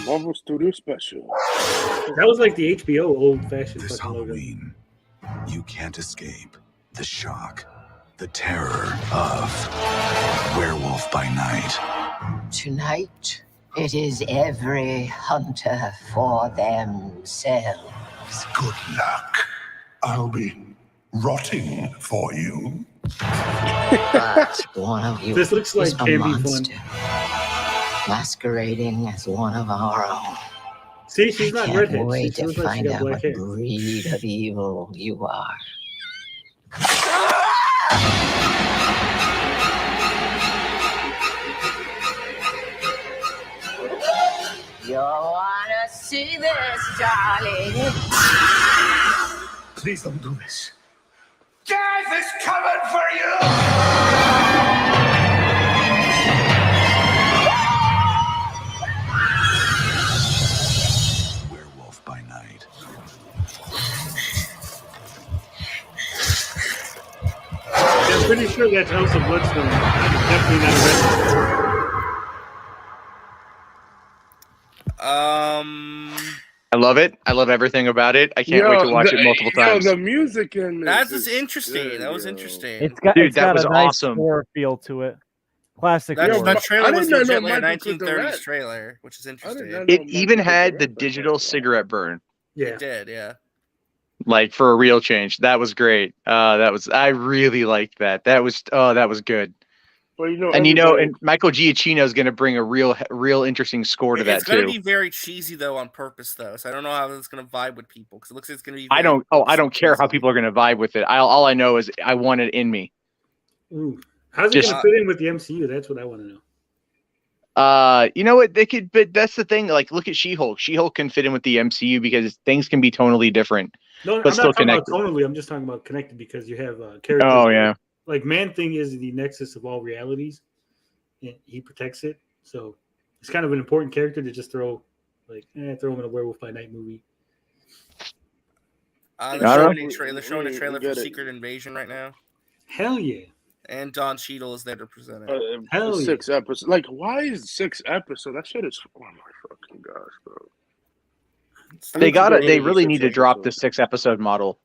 Marvel Studios special. That was like the HBO old-fashioned This fucking logo. Halloween, you can't escape the shock, the terror of Werewolf by Night. Tonight, it is every hunter for themselves. Good luck. I'll be rotting for you. But one of you This looks is like a can be fun. monster, masquerading as one of our own. See, she's not Can't redhead. wait She to looks like she find got out black what hair. breed of evil you are. You wanna see this, darling? Please don't do this. Death is coming for you! Werewolf by night. I'm pretty sure that's House of Bloodstone. Definitely not redhead. I love it. I love everything about it. I can't wait to watch it multiple times. The music in That's this just interesting. good, That was yo. interesting. It's got, Dude, it's that got was a nice awesome. horror feel to it. Classic That, horror. that trailer was didn't know legitimately a Michael could 1930s direct. trailer, which is interesting. It even had the digital cigarette burn, Yeah. It did, yeah. like for a real change. That was great. I really liked that. That was good. Well, And Michael Giacchino is going to bring a real interesting score to that It's going too. to be very cheesy though on purpose though, so I don't know how it's going to vibe with people because it looks like it's going to be. I don't care how people are going to vibe with it. All I know is I want it in me. Ooh. How's it going to fit in with the MCU? That's what I want to know. You know what they could, but that's the thing. Like, look at She-Hulk. She-Hulk can fit in with the MCU because things can be tonally different, No, but I'm still not talking connected. about tonally. I'm just talking about connected because you have characters. Oh yeah. Like Man-Thing is the nexus of all realities, and he protects it. So it's kind of an important character to just throw him in a Werewolf by Night movie. They're showing a trailer for Secret Invasion right now. Hell yeah. And Don Cheadle is there to present it. Hell yeah. 6 episodes. Like, why is 6 episodes? That shit is. Oh my fucking gosh, bro. They really need to drop the 6-episode model.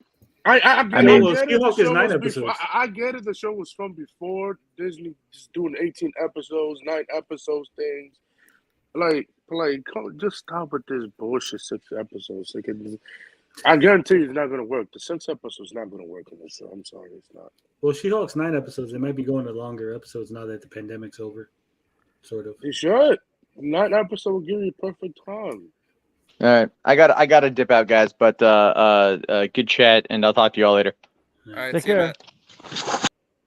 I mean, She-Hulk is 9 episodes. I get it. The show was from before Disney just doing 18 episodes, 9 episodes things. Like, come, just stop with this bullshit 6 episodes. I guarantee you it's not going to work. The 6 episodes not going to work in this show. I'm sorry, it's not. Well, She-Hulk's 9 episodes. They might be going to longer episodes now that the pandemic's over. Sort of. You should. 9 episodes will give you perfect time. All right, I got to dip out, guys. But good chat, and I'll talk to you all later. All right, Take care.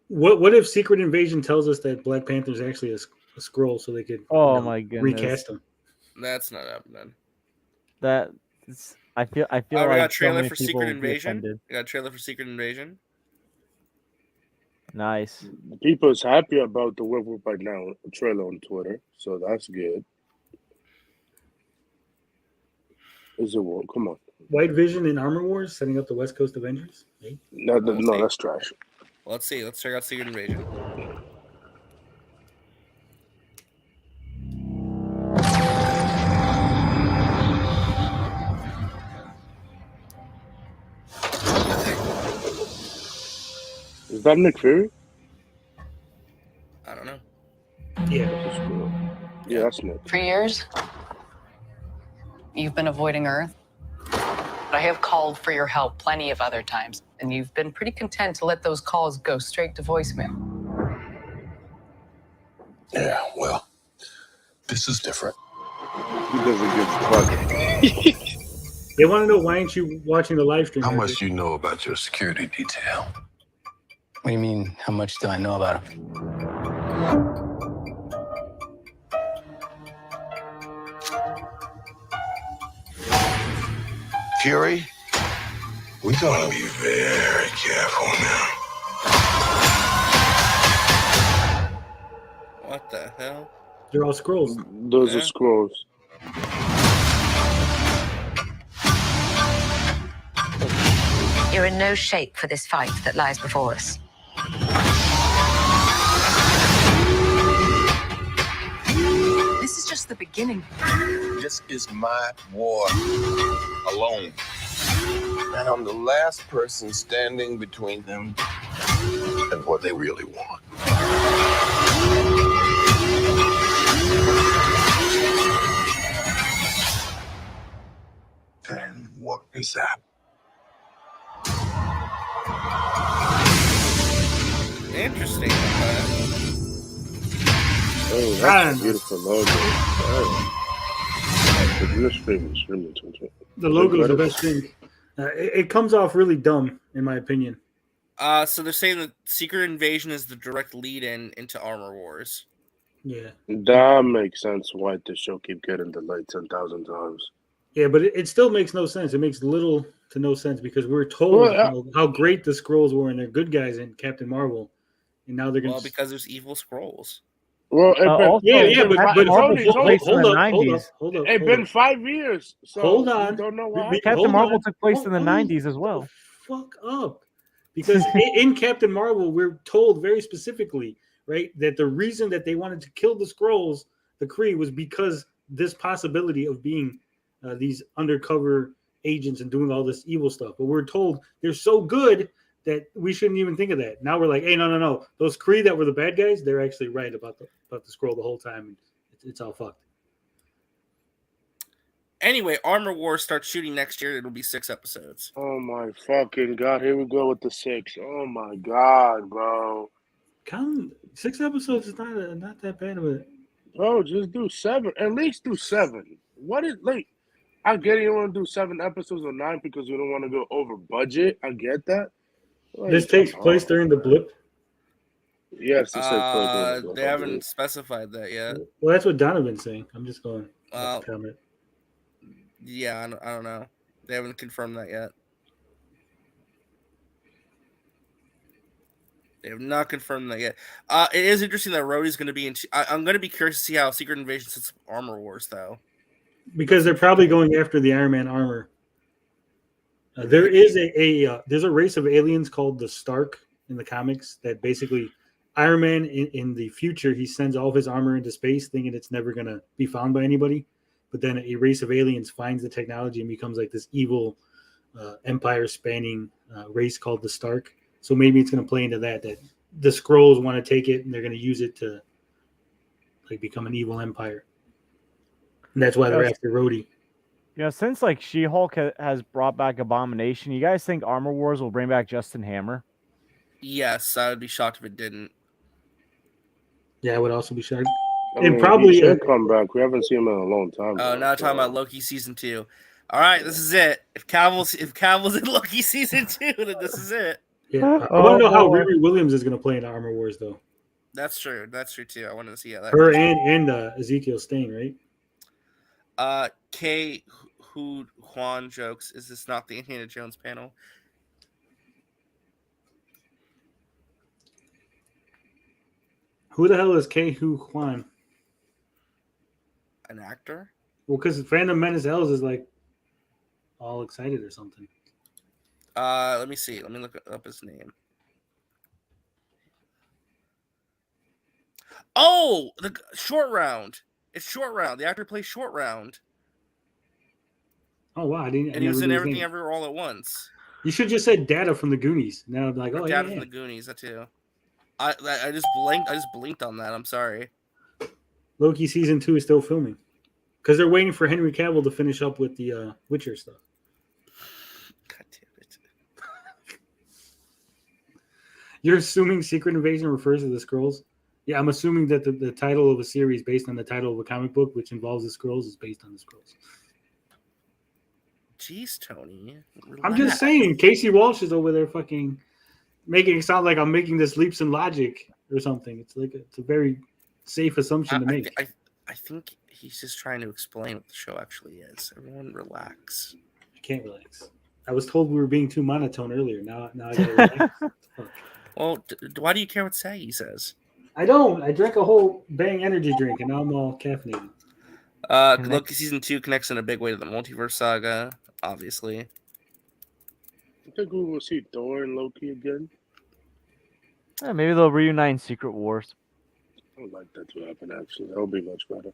What if Secret Invasion tells us that Black Panther's actually a Skrull, so they could my goodness, recast him? That's not happening. I feel We like got a so trailer many for people Secret will be Invasion. offended. We got a trailer for Secret Invasion. Nice. People's happy about the Werewolf by Now trailer on Twitter, so that's good. Is it war? Come on. White Vision in Armor Wars setting up the West Coast Avengers? Hey. No, that's trash. Well, let's see. Let's check out Secret Invasion. Is that Nick Fury? I don't know. Yeah, that's Nick. For years, you've been avoiding Earth. But I have called for your help plenty of other times, and you've been pretty content to let those calls go straight to voicemail. Yeah, well, this is different. He doesn't give a fuck. They want to know why aren't you watching the live stream? How much do you know about your security detail? What do you mean, how much do I know about him? Fury, we gotta be very careful now. What the hell? They're all scrolls. Those are scrolls. You're in no shape for this fight that lies before us. This is just the beginning. This is my war alone. And I'm the last person standing between them and what they really want. And what is that? interesting. Oh, that's a beautiful logo. The logo is the best thing. It comes off really dumb, in my opinion. So they're saying that Secret Invasion is the direct lead-in into Armor Wars. Yeah. That makes sense why the show keep getting delayed 10,000 times. Yeah, but it still makes no sense. It makes little to no sense because we were told how great the Skrulls were and they're good guys in Captain Marvel, and now they're going to... Well, because there's evil Skrulls. Well, but hold up. It's been 5 years. So hold on. Don't know why. Captain Marvel took place in the 90s as well. Fuck up. Because in Captain Marvel, we're told very specifically, right, that the reason that they wanted to kill the Skrulls, the Kree, was because this possibility of being these undercover agents and doing all this evil stuff. But we're told they're so good that we shouldn't even think of that. Now we're like, hey, no. Those Kree that were the bad guys, they're actually right about the Skrull the whole time. It's all fucked. Anyway, Armor Wars starts shooting next year. It'll be 6 episodes. Oh my fucking god! Here we go with the 6. Oh my god, bro! 6 episodes is not that bad of it. Bro, just do 7. At least do 7. What is like? I get it. You want to do 7 episodes or 9 because you don't want to go over budget. I get that. Like, this takes place during the blip. Yes, this takes place during the blip. They haven't specified that yet. Well, that's what Donovan's saying. I'm just going. Comment. Yeah, I don't know. They haven't confirmed that yet. They have not confirmed that yet. It is interesting that Rhodey's going to be in. I'm going to be curious to see how Secret Invasion sets up Armor Wars, though. Because they're probably going after the Iron Man armor. There is there's a race of aliens called the Stark in the comics that basically Iron Man in the future, he sends all of his armor into space thinking it's never going to be found by anybody. But then a race of aliens finds the technology and becomes like this evil empire-spanning race called the Stark. So maybe it's going to play into that the Skrulls want to take it and they're going to use it to like become an evil empire. And that's why they're after Rhodey. Since like She-Hulk has brought back Abomination, you guys think Armor Wars will bring back Justin Hammer? Yes, I would be shocked if it didn't. Yeah, I would also be shocked. And probably he should come back. We haven't seen him in a long time. Oh, now talking about Loki season 2. All right, this is it. If Cavill's in Loki season 2, then this is it. Yeah, I want to know how Riri Williams is going to play in Armor Wars, though. That's true. That's true too. I wanted to see how that. Her and Ezekiel Stain, right? K. Hu Juan jokes. Is this not the Indiana Jones panel? Who the hell is K. Hu Juan? An actor? Well, because Phantom Menace Elves is like all excited or something. Let me see. Let me look up his name. Oh, the Short Round. It's Short Round. The actor plays Short Round. Oh wow! And he was in Everything Everywhere All at Once. You should just say Data from the Goonies. Now I'm like, oh Data from the Goonies. That too. I just blinked. I just blinked on that. I'm sorry. Loki season 2 is still filming because they're waiting for Henry Cavill to finish up with the Witcher stuff. God damn it! You're assuming Secret Invasion refers to the Skrulls? Yeah, I'm assuming that the title of a series based on the title of a comic book, which involves the Skrulls, is based on the Skrulls. Jeez, Tony. Relax. I'm just saying, Casey Walsh is over there fucking making it sound like I'm making this leaps in logic or something. It's like it's a very safe assumption to make. I think he's just trying to explain what the show actually is. Everyone relax. I can't relax. I was told we were being too monotone earlier. Now I gotta relax. Well, why do you care what Saggy says? I don't. I drank a whole Bang energy drink and now I'm all caffeinated. Loki season 2 connects in a big way to the multiverse saga, obviously. I think we will see Thor and Loki again. Yeah, maybe they'll reunite in Secret Wars. I would like that to happen, actually. That would be much better.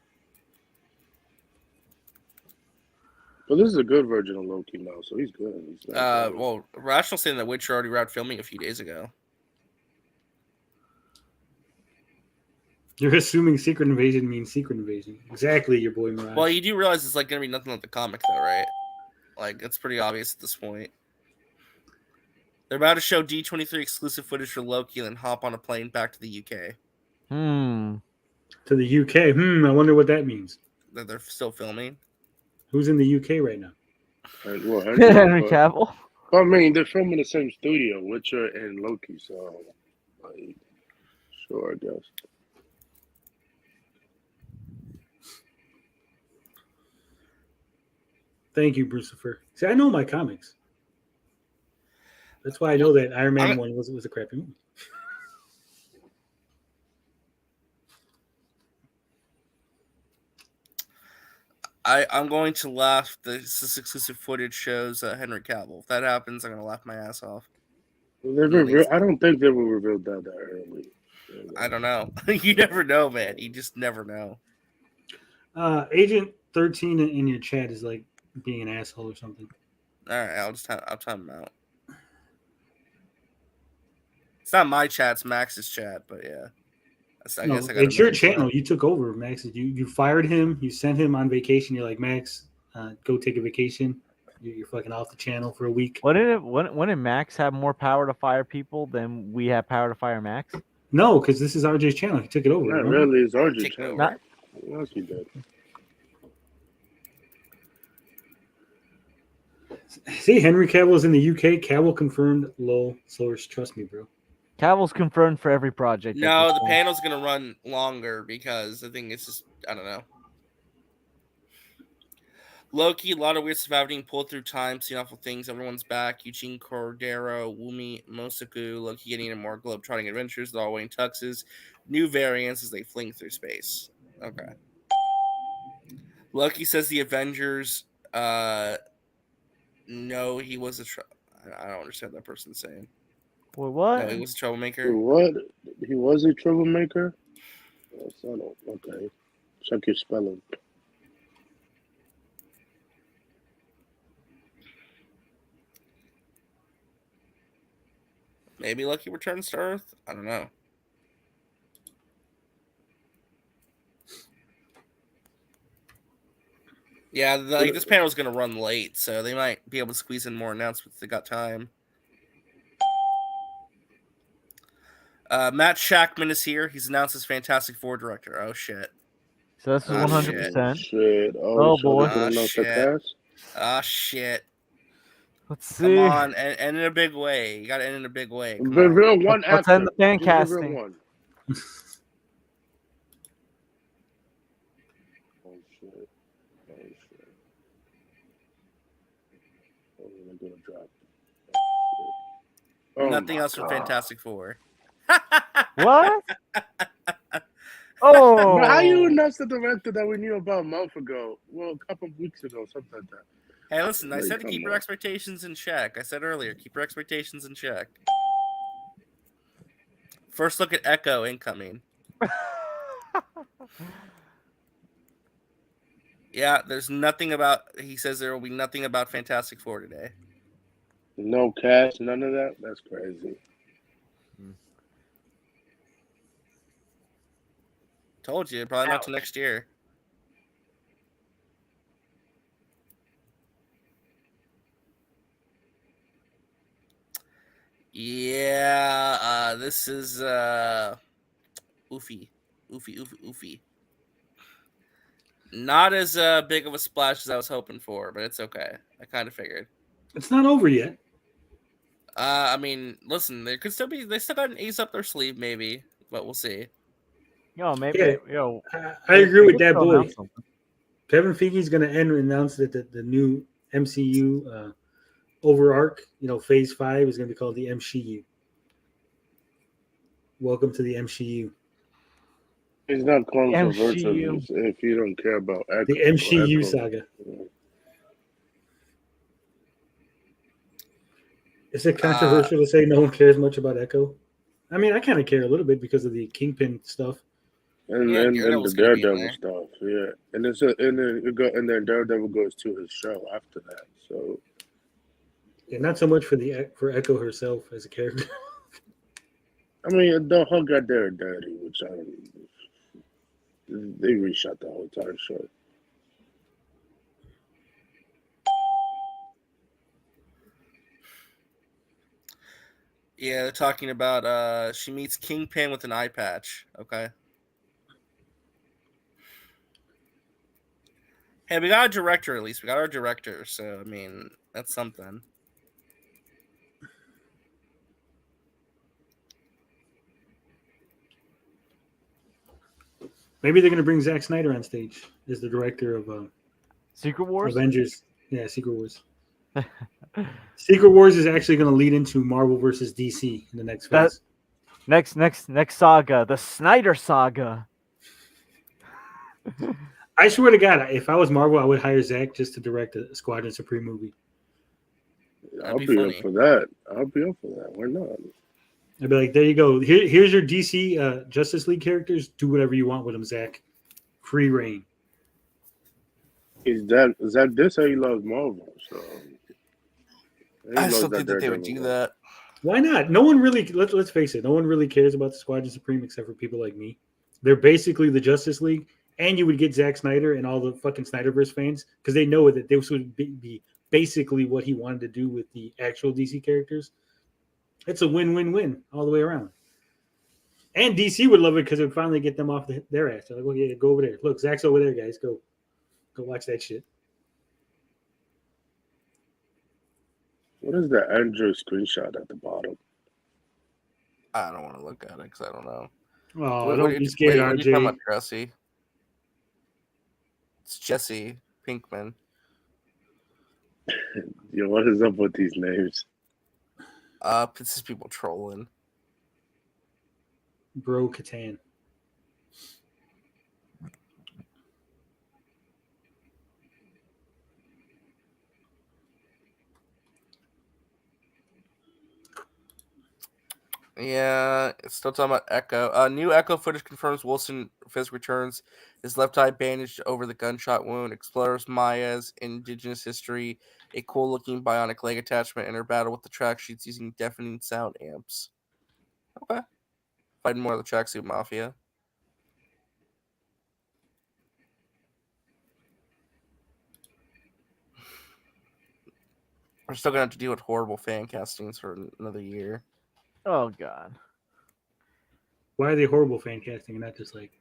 But this is a good version of Loki now, so he's good. He's well, Rational saying that Witcher already wrapped filming a few days ago. You're assuming Secret Invasion means Secret Invasion. Exactly, your boy Mirage. Well, you do realize it's like going to be nothing like the comic, though, right? Like, it's pretty obvious at this point. They're about to show D23 exclusive footage for Loki and then hop on a plane back to the UK. To the UK. I wonder what that means. That they're still filming. Who's in the UK right now? Henry Cavill. Well, I mean, they're filming the same studio, Witcher and Loki, so like, sure, I guess. Thank you, Brucifer. See, I know my comics. That's why I know that Iron Man 1 was a crappy movie. I'm going to laugh. This exclusive footage shows Henry Cavill. If that happens, I'm going to laugh my ass off. I don't think they will reveal that early. I don't know. You never know, man. You just never know. Agent 13 in your chat is like being an asshole or something. All right, I'll time him out. It's not my chat, it's Max's chat, but yeah. I guess I got it's your channel. You took over, Max. You fired him. You sent him on vacation. You're like, Max, go take a vacation. You're fucking off the channel for a week. When did Max have more power to fire people than we have power to fire Max? No, because this is RJ's channel. He took it over. Not really. It's RJ's channel. Not, what else he did? See, Henry Cavill's in the UK. Cavill confirmed. Lol. Source. Trust me, bro. Cavill's confirmed for every project. No, the panel's going to run longer because I think it's just, I don't know. Loki, a lot of weird stuff happening, pulled through time, seeing awful things. Everyone's back. Eugene Cordero, Wumi Mosaku, Loki getting into more globe-trotting adventures. They're all wearing tuxes. New variants as they fling through space. Okay. Loki says the Avengers no, he was I don't understand what that person's saying. Wait, what? No, he was a troublemaker. What? He was a troublemaker? Okay. Check your spelling. Maybe Loki returns to Earth? I don't know. Yeah, this panel's going to run late, so they might be able to squeeze in more announcements if they got time. Matt Shackman is here. He's announced as Fantastic Four director. Oh, shit. So this is 100%. Shit. Oh boy. Shit. Let's see. Come on, and in a big way. You got to end in a big way. Reveal one actor. Let's end the fan casting. One. Oh, shit. I'm going to drop. Nothing else from Fantastic Four. What? Oh. But how you announced the director that we knew about a month ago? Well, a couple of weeks ago, something like that. Hey, listen, I said to keep your expectations in check. I said earlier, keep your expectations in check. First look at Echo incoming. Yeah, there's nothing about, he says there will be nothing about Fantastic Four today. No cast, none of that? That's crazy. Told you, probably not till next year. Yeah, this is oofy. Not as big of a splash as I was hoping for, but it's okay. I kind of figured. It's not over yet. I mean, listen, there could still be. They still got an ace up their sleeve, maybe, but we'll see. Yo, maybe. Yeah, I agree with that boy. Kevin Feige's going to announce that the new MCU overarch, Phase 5 is going to be called the MCU. Welcome to the MCU. It's not controversial if you don't care about Echo. The MCU saga. Yeah. Is it controversial to say no one cares much about Echo? I mean, I kind of care a little bit because of the Kingpin stuff. And the Daredevil stuff, yeah. And then Daredevil goes to his show after that. So yeah, not so much for Echo herself as a character. I mean, the Hulk got there dirty, which they reshot the whole entire show. Yeah, they're talking about she meets Kingpin with an eye patch. Okay. Hey, we got a director at least. We got our director, so I mean that's something. Maybe they're gonna bring Zack Snyder on stage as the director of Secret Wars. Avengers. Yeah, Secret Wars. Secret Wars is actually going to lead into Marvel versus DC in the next phase. Next saga, the Snyder saga. I swear to God, if I was Marvel, I would hire Zack just to direct a Squadron Supreme movie. I'll be up for that. Why not? I'd be like, there you go. Here's your DC Justice League characters. Do whatever you want with them, Zack. Free reign. Is that this how he loves Marvel? So I still think that they would do that. Why not? No one really. Let's face it. No one really cares about the Squadron Supreme except for people like me. They're basically the Justice League, and you would get Zack Snyder and all the fucking Snyderverse fans because they know that this would be basically what he wanted to do with the actual DC characters. It's a win-win-win all the way around. And DC would love it because it would finally get them off their ass. They're like, well, yeah, go over there. Look, Zack's over there, guys. Go watch that shit. What is the Android screenshot at the bottom? I don't want to look at it because I don't know. Oh, don't be scared, RJ. What are you talking about, Jesse? It's Jesse Pinkman. Yo, what is up with these names? This is people trolling. Bro Catan. Yeah, it's still talking about Echo. New Echo footage confirms Wilson Fisk returns. His left eye bandaged over the gunshot wound. Explores Maya's indigenous history. A cool-looking bionic leg attachment in her battle with the track sheets using deafening sound amps. Okay. Fighting more of the Tracksuit Mafia. We're still going to have to deal with horrible fan castings for another year. Oh, God. Why are they horrible fan casting and not just like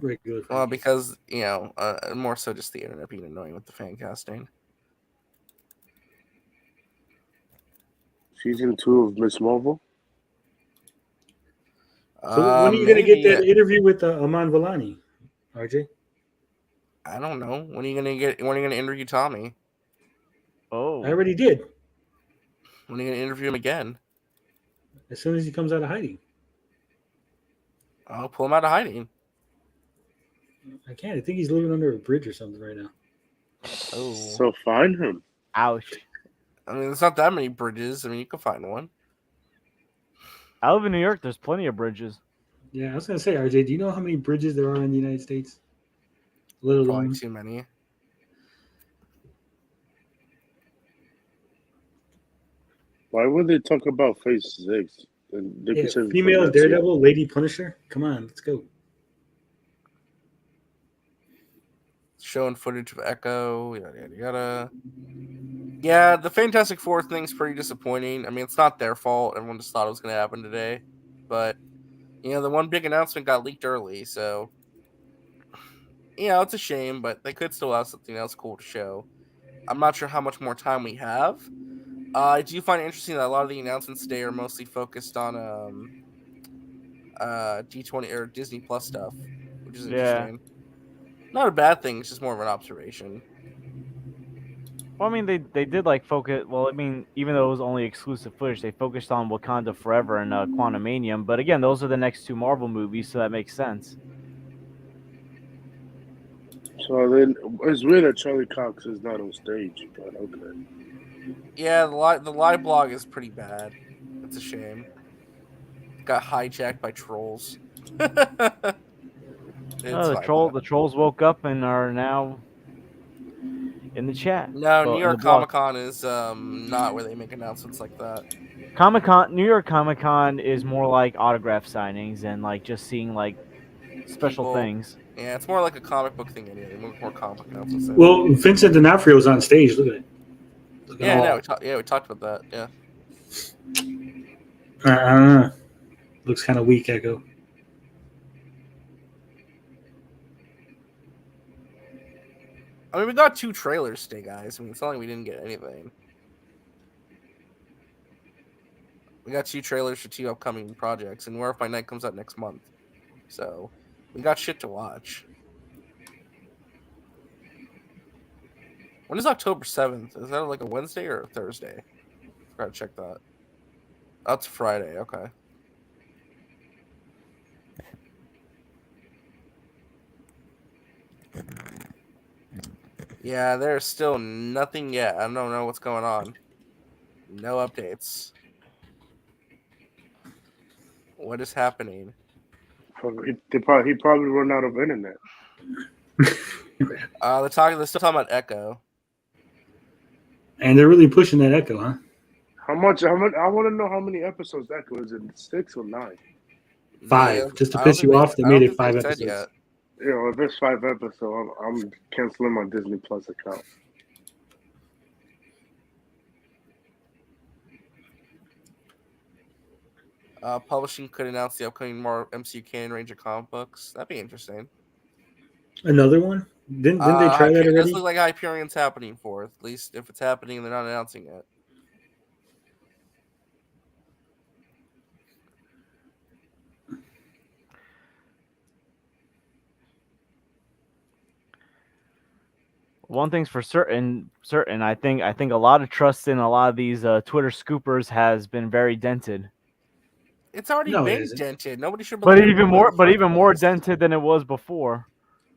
regular fan Well, casting? because, more so just the internet being annoying with the fan casting. Season 2 of Miss Marvel? So when are you going to get that interview with Aman Vellani, RJ? I don't know. When are you going to interview Tommy? Oh. I already did. When are you going to interview him again? As soon as he comes out of hiding. I'll pull him out of hiding. I can't. I think he's living under a bridge or something right now. Oh. So find him. Ouch. I mean, there's not that many bridges. I mean, you can find one. I live in New York. There's plenty of bridges. Yeah, I was going to say, RJ, do you know how many bridges there are in the United States? Little Probably too many. Why would they talk about Phase 6? Yeah, female Daredevil, Lady Punisher. Come on, let's go. Showing footage of Echo, yada yada yada. Yeah, the Fantastic Four thing's pretty disappointing. I mean, it's not their fault. Everyone just thought it was going to happen today, but the one big announcement got leaked early, so it's a shame. But they could still have something else cool to show. I'm not sure how much more time we have. I do find it interesting that a lot of the announcements today are mostly focused on D20 or Disney Plus stuff, which is interesting. Not a bad thing. It's just more of an observation. Well, I mean, they did like focus. Well, I mean, even though it was only exclusive footage, they focused on Wakanda Forever and Quantumanium. But again, those are the next two Marvel movies, so that makes sense. So then, it's weird that Charlie Cox is not on stage, but okay. Yeah, the live blog is pretty bad. It's a shame. Got hijacked by trolls. The trolls woke up and are now in the chat. No, New York Comic Con is not where they make announcements like that. New York Comic Con is more like autograph signings and like just seeing like special things. Yeah, it's more like a comic book thing anyway. More comic book announcements. Well, Vincent D'Onofrio was on stage. Look at it. We talked about that. Yeah. I don't know. Looks kind of weak, Echo. I mean, we got 2 trailers today, guys. I mean, it's not like we didn't get anything. We got 2 trailers for 2 upcoming projects, and Werewolf by Night comes out next month. So we got shit to watch. When is October 7th? Is that like a Wednesday or a Thursday? Gotta check that. That's Friday. Okay. Yeah, there's still nothing yet. I don't know what's going on. No updates. What is happening? He probably run out of internet. They're still talking about Echo. And they're really pushing that Echo, huh? How much? I want to know how many episodes Echo is. It 6 or 9? 5. Just to piss you off, they made it 5 episodes. Yet. If it's 5 episodes, I'm canceling my Disney Plus account. Publishing could announce the upcoming more MCU canon range of comic books. That'd be interesting. Another one? Didn't they try that already? It does look like Hyperion's happening for, at least if it's happening and they're not announcing it. One thing's for certain. I think a lot of trust in a lot of these Twitter scoopers has been very dented. It's already been dented. Nobody should. But even more dented than it was before.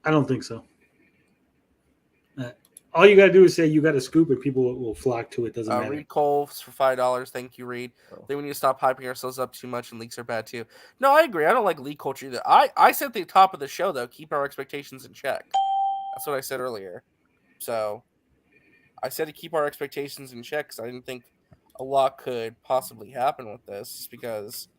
I don't think so. All you gotta do is say you got a scoop, and people will flock to it. Doesn't matter. Reed Cole for $5. Thank you, Reed. Then we need to stop hyping ourselves up too much, and leaks are bad too. No, I agree. I don't like leak culture either. I said at the top of the show though, keep our expectations in check. That's what I said earlier. So I said to keep our expectations in check because I didn't think a lot could possibly happen with this because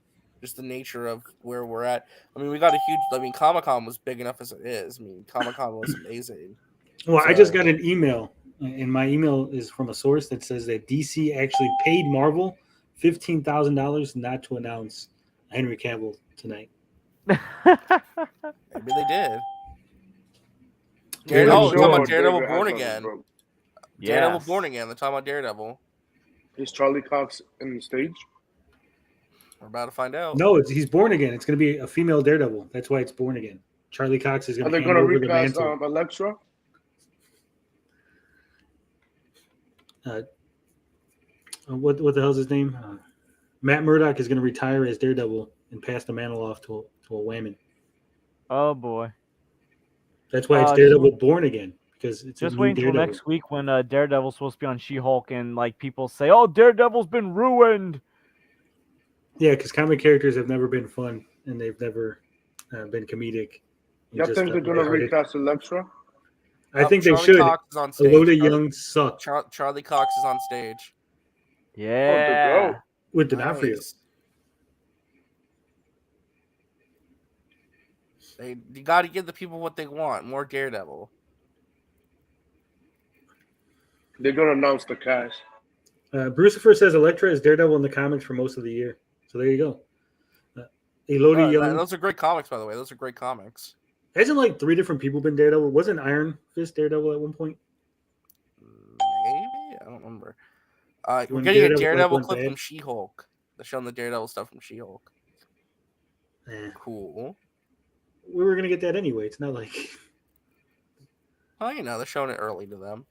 just the nature of where we're at. I mean, we got a huge. I mean, Comic-Con was big enough as it is. I mean, Comic-Con was amazing. Well, I just got an email, and my email is from a source that says that DC actually paid Marvel $15,000 not to announce Henry Cavill tonight. Maybe they did. Daredevil Born Again. Daredevil Born Again. They're talking about Daredevil. Is Charlie Cox in the stage? We're about to find out. No, he's Born Again. It's going to be a female Daredevil. That's why it's Born Again. Charlie Cox is going to hand over the mantle. Elektra? What the hell's his name? Matt Murdock is going to retire as Daredevil and pass the mantle off to a Wayman. Oh boy. That's why it's Daredevil Born Again, because it's just wait until next week when Daredevil's supposed to be on She-Hulk and like people say, "Oh, Daredevil's been ruined." Yeah, because comic characters have never been fun and they've never been comedic. You think they're going to recast Elektra? I think they should. A load of young suck. Charlie Cox is on stage. Yeah. With D'Onofrio. You got to give the people what they want. More Daredevil. They're going to announce the cast. Brucifer says Elektra is Daredevil in the comics for most of the year. So there you go. Those are great comics, by the way. Those are great comics. Hasn't like 3 different people been Daredevil? Wasn't Iron Fist Daredevil at one point? Maybe? I don't remember. We're getting a Daredevil clip from She-Hulk. They're showing the Daredevil stuff from She-Hulk. Cool. We were going to get that anyway. It's not like... Well, you know, they're showing it early to them.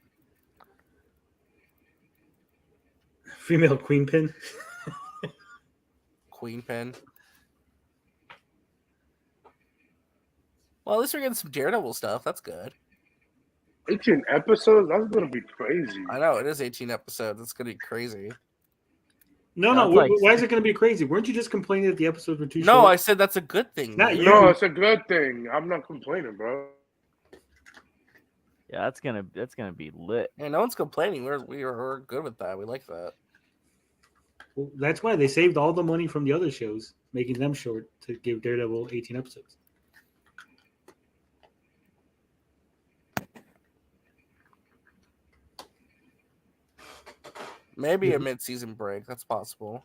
Female Queen Pin. Queen Pin. Well, at least we're getting some Daredevil stuff. That's good. 18 episodes? That's going to be crazy. I know. It is 18 episodes. It's going to be crazy. No. Why is it going to be crazy? Weren't you just complaining that the episodes were too short? No, I said that's a good thing. Not you. No, it's a good thing. I'm not complaining, bro. Yeah, that's gonna be lit. Yeah, no one's complaining. We're good with that. We like that. Well, that's why they saved all the money from the other shows, making them short to give Daredevil 18 episodes. Maybe a mid-season break. That's possible.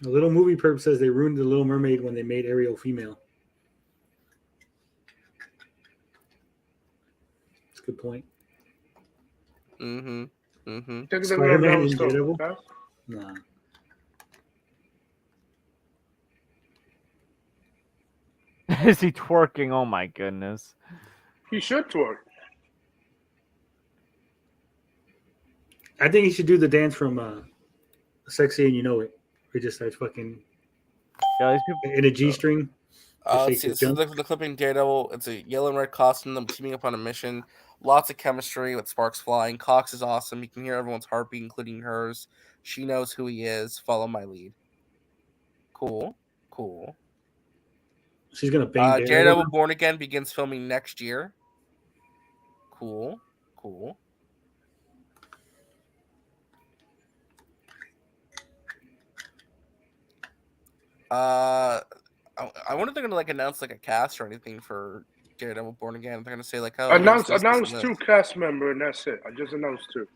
A Little Movie Perp says they ruined the Little Mermaid when they made Ariel female. That's a good point. Spider-Man and Daredevil? Nah. Is he twerking? Oh my goodness. He should twerk. I think he should do the dance from Sexy and You Know It. He just starts fucking in a G-string. Let's see. This is the clipping Daredevil. It's a yellow and red costume. Them teaming up on a mission. Lots of chemistry with sparks flying. Cox is awesome. You can hear everyone's heartbeat, including hers. She knows who he is. Follow my lead. Cool. She's gonna bang Daredevil Born Again begins filming next year. Cool. I wonder if they're gonna announce a cast or anything for Daredevil Born Again. They're gonna say oh, announce 2 cast members and that's it. I just announced 2.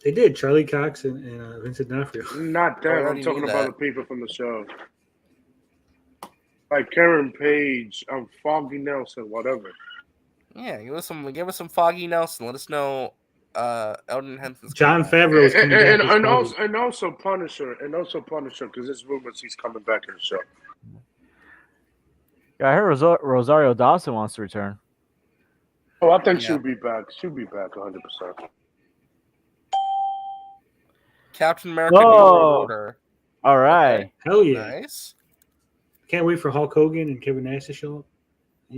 They did. Charlie Cox and Vincent D'Onofrio. Not them. I'm talking about the people from the show. Like Karen Page, Foggy Nelson, whatever. Yeah, give us some Foggy Nelson. Let us know Eldon Henson's John Favreau is coming back. And also Punisher, because there's rumors he's coming back in the show. Yeah, I heard Rosario Dawson wants to return. Oh, I think she'll be back. She'll be back 100%. Captain America New World Order. All right. Okay. Hell yeah. Nice. Can't wait for Hulk Hogan and Kevin Nash to show up.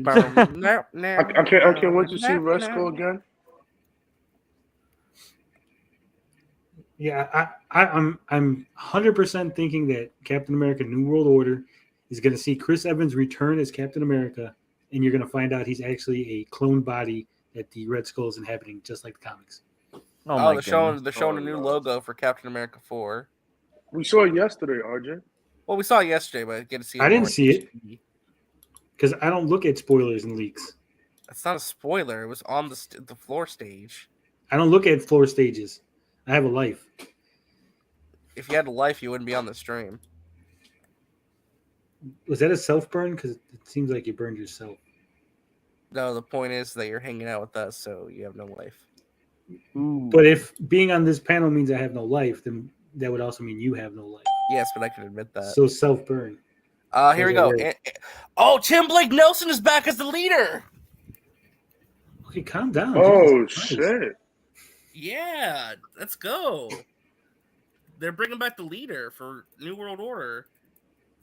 I can't wait to see Resco again. Yeah, I'm 100% thinking that Captain America New World Order is going to see Chris Evans return as Captain America, and you're going to find out he's actually a clone body that the Red Skull is inhabiting, just like the comics. They're showing a new logo for Captain America 4. We saw it yesterday, RJ. Well, we saw it yesterday, but I get to see it. I didn't see it because I don't look at spoilers and leaks. That's not a spoiler. It was on the floor stage. I don't look at floor stages. I have a life. If you had a life, you wouldn't be on the stream. Was that a self burn? Because it seems like you burned yourself. No, the point is that you're hanging out with us, so you have no life. Ooh. But if being on this panel means I have no life, then that would also mean you have no life. Yes, but I can admit that. So self burn. Here we go. Tim Blake Nelson is back as the leader. Okay, calm down. Oh shit. Yeah, let's go. They're bringing back the leader for New World Order.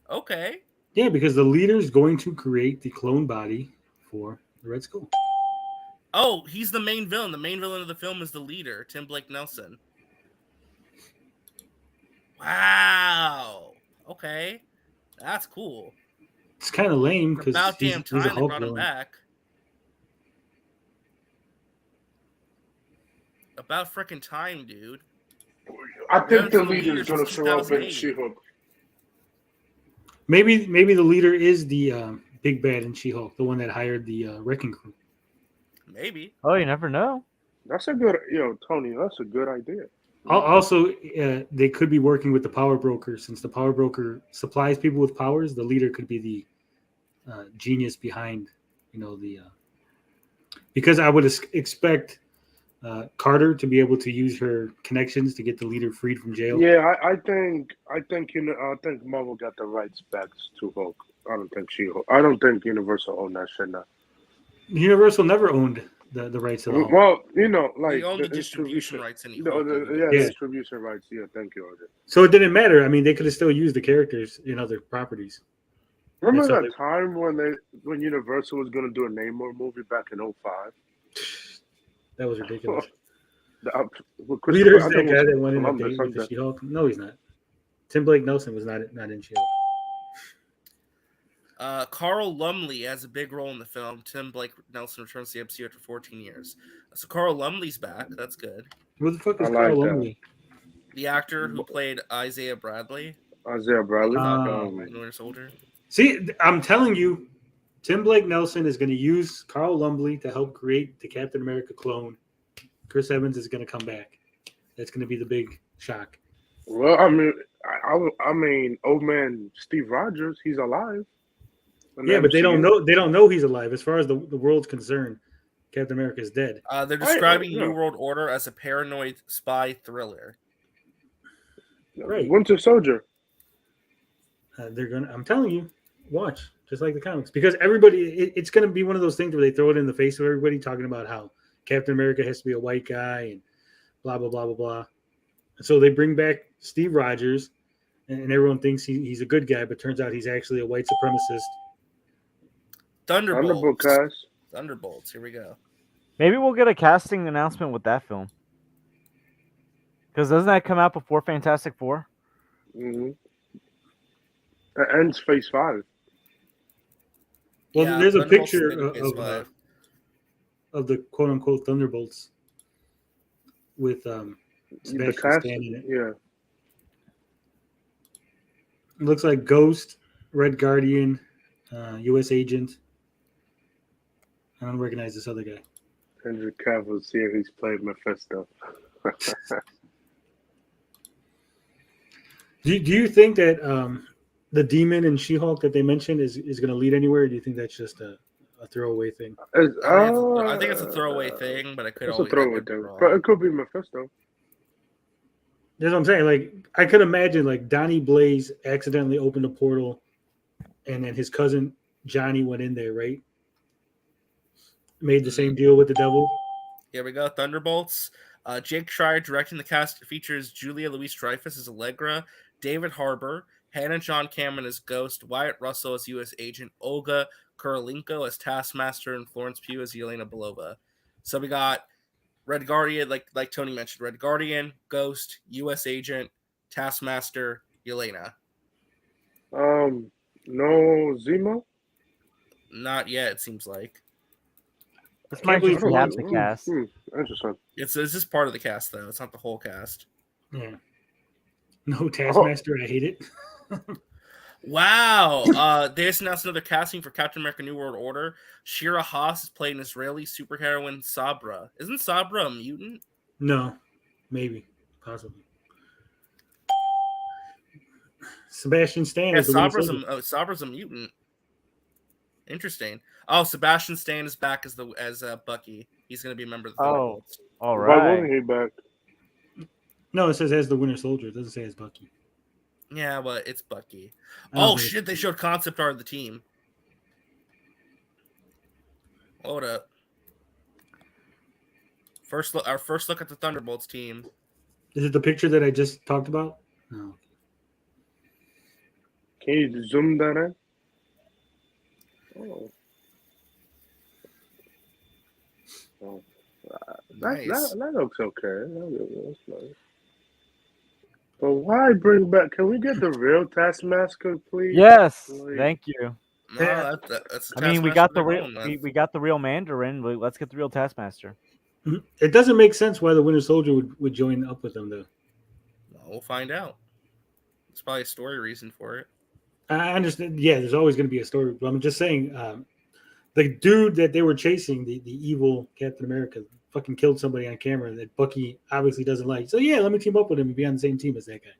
Okay. Yeah, because the leader is going to create the clone body for the Red Skull. Oh, he's the main villain. The main villain of the film is the leader, Tim Blake Nelson. Wow. Okay. That's cool. It's kind of lame because about damn time they brought him villain. back. About freaking time, dude. I think the leader is going to show up in She-Hulk. Maybe the leader is the big bad in She-Hulk, the one that hired the Wrecking Crew. Maybe. Oh, you never know. That's a good, Tony. That's a good idea. Also, they could be working with the power broker. Since the power broker supplies people with powers, the leader could be the genius behind, because I would expect Carter to be able to use her connections to get the leader freed from jail. Yeah, I think Marvel got the rights back to Hulk. I don't think Universal owned that shit now. Universal never owned the rights at all. Well, They own the distribution rights anyway. Distribution rights. Yeah, thank you, RJ. So it didn't matter. I mean, they could have still used the characters in other properties. Remember that time when Universal was going to do a Namor movie back in 2005? That was ridiculous. Leader is that guy that went in the date with the She-Hulk? No, he's not. Tim Blake Nelson was not in She-Hulk. Carl Lumbly has a big role in the film. Tim Blake Nelson returns to the MCU after 14 years. So Carl Lumbly's back. That's good. Who the fuck is Carl Lumbly? The actor who played Isaiah Bradley. Winter Soldier. See, I'm telling you, Tim Blake Nelson is going to use Carl Lumbly to help create the Captain America clone. Chris Evans is going to come back. That's going to be the big shock. Well, I mean, old man Steve Rogers, he's alive. Yeah, but they don't know. They don't know he's alive. As far as the world's concerned, Captain America is dead. They're describing New World Order as a paranoid spy thriller. Right. Winter Soldier. They're gonna. I'm telling you, watch just like the comics, because everybody. It's gonna be one of those things where they throw it in the face of everybody, talking about how Captain America has to be a white guy and blah blah blah blah blah. And so they bring back Steve Rogers, and everyone thinks he's a good guy, but turns out he's actually a white supremacist. Thunderbolts. Here we go. Maybe we'll get a casting announcement with that film. Because doesn't that come out before Fantastic Four? Mm-hmm. It ends Phase 5. Well, yeah, there's a picture of the quote-unquote Thunderbolts with Sebastian Stan in it. Yeah. It looks like Ghost, Red Guardian, U.S. Agent. I don't recognize this other guy. Henry Cavill's here. He's played Mephisto. Do you think that the Demon and She-Hulk that they mentioned is going to lead anywhere? Or do you think that's just a throwaway thing? I think it's a throwaway thing, but it could always be wrong. But it could be Mephisto. That's what I'm saying. Like, I could imagine like Donnie Blaze accidentally opened a portal, and then his cousin Johnny went in there, right? Made the same deal with the devil. Here we go. Thunderbolts. Jake Schreier directing the cast. Features Julia Louis-Dreyfus as Allegra, David Harbour, Hannah John Cameron as Ghost, Wyatt Russell as U.S. Agent, Olga Kurylenko as Taskmaster, and Florence Pugh as Yelena Belova. So we got Red Guardian, like Tony mentioned, Red Guardian, Ghost, U.S. Agent, Taskmaster, Yelena. No Zemo? Not yet, it seems like. This might be half the cast. Interesting. It's just part of the cast, though. It's not the whole cast. Yeah. No Taskmaster. I hate it. Wow. They just announced another casting for Captain America New World Order. Shira Haas is playing Israeli superheroine Sabra. Isn't Sabra a mutant? No. Maybe. Possibly. Sebastian Stan is Sabra's a mutant. Interesting. Oh, Sebastian Stan is back as Bucky. He's going to be a member of the Thunderbolts. All right. Why wasn't he back? No, it says as the Winter Soldier. It doesn't say as Bucky. Yeah, but it's Bucky. Oh, shit. They showed concept art of the team. Hold up. Our first look at the Thunderbolts team. Is it the picture that I just talked about? No. Can you zoom that in? Oh. Nice. That looks okay. That's nice. But why bring back? Can we get the real Taskmaster, please? Yes, thank you. No, that's I mean, we got the real we got the real Mandarin. Let's get the real Taskmaster. It doesn't make sense why the Winter Soldier would join up with them, though. Well, we'll find out. There's probably a story reason for it. I understand. Yeah, there's always going to be a story. But I'm just saying, the dude that they were chasing, the evil Captain America, fucking killed somebody on camera that Bucky obviously doesn't like. So yeah, let me team up with him and be on the same team as that guy.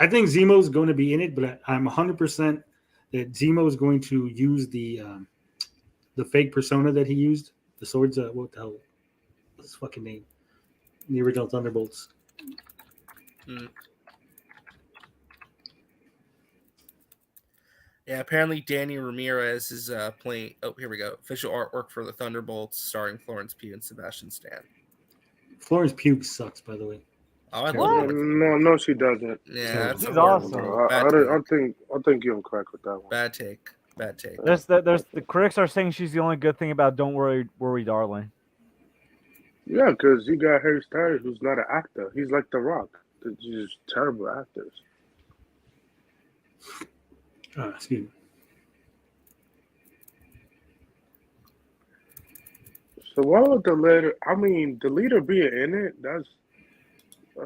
I think Zemo's going to be in it, but I'm 100% that Zemo is going to use the fake persona that he used. The swords. What the hell? What's his fucking name? The original Thunderbolts. Yeah, apparently Danny Ramirez is playing. Oh, here we go. Official artwork for the Thunderbolts, starring Florence Pugh and Sebastian Stan. Florence Pugh sucks, by the way. Oh, I love it. No, she doesn't. Yeah, that's she's awesome. I think you're correct with that one. Bad take. There's the critics are saying she's the only good thing about Don't Worry, Darling. Yeah, because you got Harry Styles, who's not an actor. He's like The Rock. They're just terrible actors. Excuse me. So what would the leader? I mean, the leader being in it. That's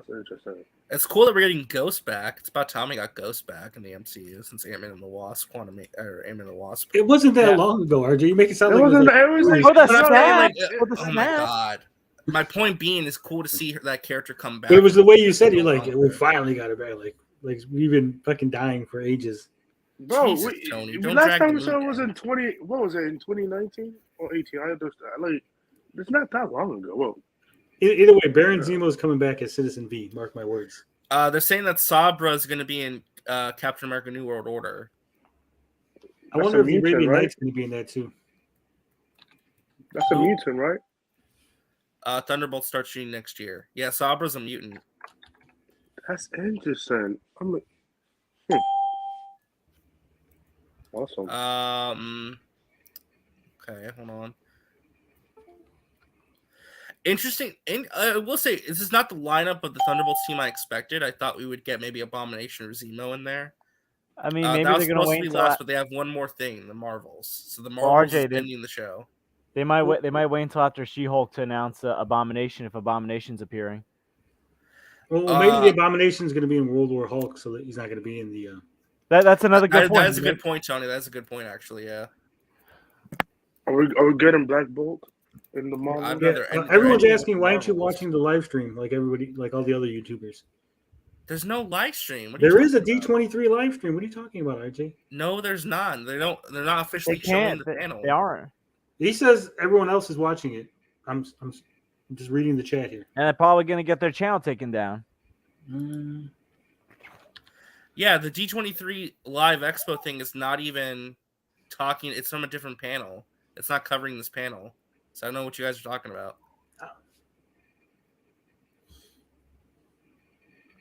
interesting. It's cool that we're getting Ghost back. It's about time we got Ghost back in the MCU since Ant-Man and the Wasp, Ant-Man and the Wasp. It wasn't that long ago, RJ. You make it sound like it was oh my god. My point being, it's cool to see that character come back. But it was the way you said it. You're like, we finally got it back. Like we've been fucking dying for ages. Bro, Jesus, Tony, don't last drag time the we saw it mood was down. in 2019 or 18. I understand. Like, it's not that long ago. Well, Either way, Baron Zemo is coming back as Citizen V. Mark my words. They're saying that Sabra is going to be in Captain America: New World Order. I wonder if the Arabian Knight's going to be in that too. That's a mutant, right? Thunderbolt starts shooting next year. Yeah, Sabra's a mutant. That's interesting. Awesome. Okay, hold on. Interesting. I will say, this is not the lineup of the Thunderbolts team I expected. I thought we would get maybe Abomination or Zemo in there. I mean, maybe that they're was going to supposed wait to be until last, but they have one more thing: the Marvels. So the Marvels is ending the show. They might wait. They might wait until after She-Hulk to announce Abomination if Abomination's appearing. Well, maybe the Abomination is going to be in World War Hulk, so that he's not going to be in the. That's another good point. That is a good point, Tony. That's a good point, actually. Yeah. Are we getting Black Bolt in the Marvel? Everyone's asking, why aren't you watching the live stream like everybody, like all the other YouTubers? There's no live stream. There is a D23 live stream. What are you talking about, RJ? No, there's not. They're not officially showing the panel. They aren't. He says everyone else is watching it. I'm just reading the chat here. And they're probably going to get their channel taken down. Yeah, the D23 live Expo thing is not even talking. It's from a different panel. It's not covering this panel. So I don't know what you guys are talking about.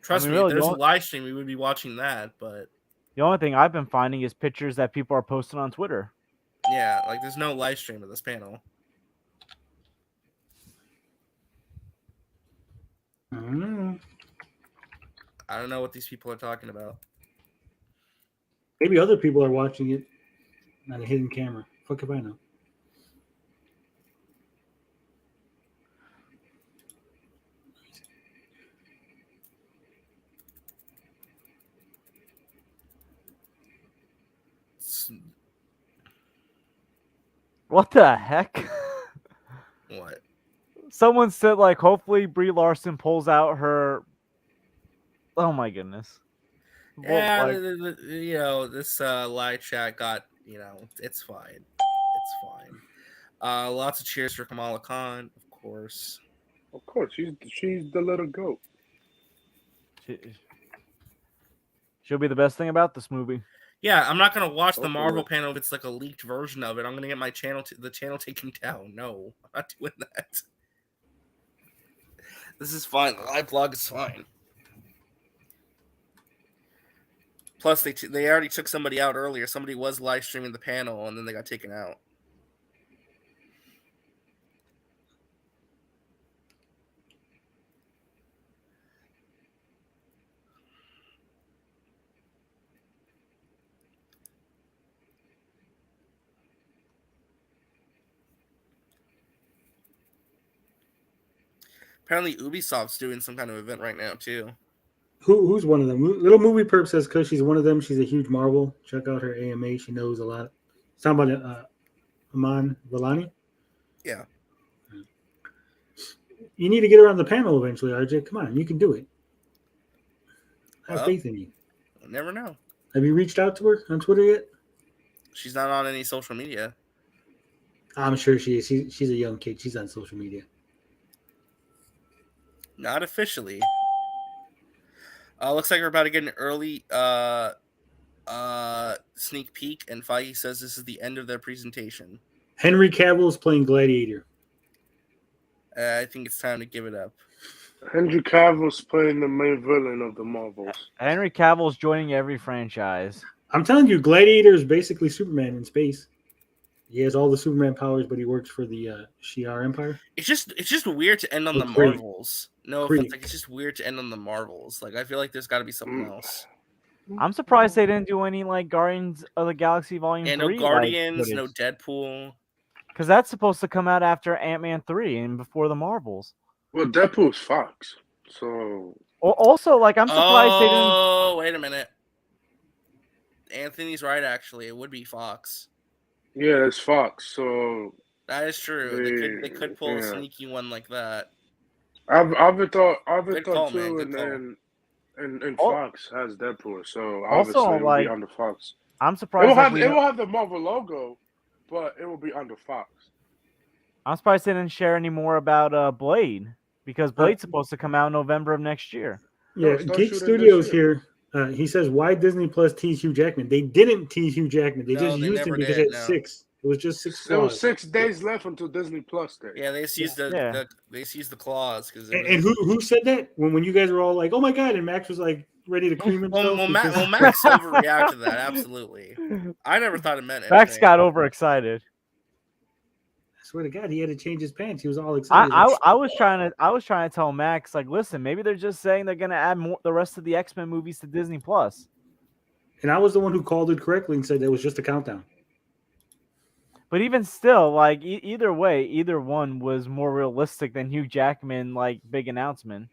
Trust me, if there's a live stream, we would be watching that. But the only thing I've been finding is pictures that people are posting on Twitter. Yeah, like there's no live stream of this panel. I don't know what these people are talking about. Maybe other people are watching it on a hidden camera. Fuck if I know. What the heck? What? Someone said, like, hopefully Brie Larson pulls out her. Oh my goodness. Yeah, well, this live chat got, it's fine. It's fine. Lots of cheers for Kamala Khan, of course. Of course, she's the little goat. She'll be the best thing about this movie. Yeah, I'm not gonna watch the Marvel panel if it's like a leaked version of it. I'm gonna get my the channel taken down. No, I'm not doing that. This is fine. The live blog is fine. Plus, they already took somebody out earlier. Somebody was live streaming the panel, and then they got taken out. Apparently, Ubisoft's doing some kind of event right now, too. Who's one of them? Little Movie Perp says because she's one of them, she's a huge Marvel. Check out her AMA. She knows a lot. It's talking about Aman Vellani. Yeah. You need to get her on the panel eventually, RJ. Come on, you can do it. I have faith in you. I never know. Have you reached out to her on Twitter yet? She's not on any social media. I'm sure she is. She's a young kid. She's on social media. Not officially. Looks like we're about to get an early sneak peek, and Feige says this is the end of their presentation. Henry Cavill is playing Gladiator. I think it's time to give it up. Henry Cavill's playing the main villain of the Marvels. Henry Cavill's joining every franchise. I'm telling you, Gladiator is basically Superman in space. He has all the Superman powers, but he works for the Shi'ar Empire. It's just weird to end on the Marvels. No, it's just weird to end on the Marvels. Like, I feel like there's got to be something else. I'm surprised they didn't do any like Guardians of the Galaxy Volume 3. And no Guardians, no Deadpool. Because that's supposed to come out after Ant-Man 3 and before the Marvels. Well, Deadpool's Fox, so. Also, like, I'm surprised they didn't. Oh, wait a minute. Anthony's right. Actually, it would be Fox. Yeah, it's Fox. So that is true. They could pull a sneaky one like that. Avatar call, 2 man. Good call. and Fox has Deadpool, so Also, obviously it will be under Fox. I'm surprised It will have the Marvel logo, but it will be under Fox. I'm surprised they didn't share any more about Blade, because Blade's supposed to come out in November of next year. Yeah, Geek Studios here. He says, "Why Disney Plus tease Hugh Jackman? They didn't tease Hugh Jackman. They just used him because it had 6. It was just 6 There claws. was 6 days left until Disney Plus Day. Yeah, they just used the claws because. And who said that when you guys were all like, "Oh my god," and Max was like ready to cream himself? Well, Max overreacted to that. Absolutely, I never thought it meant anything. Max got overexcited. I swear to God, he had to change his pants. He was all excited. I was trying to tell Max, like, listen, maybe they're just saying they're gonna add the rest of the X-Men movies to Disney Plus. And I was the one who called it correctly and said it was just a countdown. But even still, like either way, either one was more realistic than Hugh Jackman like big announcement.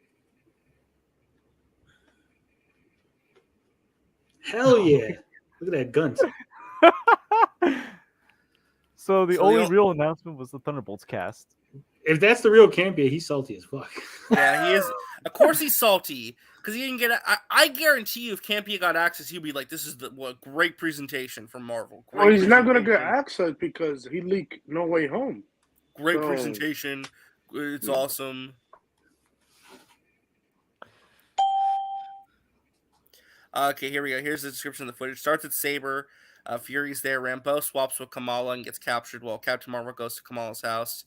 Hell yeah! Look at that guns. So the only real announcement was the Thunderbolts cast. If that's the real Campia, he's salty as fuck. Yeah, he is. Of course, he's salty because he didn't get. I guarantee you, if Campia got access, he'd be like, "This is what great presentation from Marvel." Well, he's not gonna get access because he leaked No Way Home. Great presentation. It's awesome. Okay, here we go. Here's the description of the footage. Starts at Saber. Fury's there. Rambeau swaps with Kamala and gets captured while Captain Marvel goes to Kamala's house.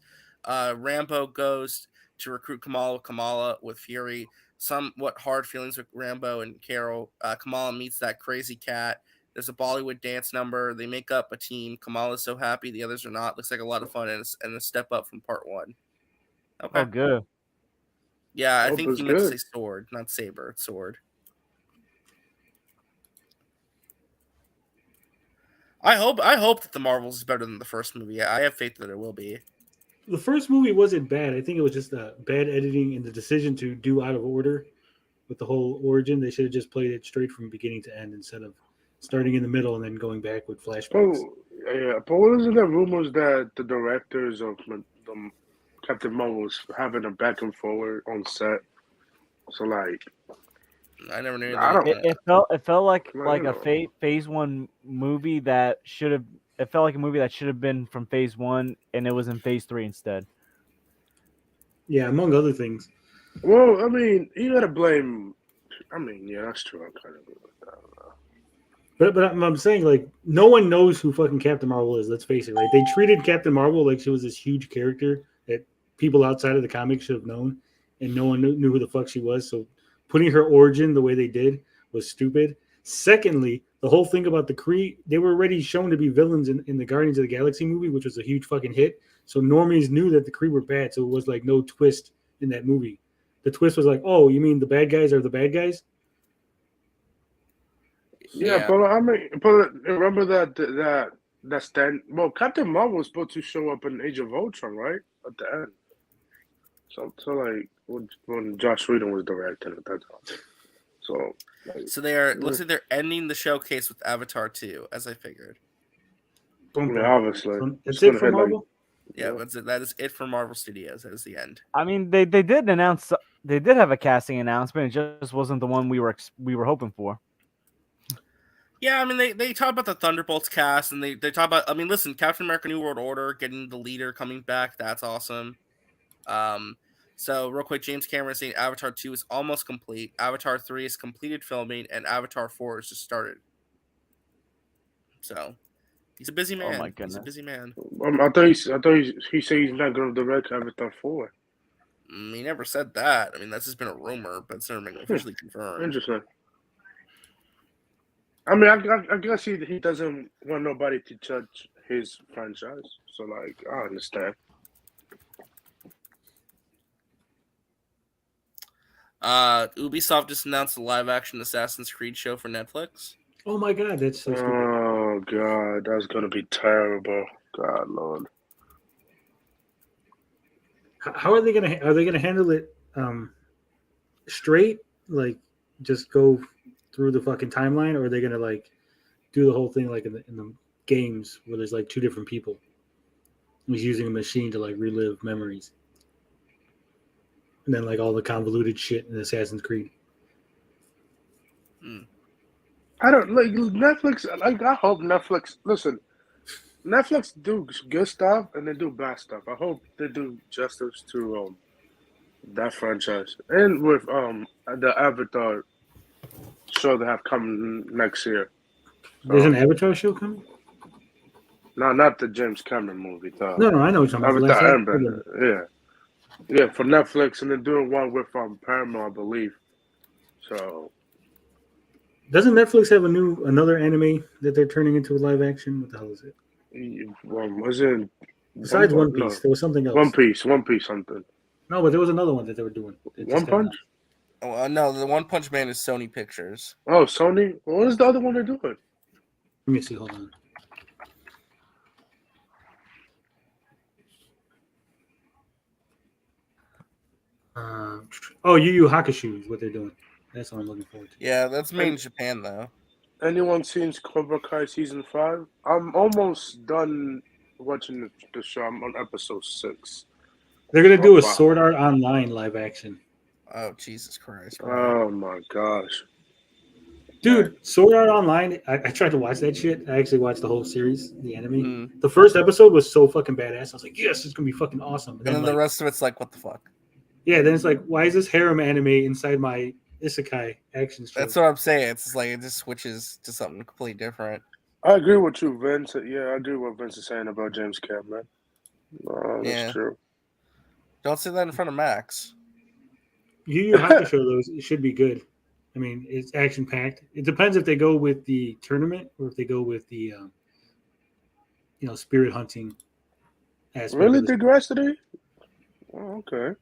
Rambeau goes to recruit Kamala with Fury. Somewhat hard feelings with Rambeau and Carol. Kamala meets that crazy cat. There's a Bollywood dance number. They make up a team. Kamala's so happy. The others are not. Looks like a lot of fun and a step up from part 1. Okay. Oh, good. Yeah, I think he meant to say sword, not saber. It's sword. I hope that the Marvels is better than the first movie. I have faith that it will be. The first movie wasn't bad. I think it was just bad editing and the decision to do out of order with the whole origin. They should have just played it straight from beginning to end instead of starting in the middle and then going back with flashbacks. Oh, yeah. But wasn't there rumors that the directors of the Captain Marvel was having a back and forward on set? So, like... I never knew. It felt like a phase 1 movie that should have. It felt like a movie that should have been from phase 1, and it was in phase 3 instead. Yeah, among other things. Well, I mean, you gotta blame. I mean, yeah, that's true. I'm kind of. But I'm saying, like, no one knows who fucking Captain Marvel is. Let's face it, right? They treated Captain Marvel like she was this huge character that people outside of the comics should have known, and no one knew who the fuck she was. So putting her origin the way they did was stupid. Secondly, the whole thing about the Kree, they were already shown to be villains in the Guardians of the Galaxy movie, which was a huge fucking hit. So normies knew that the Kree were bad, so it was like no twist in that movie. The twist was like, oh, you mean the bad guys are the bad guys? Yeah, but I mean, but remember that stand. Well, Captain Marvel was supposed to show up in Age of Ultron, right, at the end. So like when Josh Whedon was directing at that time. So they are. Looks like they're ending the showcase with Avatar 2, as I figured. Yeah, obviously. That's it for Marvel. That is it for Marvel Studios. That is the end. I mean, they did announce. They did have a casting announcement. It just wasn't the one we were hoping for. Yeah, I mean, they talk about the Thunderbolts cast, and they talk about. I mean, listen, Captain America: New World Order getting the leader coming back. That's awesome. So real quick, James Cameron saying Avatar 2 is almost complete. Avatar 3 is completed filming, and Avatar 4 is just started. So he's a busy man. Oh my goodness. He's a busy man. I thought he said he's not going to direct Avatar 4. He never said that. I mean, that's just been a rumor, but it's never been officially confirmed. Interesting. I mean, I guess he doesn't want nobody to judge his franchise. So, like, I understand. Ubisoft just announced the live-action Assassin's Creed show for Netflix. Oh my god, that's so stupid. Oh god, that's gonna be terrible. God, Lord. How are they gonna handle it straight? Like, just go through the fucking timeline, or are they gonna like do the whole thing like in the games where there's like two different people? He's using a machine to like relive memories. and then like all the convoluted shit in Assassin's Creed. I don't like Netflix. Like I hope Netflix. Listen, Netflix do good stuff and they do bad stuff. I hope they do justice to that franchise and with the Avatar show they have coming next year. There's an Avatar show coming? No, not the James Cameron movie. Though. No, I know what you're talking about. Avatar Airbender. Yeah, for Netflix, and they're doing one with Paramount, I believe. So, doesn't Netflix have another anime that they're turning into a live action? What the hell is it? Was it besides One Piece? There was something else. One Piece, something. No, but there was another one that they were doing. One Punch. No, the One Punch Man is Sony Pictures. Oh, Sony. What is the other one they're doing? Let me see. Hold on. Yu Yu Hakusho is what they're doing. That's what I'm looking forward to. Yeah, that's made in Japan though. Anyone seen Cobra Kai season 5? I'm almost done watching the show. I'm on episode 6. They're gonna do a Sword Art Online live action. Oh Jesus Christ! Oh my gosh, dude! Sword Art Online. I tried to watch that shit. I actually watched the whole series, the anime. The first episode was so fucking badass. I was like, yes, it's gonna be fucking awesome. And then the rest of it's like, what the fuck? Yeah, then it's like, why is this harem anime inside my isekai action show? That's what I'm saying. It's just like it just switches to something completely different. I agree with you, Vince. Yeah, I agree with what Vince is saying about James Cameron. That's true. Don't say that in front of Max. Yu Yu Hakusho, though, it should be good. I mean, it's action packed. It depends if they go with the tournament or if they go with the, spirit hunting aspect. Really, Digressity? Oh, okay.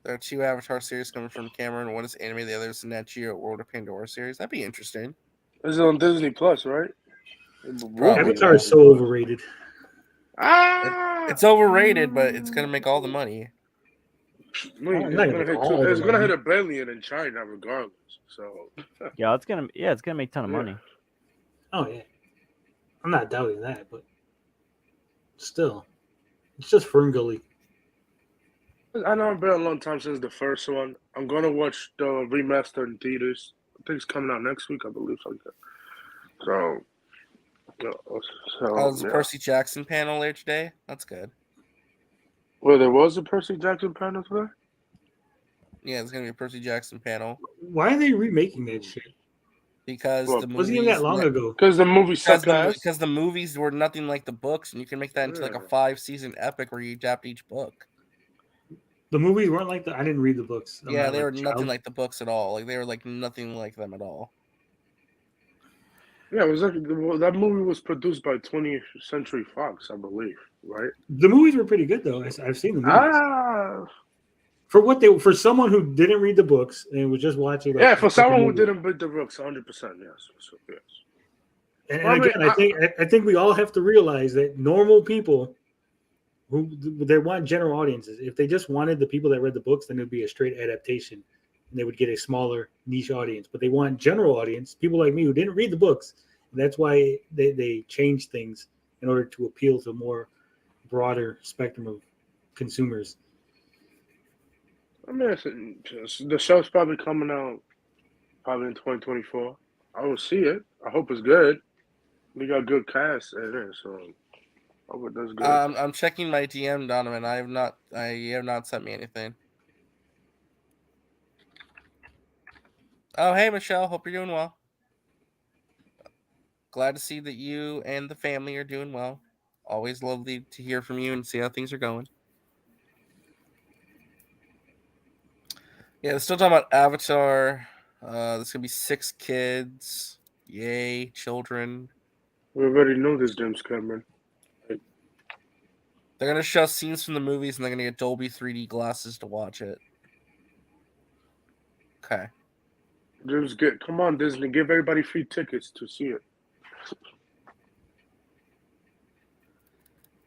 There are 2 Avatar series coming from Cameron. One is anime, the other is Nat Geo World of Pandora series. That'd be interesting. This is on Disney Plus, right? Avatar is so overrated. It's overrated, but it's gonna make all the money. It's gonna hit $1 billion in China regardless. So yeah, it's gonna make a ton of money. Oh yeah, I'm not doubting that, but still, it's just Ferngully. I know it's been a long time since the first one. I'm gonna watch the remaster in theaters. I think it's coming out next week, I believe, something like that. There's a Percy Jackson panel there today. That's good. Well, there was a Percy Jackson panel today? Yeah, there's gonna be a Percy Jackson panel. Why are they remaking that shit? Because the movies wasn't even that long ago. Because the movies suck ass. Because the movies were nothing like the books, and you can make that into like a 5-season epic where you adapt each book. The movies weren't like that. I didn't read the books. Yeah, they were nothing like the books at all. Like they were like nothing like them at all. Yeah, it was like that movie was produced by 20th Century Fox, I believe, right? The movies were pretty good though. I've seen the movies. For someone who didn't read the books and was just watching. For someone who didn't read the books, 100%, yes. So, yes. And again, I think we all have to realize that normal people who they want general audiences. If they just wanted the people that read the books, then it would be a straight adaptation, and they would get a smaller niche audience. But they want general audience, people like me who didn't read the books. And that's why they change things in order to appeal to a more broader spectrum of consumers. I mean, the show's probably coming out in 2024. I will see it. I hope it's good. We got good cast in it, so I hope it does good. I'm checking my DM, Donovan. I have not sent me anything. Oh, hey Michelle. Hope you're doing well. Glad to see that you and the family are doing well. Always lovely to hear from you and see how things are going. Yeah, they're still talking about Avatar. There's gonna be 6 kids. Yay, children. We already know this, James Cameron. They're gonna show scenes from the movies, and they're gonna get Dolby 3D glasses to watch it. Okay. Come on, Disney, give everybody free tickets to see it.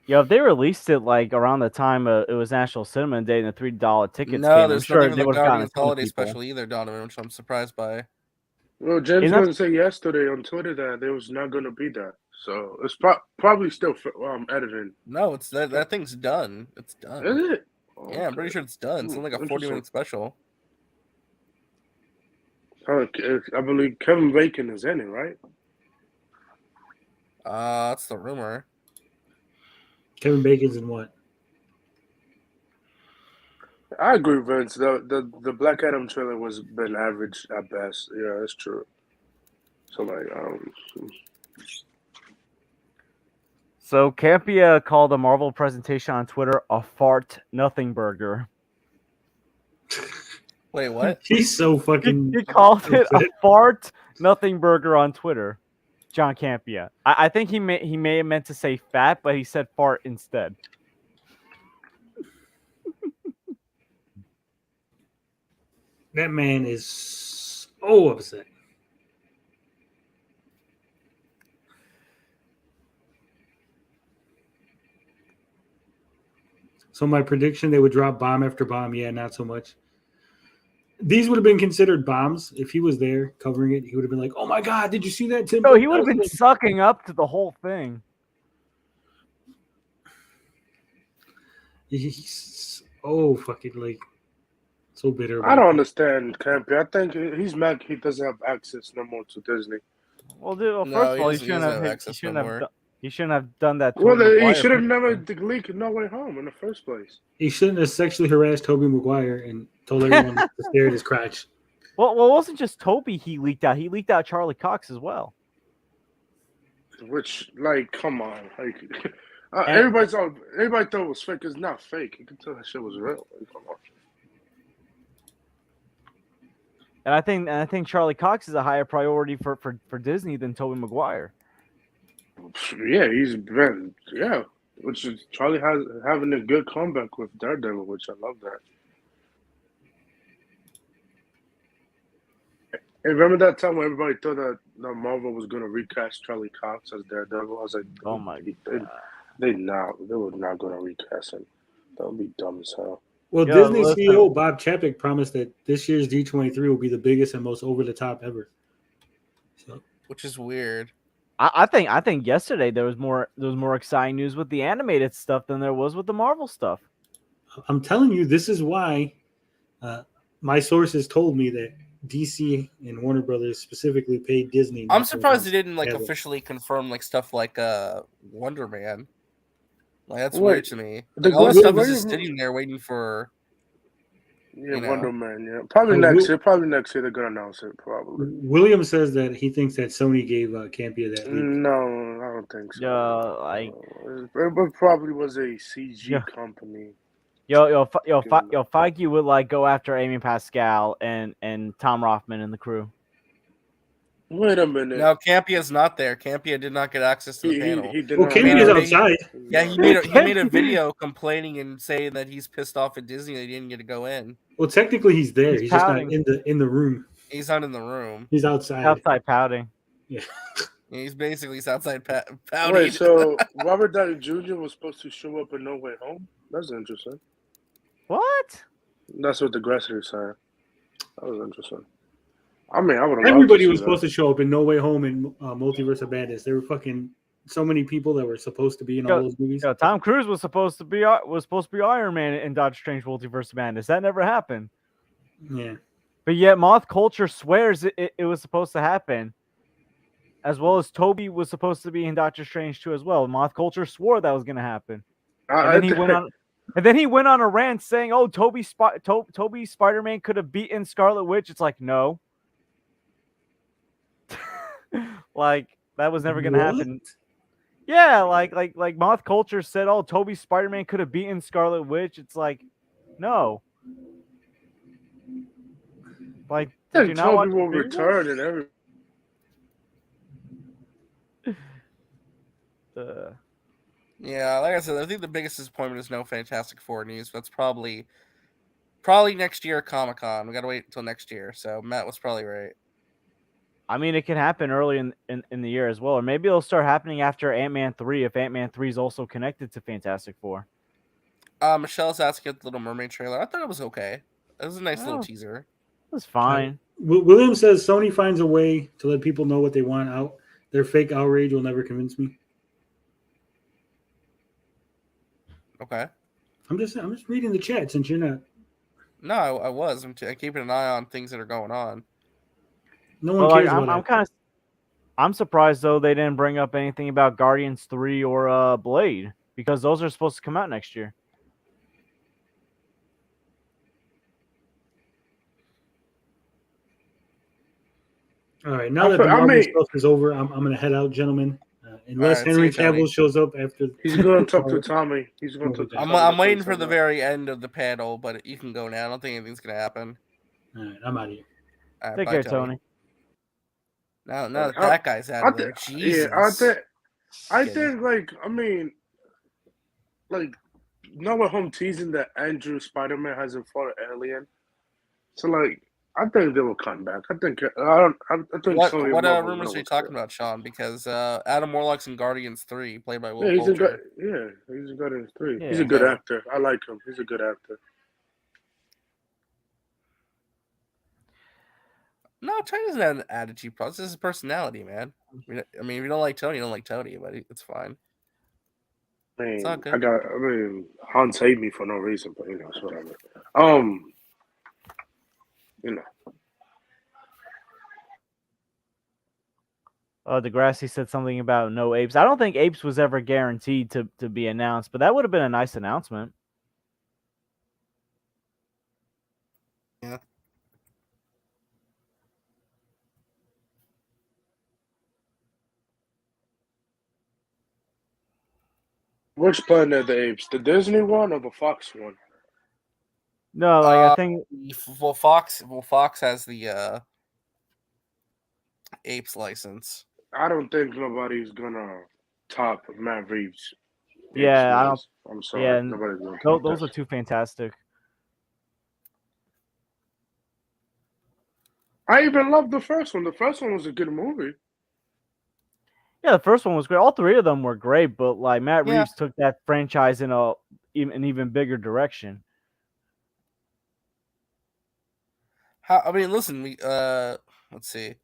Yo, if they released it like around the time it was National Cinema Day and the $3 tickets came, there's I'm sure nothing they for would the have Guardians gotten holiday special either, Donovan, which I'm surprised by. Well, James going to say yesterday on Twitter that there was not going to be that. So it's probably still editing. No, it's that thing's done. It's done. Is it? Yeah, I'm pretty sure it's done. It's only like a 40-minute special. I believe Kevin Bacon is in it, right? That's the rumor. Kevin Bacon's in what? I agree, Vince. The Black Adam trailer was been average at best. Yeah, that's true. So like, So Campia called the Marvel presentation on Twitter a fart nothing burger. Wait, what? He's so fucking. He called it a fart nothing burger on Twitter. John Campia. I think he may have meant to say fat, but he said fart instead. That man is so upset. So my prediction, they would drop bomb after bomb. Yeah, not so much. These would have been considered bombs if he was there covering it. He would have been like, "Oh my god, did you see that, Tim?" No, he would have been sucking up to the whole thing. He's fucking like so bitter. I don't understand Campy. I think he's mad he doesn't have access no more to Disney. Well, dude, first of all, he shouldn't have done that. Well, he should have never leaked No Way Home in the first place. He shouldn't have sexually harassed Tobey Maguire and told everyone to stare at his crotch. Well, it wasn't just Toby he leaked out. He leaked out Charlie Cox as well. Which, like, come on, like, everybody thought it was fake. It's not fake. You can tell that shit was real. Like, come on. And I think Charlie Cox is a higher priority for Disney than Tobey Maguire. Yeah, he's been which is Charlie having a good comeback with Daredevil, which I love that. Hey, remember that time when everybody thought that Marvel was gonna recast Charlie Cox as Daredevil? I was like, oh my god, they were not gonna recast him. That would be dumb as hell. Well, Disney CEO Bob Chapek promised that this year's D23 will be the biggest and most over the top ever. So, which is weird. I think yesterday there was more exciting news with the animated stuff than there was with the Marvel stuff. I'm telling you, this is why my sources told me that DC and Warner Brothers specifically paid Disney. I'm surprised they didn't officially confirm stuff like Wonder Man. Like that's weird to me. Like, all this stuff is just sitting there waiting for. Wonder Man. Yeah, probably next year. Probably next year they're gonna announce it. Probably. William says that he thinks that Sony gave Campia that leak. No, I don't think so. It probably was a CG company. Feige would go after Amy Pascal and Tom Rothman and the crew. Wait a minute. No, Campia's not there. Campia did not get access to the panel. He did well, Campia's outside. Yeah, he made a video complaining and saying that he's pissed off at Disney they didn't get to go in. Well, technically he's there. He's just not in the room. He's not in the room. He's outside. Outside pouting. Yeah. He's basically outside pouting. Wait, so Robert Downey Jr. was supposed to show up in No Way Home? That's interesting. What? That's what the Gressler said. That was interesting. I mean, I would. Everybody was supposed to show up in No Way Home and Multiverse of Madness. There were fucking so many people that were supposed to be in all those movies. Tom Cruise was supposed to be Iron Man in Doctor Strange Multiverse of Madness. That never happened. Yeah. But yet Moth Culture swears it was supposed to happen. As well as Toby was supposed to be in Doctor Strange 2 as well. Moth Culture swore that was going to happen. And then he went on a rant saying, "Oh, Toby Spider-Man could have beaten Scarlet Witch." It's like, no. Like that was never going to happen. Yeah, like Moth Culture said, "Oh, Toby Spider-Man could have beaten Scarlet Witch." It's like, no. Like, did you not Toby will return and everything. Yeah, like I said, I think the biggest disappointment is no Fantastic Four news. That's probably next year at Comic-Con. We got to wait until next year. So Matt was probably right. I mean, it can happen early in the year as well. Or maybe it'll start happening after Ant-Man 3 if Ant-Man 3 is also connected to Fantastic Four. Michelle's asking about the Little Mermaid trailer. I thought it was okay. It was a nice little teaser. It was fine. William says Sony finds a way to let people know what they want out. Their fake outrage will never convince me. Okay. I'm just reading the chat since you're not. No, I was. I'm keeping an eye on things that are going on. No one cares about it. I'm surprised though they didn't bring up anything about Guardians 3 or Blade, because those are supposed to come out next year. All right, now that the Marvel stuff is over, I'm going to head out, gentlemen. Unless Henry Cavill shows up after. He's going to talk to Tommy. He's going to. I'm waiting for the very end of the panel, but you can go now. I don't think anything's going to happen. All right, I'm out of here. All right, Take care, Tony. Now that guy's out of there. Jesus. Yeah, I think, like, I mean, like, No Way Home teasing that Andrew Spider-Man hasn't fought an alien. So, like, I think they will come back. I think what rumors are you talking about, Sean? Because Adam Warlock's in Guardians 3, played by Will Poulter. He's in Guardians 3. Yeah, he's a good actor. I like him. He's a good actor. No, Tony doesn't have an attitude problem. This is his personality, man. I mean, if you don't like Tony, you don't like Tony, but it's fine. I mean, it's all good. Hans hate me for no reason, but it's whatever. Degrassi said something about no apes. I don't think apes was ever guaranteed to be announced, but that would have been a nice announcement. Yeah. Which Planet of the Apes? The Disney one or the Fox one? No, like I think. Well, Fox has the Apes license. I don't think nobody's gonna top Matt Reeves. Yeah, I'm sorry. Yeah, nobody's gonna top those that. are too fantastic. I even loved the first one. The first one was a good movie. Yeah, the first one was great. All three of them were great, but like Matt Reeves took that franchise in an even bigger direction. Listen, let's see.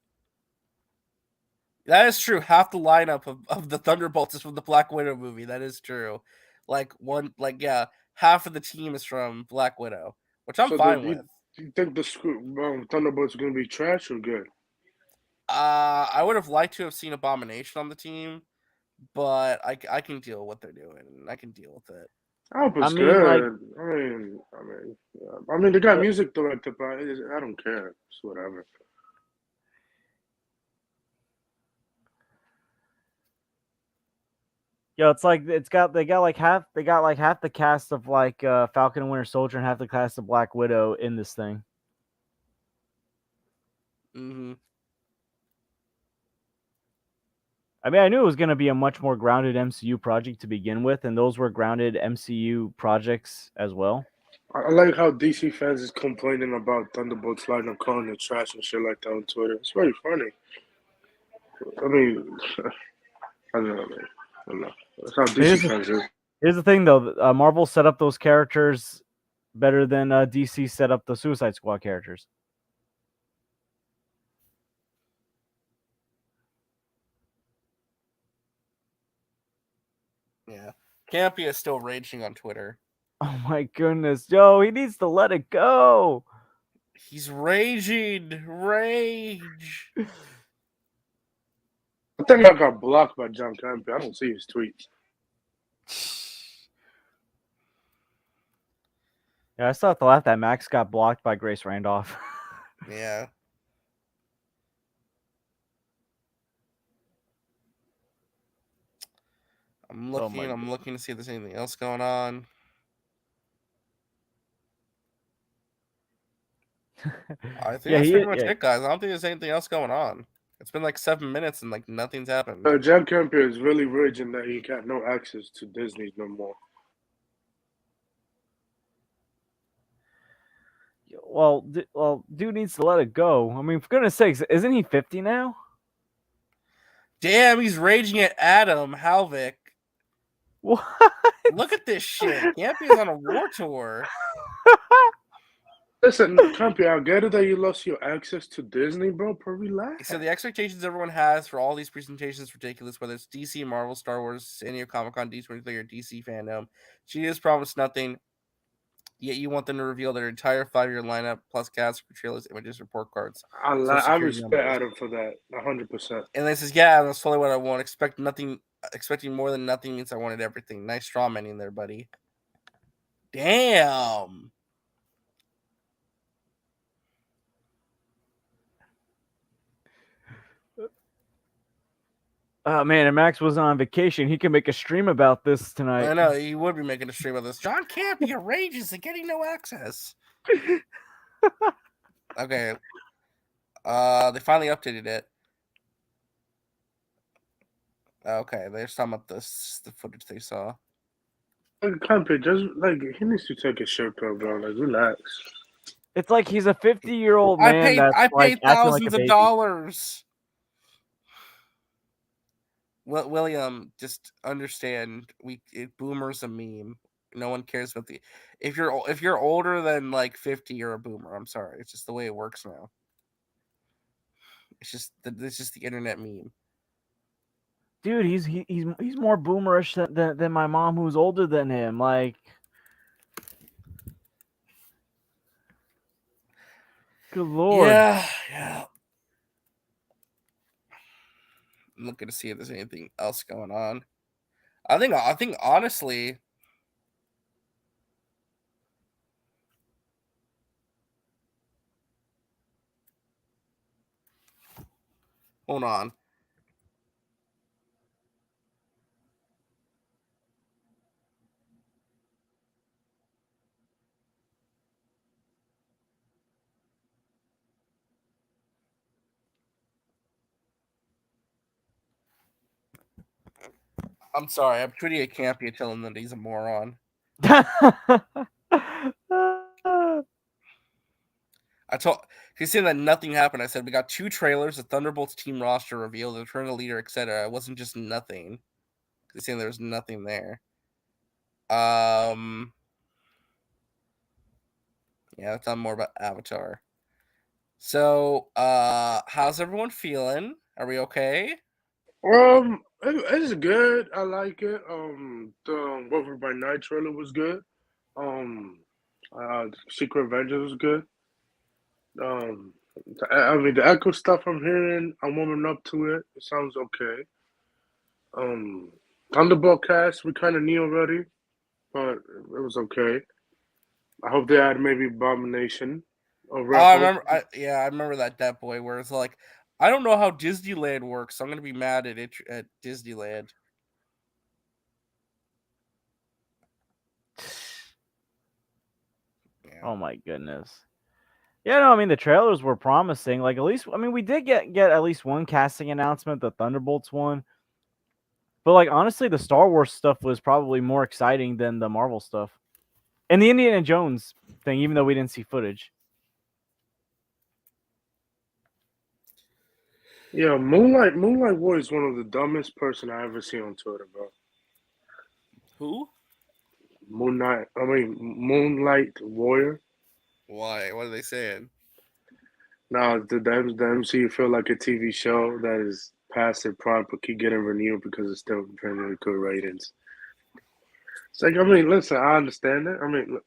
That is true. Half the lineup of the Thunderbolts is from the Black Widow movie. That is true. Half of the team is from Black Widow, which I'm fine with. Do you think the Thunderbolts are going to be trash or good? I would have liked to have seen Abomination on the team, but I can deal with what they're doing. I can deal with it. I hope it's good. I mean, they got music directed, but I don't care. It's whatever. Yo, it's like they got half the cast of Falcon and Winter Soldier and half the cast of Black Widow in this thing. Mm-hmm. I mean, I knew it was going to be a much more grounded MCU project to begin with, and those were grounded MCU projects as well. I like how DC fans is complaining about Thunderbolts lineup, calling it trash and shit like that on Twitter. It's very funny. I mean, I don't know. That's how DC fans is. Here's the thing, though. Marvel set up those characters better than DC set up the Suicide Squad characters. Yeah. Campy is still raging on Twitter. Oh my goodness. Yo, he needs to let it go. He's raging. Rage. I think I got blocked by John Campy. I don't see his tweets. Yeah, I still have to laugh that Max got blocked by Grace Randolph. Yeah. I'm looking to see if there's anything else going on. I think that's pretty much it, guys. I don't think there's anything else going on. It's been like 7 minutes and like nothing's happened. John Campy is really raging that he got no access to Disney no more. Well, dude needs to let it go. I mean, for goodness sakes, isn't he 50 now? Damn, he's raging at Adam Halvik. What? Look at this shit. Campy's on a war tour. Listen, Campy, I get it that you lost your access to Disney, bro, but relax. So the expectations everyone has for all these presentations is ridiculous, whether it's DC, Marvel, Star Wars, San Diego Comic-Con, D23, or DC fandom. She has promised nothing. Yet you want them to reveal their entire 5-year lineup plus cast, trailers, images, report cards. I respect Adam for that 100%. And they says, "Yeah, that's totally what I want. Expecting more than nothing means I wanted everything." Nice straw man in there, buddy. Damn. Oh man, and Max was on vacation. He can make a stream about this tonight. I know he would be making a stream of this. John can't be outrageous and getting no access. Okay. They finally updated it. Okay, they're talking about the footage they saw. Campy, just like he needs to take a shit pill, bro. Like, relax. It's like he's a 50-year-old man I paid thousands of dollars. Well, William, just understand, boomer's a meme. No one cares about if you're older than like 50, you're a boomer. I'm sorry, it's just the way it works now. It's just the internet meme. Dude, he's more boomerish than my mom, who's older than him. Like, good lord. Yeah. I'm looking to see if there's anything else going on. I think honestly, hold on. I'm sorry, I'm treating a campy and telling him that he's a moron. He's saying that nothing happened. I said we got 2 trailers, the Thunderbolts team roster revealed, the return of the leader, etc. It wasn't just nothing. He's saying there was nothing there. Yeah, let's talk more about Avatar. So, how's everyone feeling? Are we okay? It's good. I like it. The Wolverine by Night trailer was good. Secret Avengers was good. The Echo stuff I'm hearing, I'm warming up to it. It sounds okay. Thunderbolt cast, we kind of knew already, but it was okay. I hope they add maybe Abomination. I remember that Dead Boy where it's like, I don't know how Disneyland works, so I'm gonna be mad at Disneyland. Yeah. Oh my goodness. Yeah, no, I mean the trailers were promising. Like at least, I mean, we did get at least one casting announcement, the Thunderbolts one. But like honestly, the Star Wars stuff was probably more exciting than the Marvel stuff, and the Indiana Jones thing, even though we didn't see footage. Yeah, Moonlight War is one of the dumbest person I ever seen on Twitter, bro. Who? Moonlight Warrior. Why? What are they saying? Now, the MCU feel like a TV show that is past their prime but keep getting renewed because it's still generally good ratings. It's like, I mean, listen, I understand it. I mean,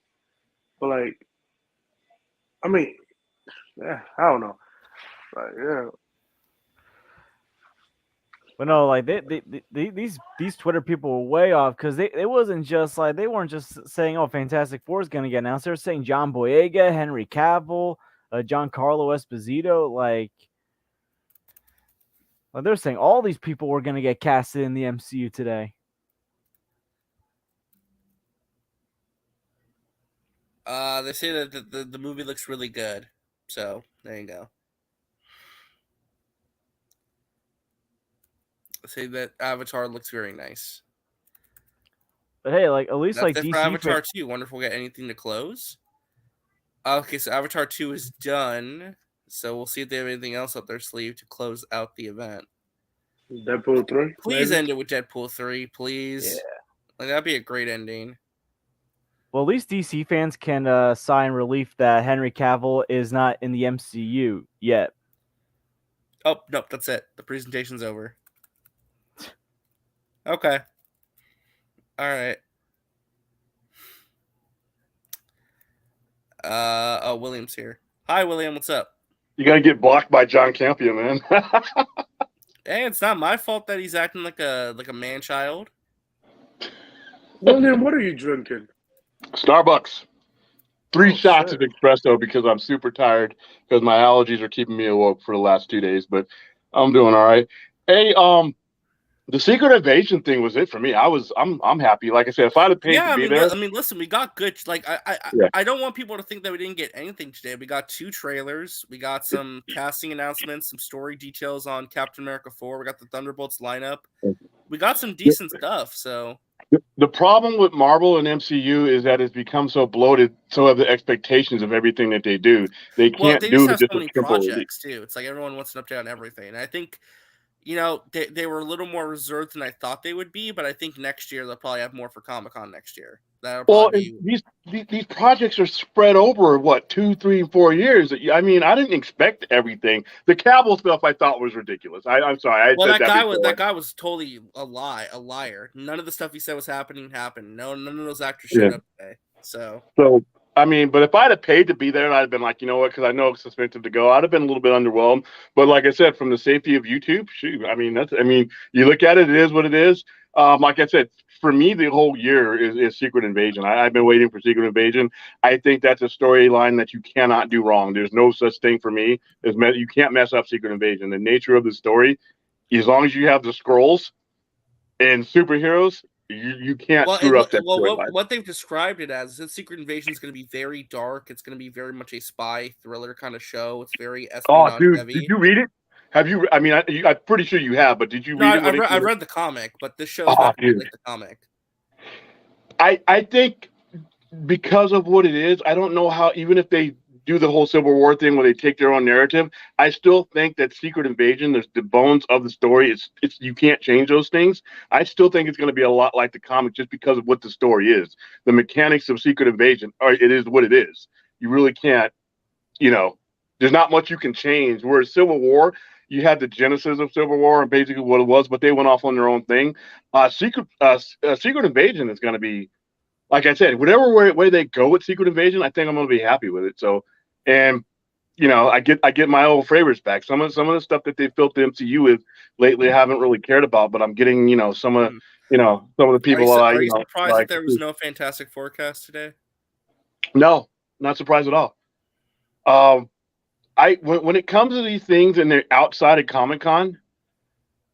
but like, I mean, yeah, I don't know. Like, yeah. But no, like these Twitter people were way off because it wasn't just like they weren't just saying, "Oh, Fantastic Four is going to get announced." They were saying John Boyega, Henry Cavill, Giancarlo Esposito. Like they're saying all these people were going to get casted in the MCU today. They say that the movie looks really good. So there you go. They say that Avatar looks very nice. But hey, like at least That's like it DC for Avatar 2. Wonder if we'll get anything to close. Okay, so Avatar 2 is done. So we'll see if they have anything else up their sleeve to close out the event. Deadpool 3? Please maybe? end it with Deadpool 3, please. Yeah. Like that'd be a great ending. Well, at least DC fans can sign relief that Henry Cavill is not in the MCU yet. Oh, no, that's it. The presentation's over. Okay. All right. William's here. Hi, William. What's up? You gotta get blocked by John Campia, man. Hey, it's not my fault that he's acting like a man-child. William, what are you drinking? Starbucks. 3 shots of espresso because I'm super tired because my allergies are keeping me awoke for the last 2 days, but I'm doing all right. Hey, the Secret Invasion thing was it for me. I'm happy. Like I said, if I'd have paid to be there. I mean, listen, we got good. Like, I don't want people to think that we didn't get anything today. We got 2 trailers. We got some casting announcements, some story details on Captain America 4. We got the Thunderbolts lineup. We got some decent stuff. So the problem with Marvel and MCU is that it's become so bloated. So have the expectations of everything that they do. They can't they do just have just so a many simple projects too. It's like everyone wants an update on everything. And I think, they were a little more reserved than I thought they would be, but I think next year they'll probably have more for Comic-Con next year. Well, these projects are spread over what 2, 3, 4 years. I mean, I didn't expect everything. The Cavill stuff I thought was ridiculous. I'm sorry. That guy was totally a liar. None of the stuff he said was happened. No, none of those actors showed up today. So I mean, but if I'd have paid to be there, I'd have been like, you know what? Because I know it's expensive to go. I'd have been a little bit underwhelmed. But like I said, from the safety of YouTube, shoot. I mean, you look at it, it is what it is. Like I said, for me, the whole year is Secret Invasion. I've been waiting for Secret Invasion. I think that's a storyline that you cannot do wrong. There's no such thing for me as you can't mess up Secret Invasion. The nature of the story, as long as you have the scrolls and superheroes, you can't screw up that storyline. What they've described it as is Secret Invasion is going to be very dark. It's going to be very much a spy thriller kind of show. It's very espionage heavy. Did you read it? Have you? I mean, I'm pretty sure you have, but did you read it? I read the comic, but this show is not like the comic. I think because of what it is, I don't know how, even if they do the whole Civil War thing where they take their own narrative, I still think that Secret Invasion, there's the bones of the story. It's you can't change those things. I still think it's going to be a lot like the comic just because of what the story is. The mechanics of Secret Invasion, it is what it is. You really can't, there's not much you can change. Whereas Civil War, you had the genesis of Civil War and basically what it was, but they went off on their own thing. Secret Invasion is going to be, like I said, whatever way they go with Secret Invasion, I think I'm going to be happy with it. So, and I get my old favorites back. Some of the stuff that they filled the MCU with lately, I haven't really cared about, but I'm getting some of the people. Are you surprised that there was no Fantastic Forecast today? No, not surprised at all. When it comes to these things and they're outside of Comic-Con,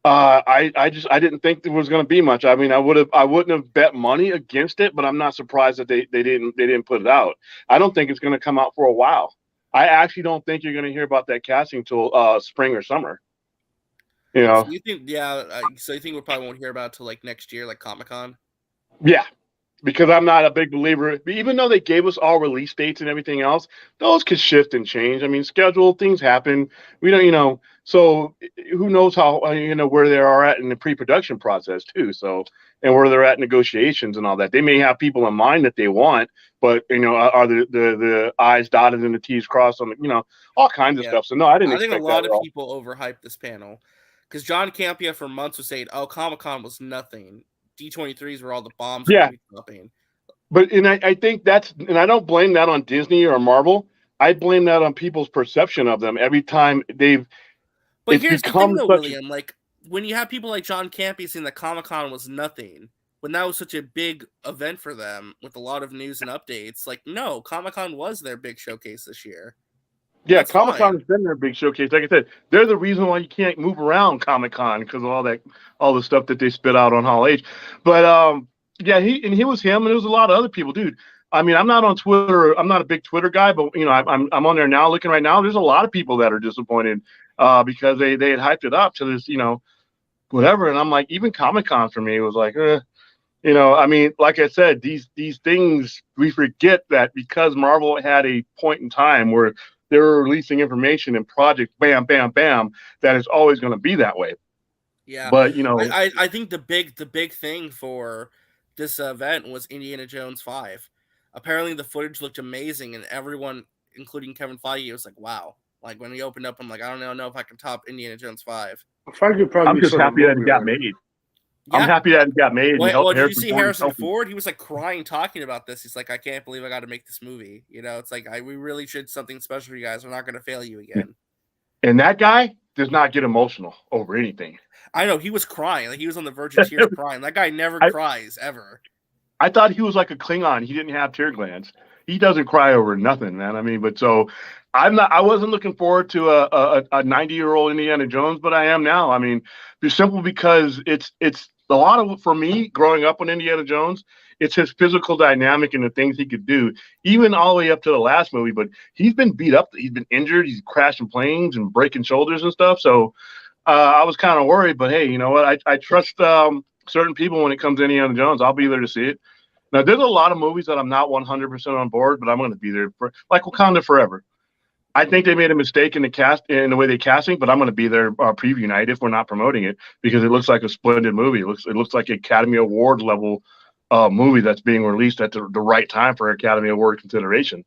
I didn't think there was going to be much. I mean, I wouldn't have bet money against it, but I'm not surprised that they didn't put it out. I don't think it's going to come out for a while. I actually don't think you're going to hear about that casting till spring or summer. So you think, so you think we probably won't hear about it till like next year, like Comic-Con? Yeah. Because I'm not a big believer, even though they gave us all release dates and everything else, those could shift and change. I mean, schedule things happen. We don't, so who knows how, where they are at in the pre-production process too. So, and where they're at negotiations and all that. They may have people in mind that they want, but are the I's dotted and the T's crossed on all kinds of stuff. So no, I think a lot of people overhyped this panel because John Campia for months was saying, "Oh, Comic-Con was nothing. D23s were all the bombs." Yeah. But I think and I don't blame that on Disney or Marvel. I blame that on people's perception of them every time they've. But here's the thing, though, William. Like when you have people like John Campia saying that Comic-Con was nothing, when that was such a big event for them with a lot of news and updates, like no, Comic-Con was their big showcase this year. Yeah, Comic-Con has been their big showcase. Like I said, they're the reason why you can't move around Comic-Con because of all the stuff that they spit out on Hall H. But he was him, and there was a lot of other people, dude. I mean, I'm not on Twitter. I'm not a big Twitter guy, but I'm on there now, looking right now. There's a lot of people that are disappointed because they had hyped it up to this, whatever. And I'm like, even Comic-Con for me was like, I mean, like I said, these things we forget that because Marvel had a point in time where they were releasing information and projects, bam, bam, bam, that is always going to be that way. Yeah, but I think the big thing for this event was Indiana Jones 5. Apparently, the footage looked amazing, and everyone, including Kevin Feige, was like, "Wow!" Like when he opened up, I'm like, "I don't know if I can top Indiana Jones 5." Feige probably. I'm just happy that it got made. Yeah. I'm happy that it got made. Well, did you see Harrison Ford? He was like crying talking about this. He's like, I can't believe I got to make this movie. You know, it's like we really should something special for you guys. We're not going to fail you again. And that guy does not get emotional over anything. I know, he was crying. Like he was on the verge of tears crying. That guy never cries ever. I thought he was like a Klingon. He didn't have tear glands. He doesn't cry over nothing, man. I mean, but so I wasn't looking forward to a 90-year-old Indiana Jones, but I am now. I mean, just simple because it's a lot of, for me, growing up on Indiana Jones, it's his physical dynamic and the things he could do, even all the way up to the last movie. But he's been beat up. He's been injured. He's crashing planes and breaking shoulders and stuff. So I was kind of worried. But, hey, you know what? I trust certain people when it comes to Indiana Jones. I'll be there to see it. Now, there's a lot of movies that I'm not 100% on board, but I'm going to be there for, like Wakanda Forever. I think they made a mistake in the way they casting, but I'm going to be there preview night if we're not promoting it because it looks like a splendid movie. It looks like an Academy Award level movie that's being released at the right time for Academy Award consideration.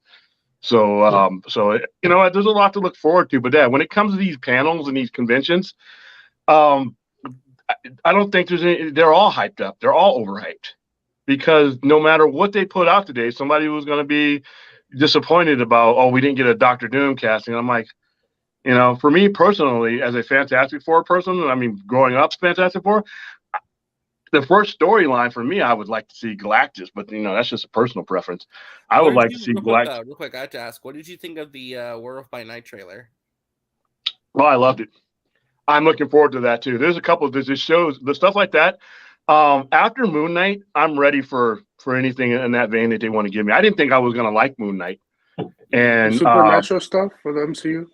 So, you know, there's a lot to look forward to. But yeah, when it comes to these panels and these conventions, I don't think there's any. They're all hyped up. They're all overhyped because no matter what they put out today, somebody was going to be disappointed about, oh, we didn't get a Doctor Doom casting. I'm like, you know, for me personally, as a Fantastic Four person, I mean, growing up Fantastic Four, the first storyline for me, I would like to see Galactus, but you know, that's just a personal preference. I would like to see Galactus. Real quick, I have to ask, what did you think of the Werewolf by Night trailer? Well, I loved it. I'm looking forward to that too. There's a couple of this shows, the stuff like that. After Moon Knight, I'm ready for anything in that vein that they want to give me. I didn't think I was going to like Moon Knight. And supernatural stuff for the MCU.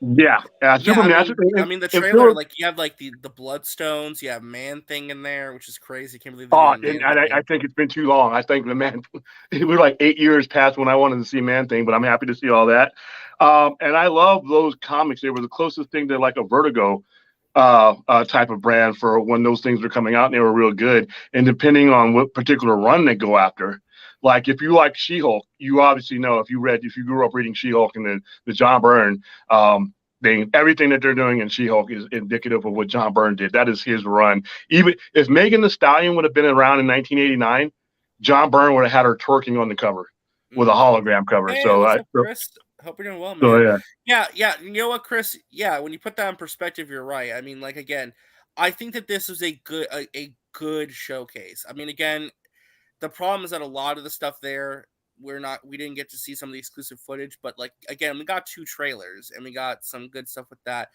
Yeah, supernatural. I mean, the trailer, like you have like the Bloodstones, you have Man Thing in there, which is crazy. Can't believe. I think it's been too long. I think it was like 8 years past when I wanted to see Man Thing, but I'm happy to see all that. And I love those comics. They were the closest thing to like a Vertigo type of brand for when those things were coming out, and they were real good. And depending on what particular run they go after, like if you like She-Hulk, you obviously know if you grew up reading She-Hulk and the John Byrne everything that they're doing in She-Hulk is indicative of what John Byrne did. That is his run. Even if Megan Thee Stallion would have been around in 1989, John Byrne would have had her twerking on the cover with a hologram cover. Hey, so Chris? Hope you're doing well, man. So, yeah. You know what, Chris? Yeah, when you put that in perspective, you're right. I mean, like again, I think that this is a good showcase. I mean, again, the problem is that a lot of the stuff there we didn't get to see some of the exclusive footage, but like again, we got 2 trailers and we got some good stuff with that.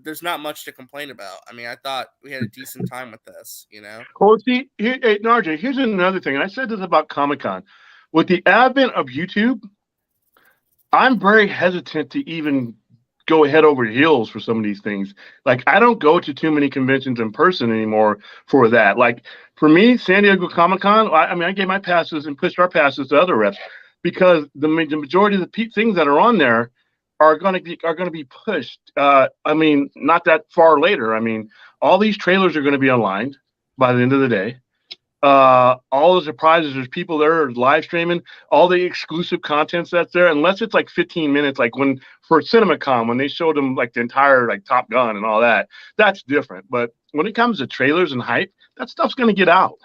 There's not much to complain about. I mean, I thought we had a decent time with this, you know. Well, see, Narjay, here's another thing, and I said this about Comic-Con. With the advent of YouTube, I'm very hesitant to even go head over heels for some of these things. Like, I don't go to too many conventions in person anymore for that. Like, for me, San Diego Comic-Con, I mean, I gave my passes and pushed our passes to other reps because the majority of the things that are on there are going to be pushed. I mean, not that far later. I mean, all these trailers are going to be online by the end of the day. All the surprises, there's people there live streaming, all the exclusive contents that's there, unless it's like 15 minutes, like when for CinemaCon, when they showed them like the entire like Top Gun and all that, that's different. But when it comes to trailers and hype, that stuff's going to get out.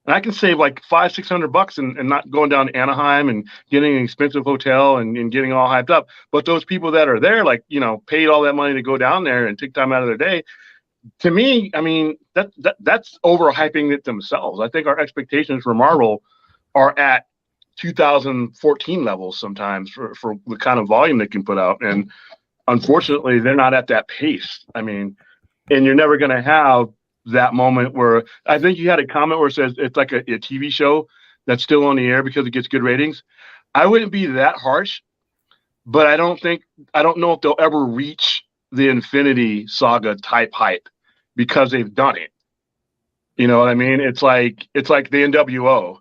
And I can save like $500-600 and not going down to Anaheim and getting an expensive hotel and getting all hyped up. But those people that are there, like, you know, paid all that money to go down there and take time out of their day. To me, I mean, that's overhyping it themselves. I think our expectations for Marvel are at 2014 levels sometimes for the kind of volume they can put out. And unfortunately, they're not at that pace. I mean, and you're never going to have that moment where I think you had a comment where it says it's like a TV show that's still on the air because it gets good ratings. I wouldn't be that harsh, but I don't know if they'll ever reach the Infinity Saga type hype because they've done it. You know what I mean? It's like the NWO.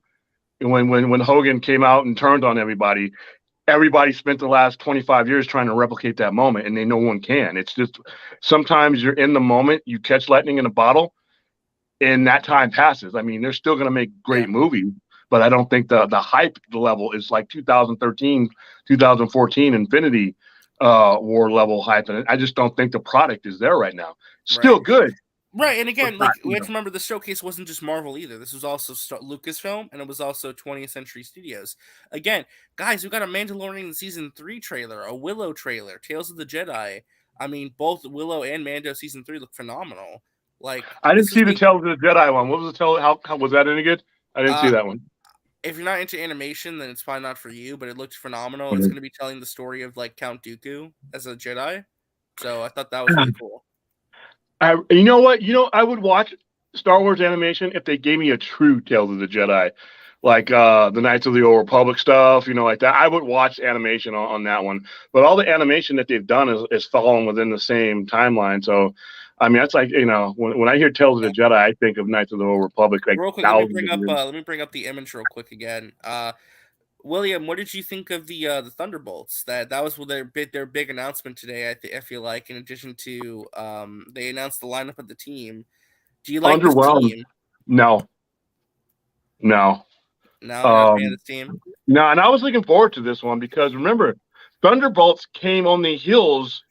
When Hogan came out and turned on everybody spent the last 25 years trying to replicate that moment, and no one can. It's just sometimes you're in the moment, you catch lightning in a bottle, and that time passes. I mean, they're still going to make great movies, but I don't think the hype level is like 2013, 2014 Infinity War level hype, and I just don't think the product is there right now. Still good, Right, and again, like we have to remember the showcase wasn't just Marvel either. This was also Lucasfilm, and it was also 20th Century Studios. Again, guys, we got a Mandalorian season 3 trailer, a Willow trailer, Tales of the Jedi. I mean, both Willow and Mando season 3 look phenomenal. Like I didn't see the Tales of the Jedi one. What was the tell? How was that any good? I didn't see that one. If you're not into animation, then it's probably not for you. But it looked phenomenal. It's going to be telling the story of like Count Dooku as a Jedi. So I thought that was really cool. You know what? I would watch Star Wars animation if they gave me a true Tales of the Jedi, like the Knights of the Old Republic stuff, like that. I would watch animation on that one. But all the animation that they've done is following within the same timeline. So, I mean, that's like when I hear Tales of the Jedi, I think of Knights of the Old Republic. Like real quick, let me bring up the image real quick again. William, what did you think of the Thunderbolts? That was their big announcement today. I feel like, in addition to they announced the lineup of the team. Do you like this team? No. No, not a fan of this team. No, and I was looking forward to this one because remember, Thunderbolts came on the heels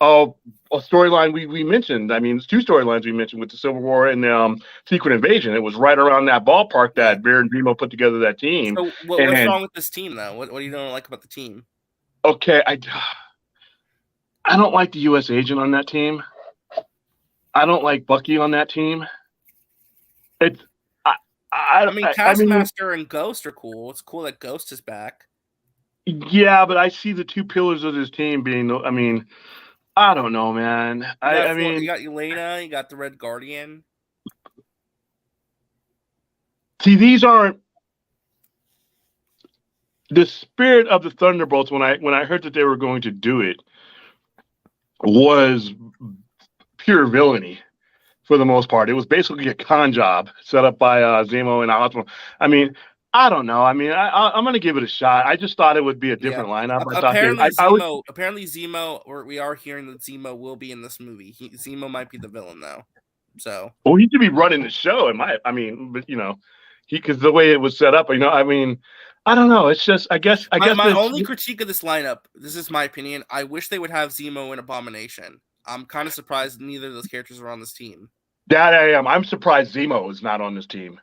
of a storyline we mentioned. I mean, it's 2 storylines we mentioned with the Civil War and the Secret Invasion. It was right around that ballpark that Bear and Zemo put together that team. So what's wrong with this team, though? What do you don't like about the team? Okay, I don't like the U.S. agent on that team. I don't like Bucky on that team. I mean, Taskmaster and Ghost are cool. It's cool that Ghost is back. Yeah, but I see the 2 pillars of this team being. I mean, I don't know, man. I mean, you got Elena, you got the Red Guardian. See, these aren't the spirit of the Thunderbolts. When I heard that they were going to do it, was pure villainy for the most part. It was basically a con job set up by Zemo and Osmo. I mean, I don't know. I mean, I'm going to give it a shot. I just thought it would be a different lineup. Apparently, Zemo, we are hearing that Zemo will be in this movie. Zemo might be the villain, though. So, well, he should be running the show. Because the way it was set up, I mean, I don't know. It's just, I guess my only critique of this lineup. This is my opinion. I wish they would have Zemo and Abomination. I'm kind of surprised neither of those characters are on this team. That I am. I'm surprised Zemo is not on this team.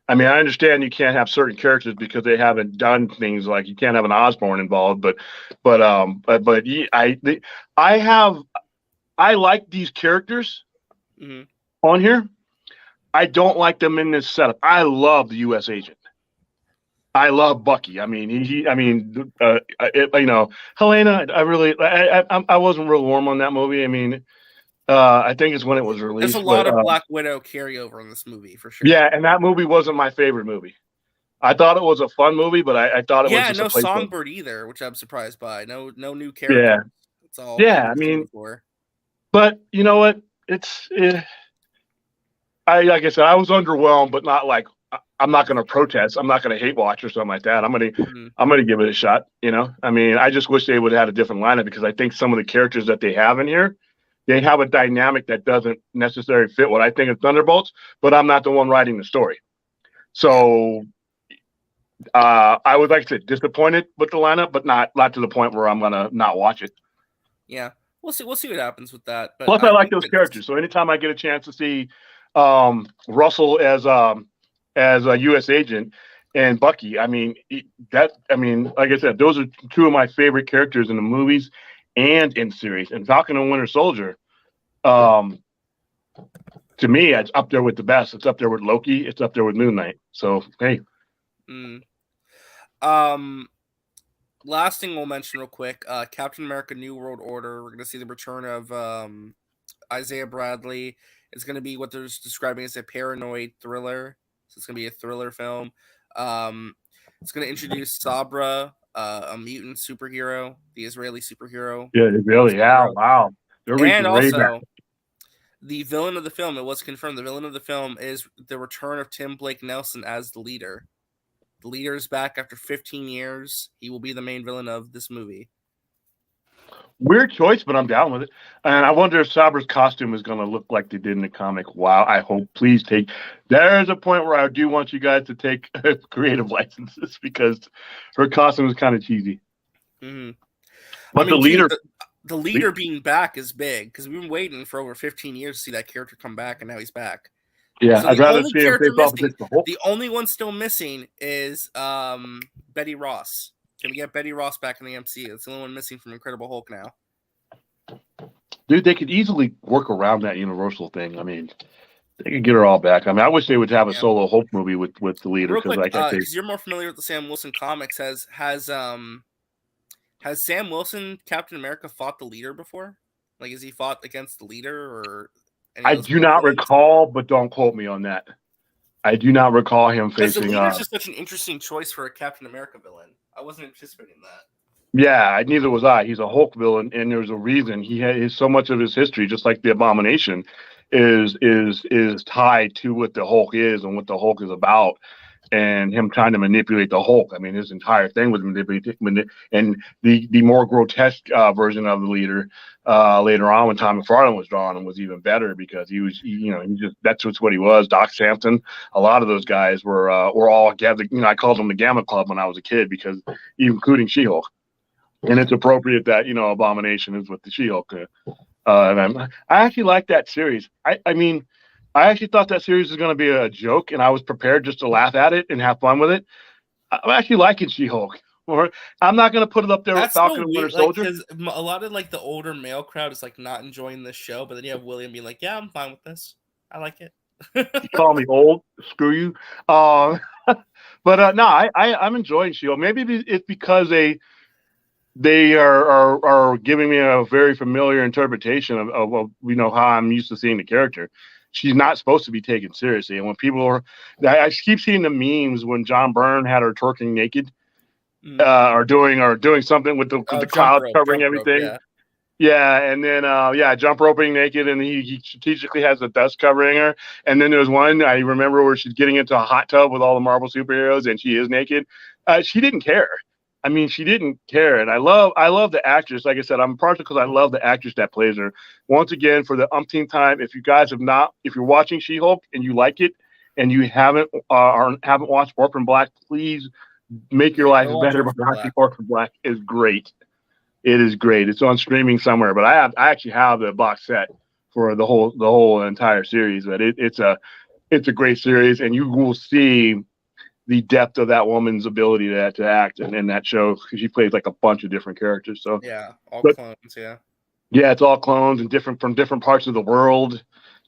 I mean, I understand you can't have certain characters because they haven't done things like you can't have an Osborn involved, but I like these characters on here. I don't like them in this setup. I love the U.S. agent. I love Bucky. I mean, Helena. I wasn't real warm on that movie. I mean. I think it's when it was released. There's a lot of Black Widow carryover in this movie for sure. Yeah, and that movie wasn't my favorite movie. I thought it was a fun movie, but I thought it was just no a place Songbird either, which I'm surprised by. No new characters. Yeah, it's all. Yeah, I mean, but you know what? It's. Like I said, I was underwhelmed, but not like I'm not going to protest. I'm not going to hate watch or something like that. I'm gonna give it a shot. I mean, I just wish they would have had a different lineup because I think some of the characters that they have in here. They have a dynamic that doesn't necessarily fit what I think of Thunderbolts, but I'm not the one writing the story. So I was, like I said, disappointed with the lineup, but not to the point where I'm going to not watch it. Yeah, we'll see what happens with that. But plus, I like those characters. So anytime I get a chance to see Russell as a U.S. agent and Bucky, I mean, like I said, those are 2 of my favorite characters in the movies and in series. And Falcon and Winter Soldier, to me, it's up there with the best. It's up there with Loki. It's up there with Moon Knight. So, hey. Last thing we'll mention real quick, Captain America New World Order. We're going to see the return of Isaiah Bradley. It's going to be what they're describing as a paranoid thriller. So it's going to be a thriller film. It's going to introduce Sabra, a mutant superhero, the Israeli superhero. Yeah, Israeli. Yeah, wow. And also, the villain of the film, it was confirmed, the villain of the film is the return of Tim Blake Nelson as the leader. The leader is back after 15 years. He will be the main villain of this movie. Weird choice, but I'm down with it. And I wonder if Sabra's costume is going to look like they did in the comic. Wow, I hope. Please take. There's a point where I do want you guys to take creative licenses because her costume is kind of cheesy. Mm-hmm. But the leader. the leader being back is big because we've been waiting for over 15 years to see that character come back, and now he's back. Yeah, So I'd the rather only see him character face off missing, against the Hulk. the only one still missing is Betty Ross. Can we get Betty Ross back in the MCU? It's the only one missing from Incredible Hulk now. Dude, they could easily work around that Universal thing. I mean, they could get her all back. I mean, I wish they would have a solo Hulk movie with the leader. Real quick, Like, because you're more familiar with the Sam Wilson comics, has Sam Wilson, Captain America, fought the leader before? Like, has he fought against the leader or? I do not recall, but don't quote me on that. I do not recall him facing. The leader's just such an interesting choice for a Captain America villain. I wasn't anticipating that. Yeah, neither was I. He's a Hulk villain, and there's a reason. He has so much of his history, just like the Abomination, is tied to what the Hulk is and what the Hulk is about, and him trying to manipulate the Hulk. I mean, his entire thing was manipulating, and the more grotesque version of the leader later on when Tom McFarlane was drawing him was even better because he just that's just what he was. Doc Samson, a lot of those guys were all gathered. I called them the Gamma Club when I was a kid because including She-Hulk. And it's appropriate that Abomination is with the She-Hulk. And I actually like that series. I mean, I actually thought that series was going to be a joke, and I was prepared just to laugh at it and have fun with it. I'm actually liking She-Hulk. Or I'm not going to put it up there with Falcon and Winter Soldier. Because a lot of the older male crowd is not enjoying this show, but then you have William being like, "Yeah, I'm fine with this. I like it." You call me old? Screw you. But no, I'm enjoying She-Hulk. Maybe it's because they are giving me a very familiar interpretation of how I'm used to seeing the character. She's not supposed to be taken seriously. And when I keep seeing the memes when John Byrne had her twerking naked, or doing something with the cloud covering everything. Rope, yeah. And then jump roping naked, and he strategically has the dust covering her. And then there's one I remember where she's getting into a hot tub with all the Marvel superheroes, and she is naked. She didn't care. I mean, she didn't care, and I love the actress. Like I said, I'm partial because I love the actress that plays her. Once again, for the umpteenth time, if you guys if you're watching She-Hulk and you like it, and you haven't watched Orphan Black, please make your life better by watching Orphan Black. Is great. It is great. It's on streaming somewhere, but I actually have the box set for the whole entire series. But it's a great series, and you will see the depth of that woman's ability to act in that show, because she plays like a bunch of different characters. So clones, it's all clones and from different parts of the world,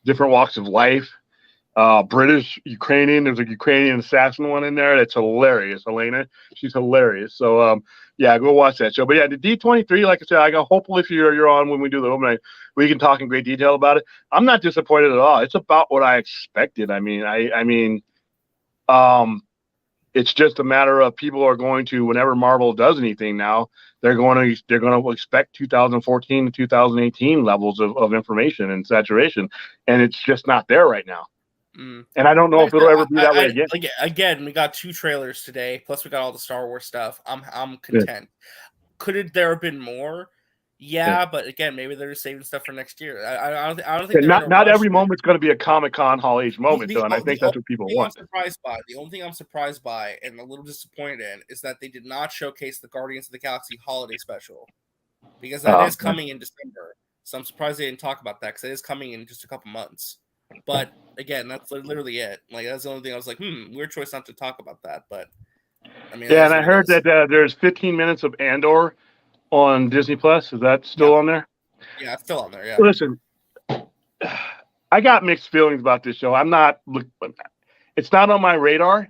different walks of life. British, Ukrainian. There's a Ukrainian assassin one in there that's hilarious. Helena, she's hilarious. So go watch that show. But yeah, the D23, like I said, hopefully if you're on when we do the opening, we can talk in great detail about it. I'm not disappointed at all. It's about what I expected. I mean, it's just a matter of people are going to, whenever Marvel does anything now, they're going to expect 2014 to 2018 levels of information and saturation, and it's just not there right now. And I don't know if it'll ever be that way again. Again, we got 2 trailers today, plus we got all the Star Wars stuff. I'm content. Could there have been more? Yeah, but again, maybe they're just saving stuff for next year. I don't think not every moment's going to be a Comic-Con Hall H moment, though, and I think that's what people want. The only thing I'm surprised by and a little disappointed in is that they did not showcase the Guardians of the Galaxy holiday special, because that is coming in December. So I'm surprised they didn't talk about that, because it is coming in just a couple months. But again, that's literally it. That's the only thing I was like, weird choice not to talk about that. But I mean, and I heard that there's 15 minutes of Andor on Disney Plus. Is that still on there? Yeah, it's still on there. Yeah. Listen, I got mixed feelings about this show. It's not on my radar,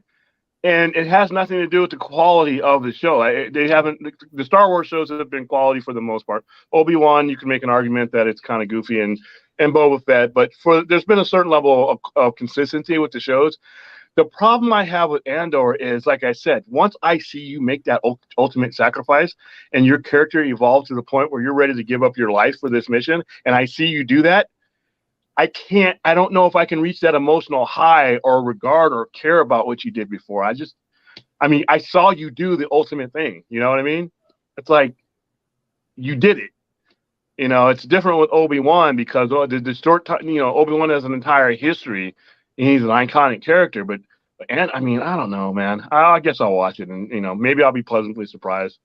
and it has nothing to do with the quality of the show. The Star Wars shows have been quality for the most part. Obi-Wan, you can make an argument that it's kind of goofy, and Boba Fett, but there's been a certain level of consistency with the shows. The problem I have with Andor is, like I said, once I see you make that ultimate sacrifice and your character evolves to the point where you're ready to give up your life for this mission, and I see you do that, I don't know if I can reach that emotional high or regard or care about what you did before. I saw you do the ultimate thing. You know what I mean? It's like you did it. It's different with Obi-Wan because Obi-Wan has an entire history. He's an iconic character, but I don't know, man. I guess I'll watch it, and maybe I'll be pleasantly surprised.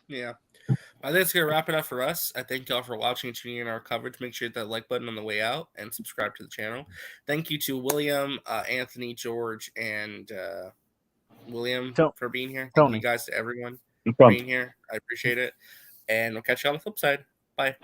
Yeah. I think it's going to wrap it up for us. I thank y'all for watching and tuning in our coverage. Make sure to hit that like button on the way out and subscribe to the channel. Thank you to William, Anthony, George, and William for being here. Thank you guys to everyone for being here. I appreciate it. And we'll catch you on the flip side. Bye.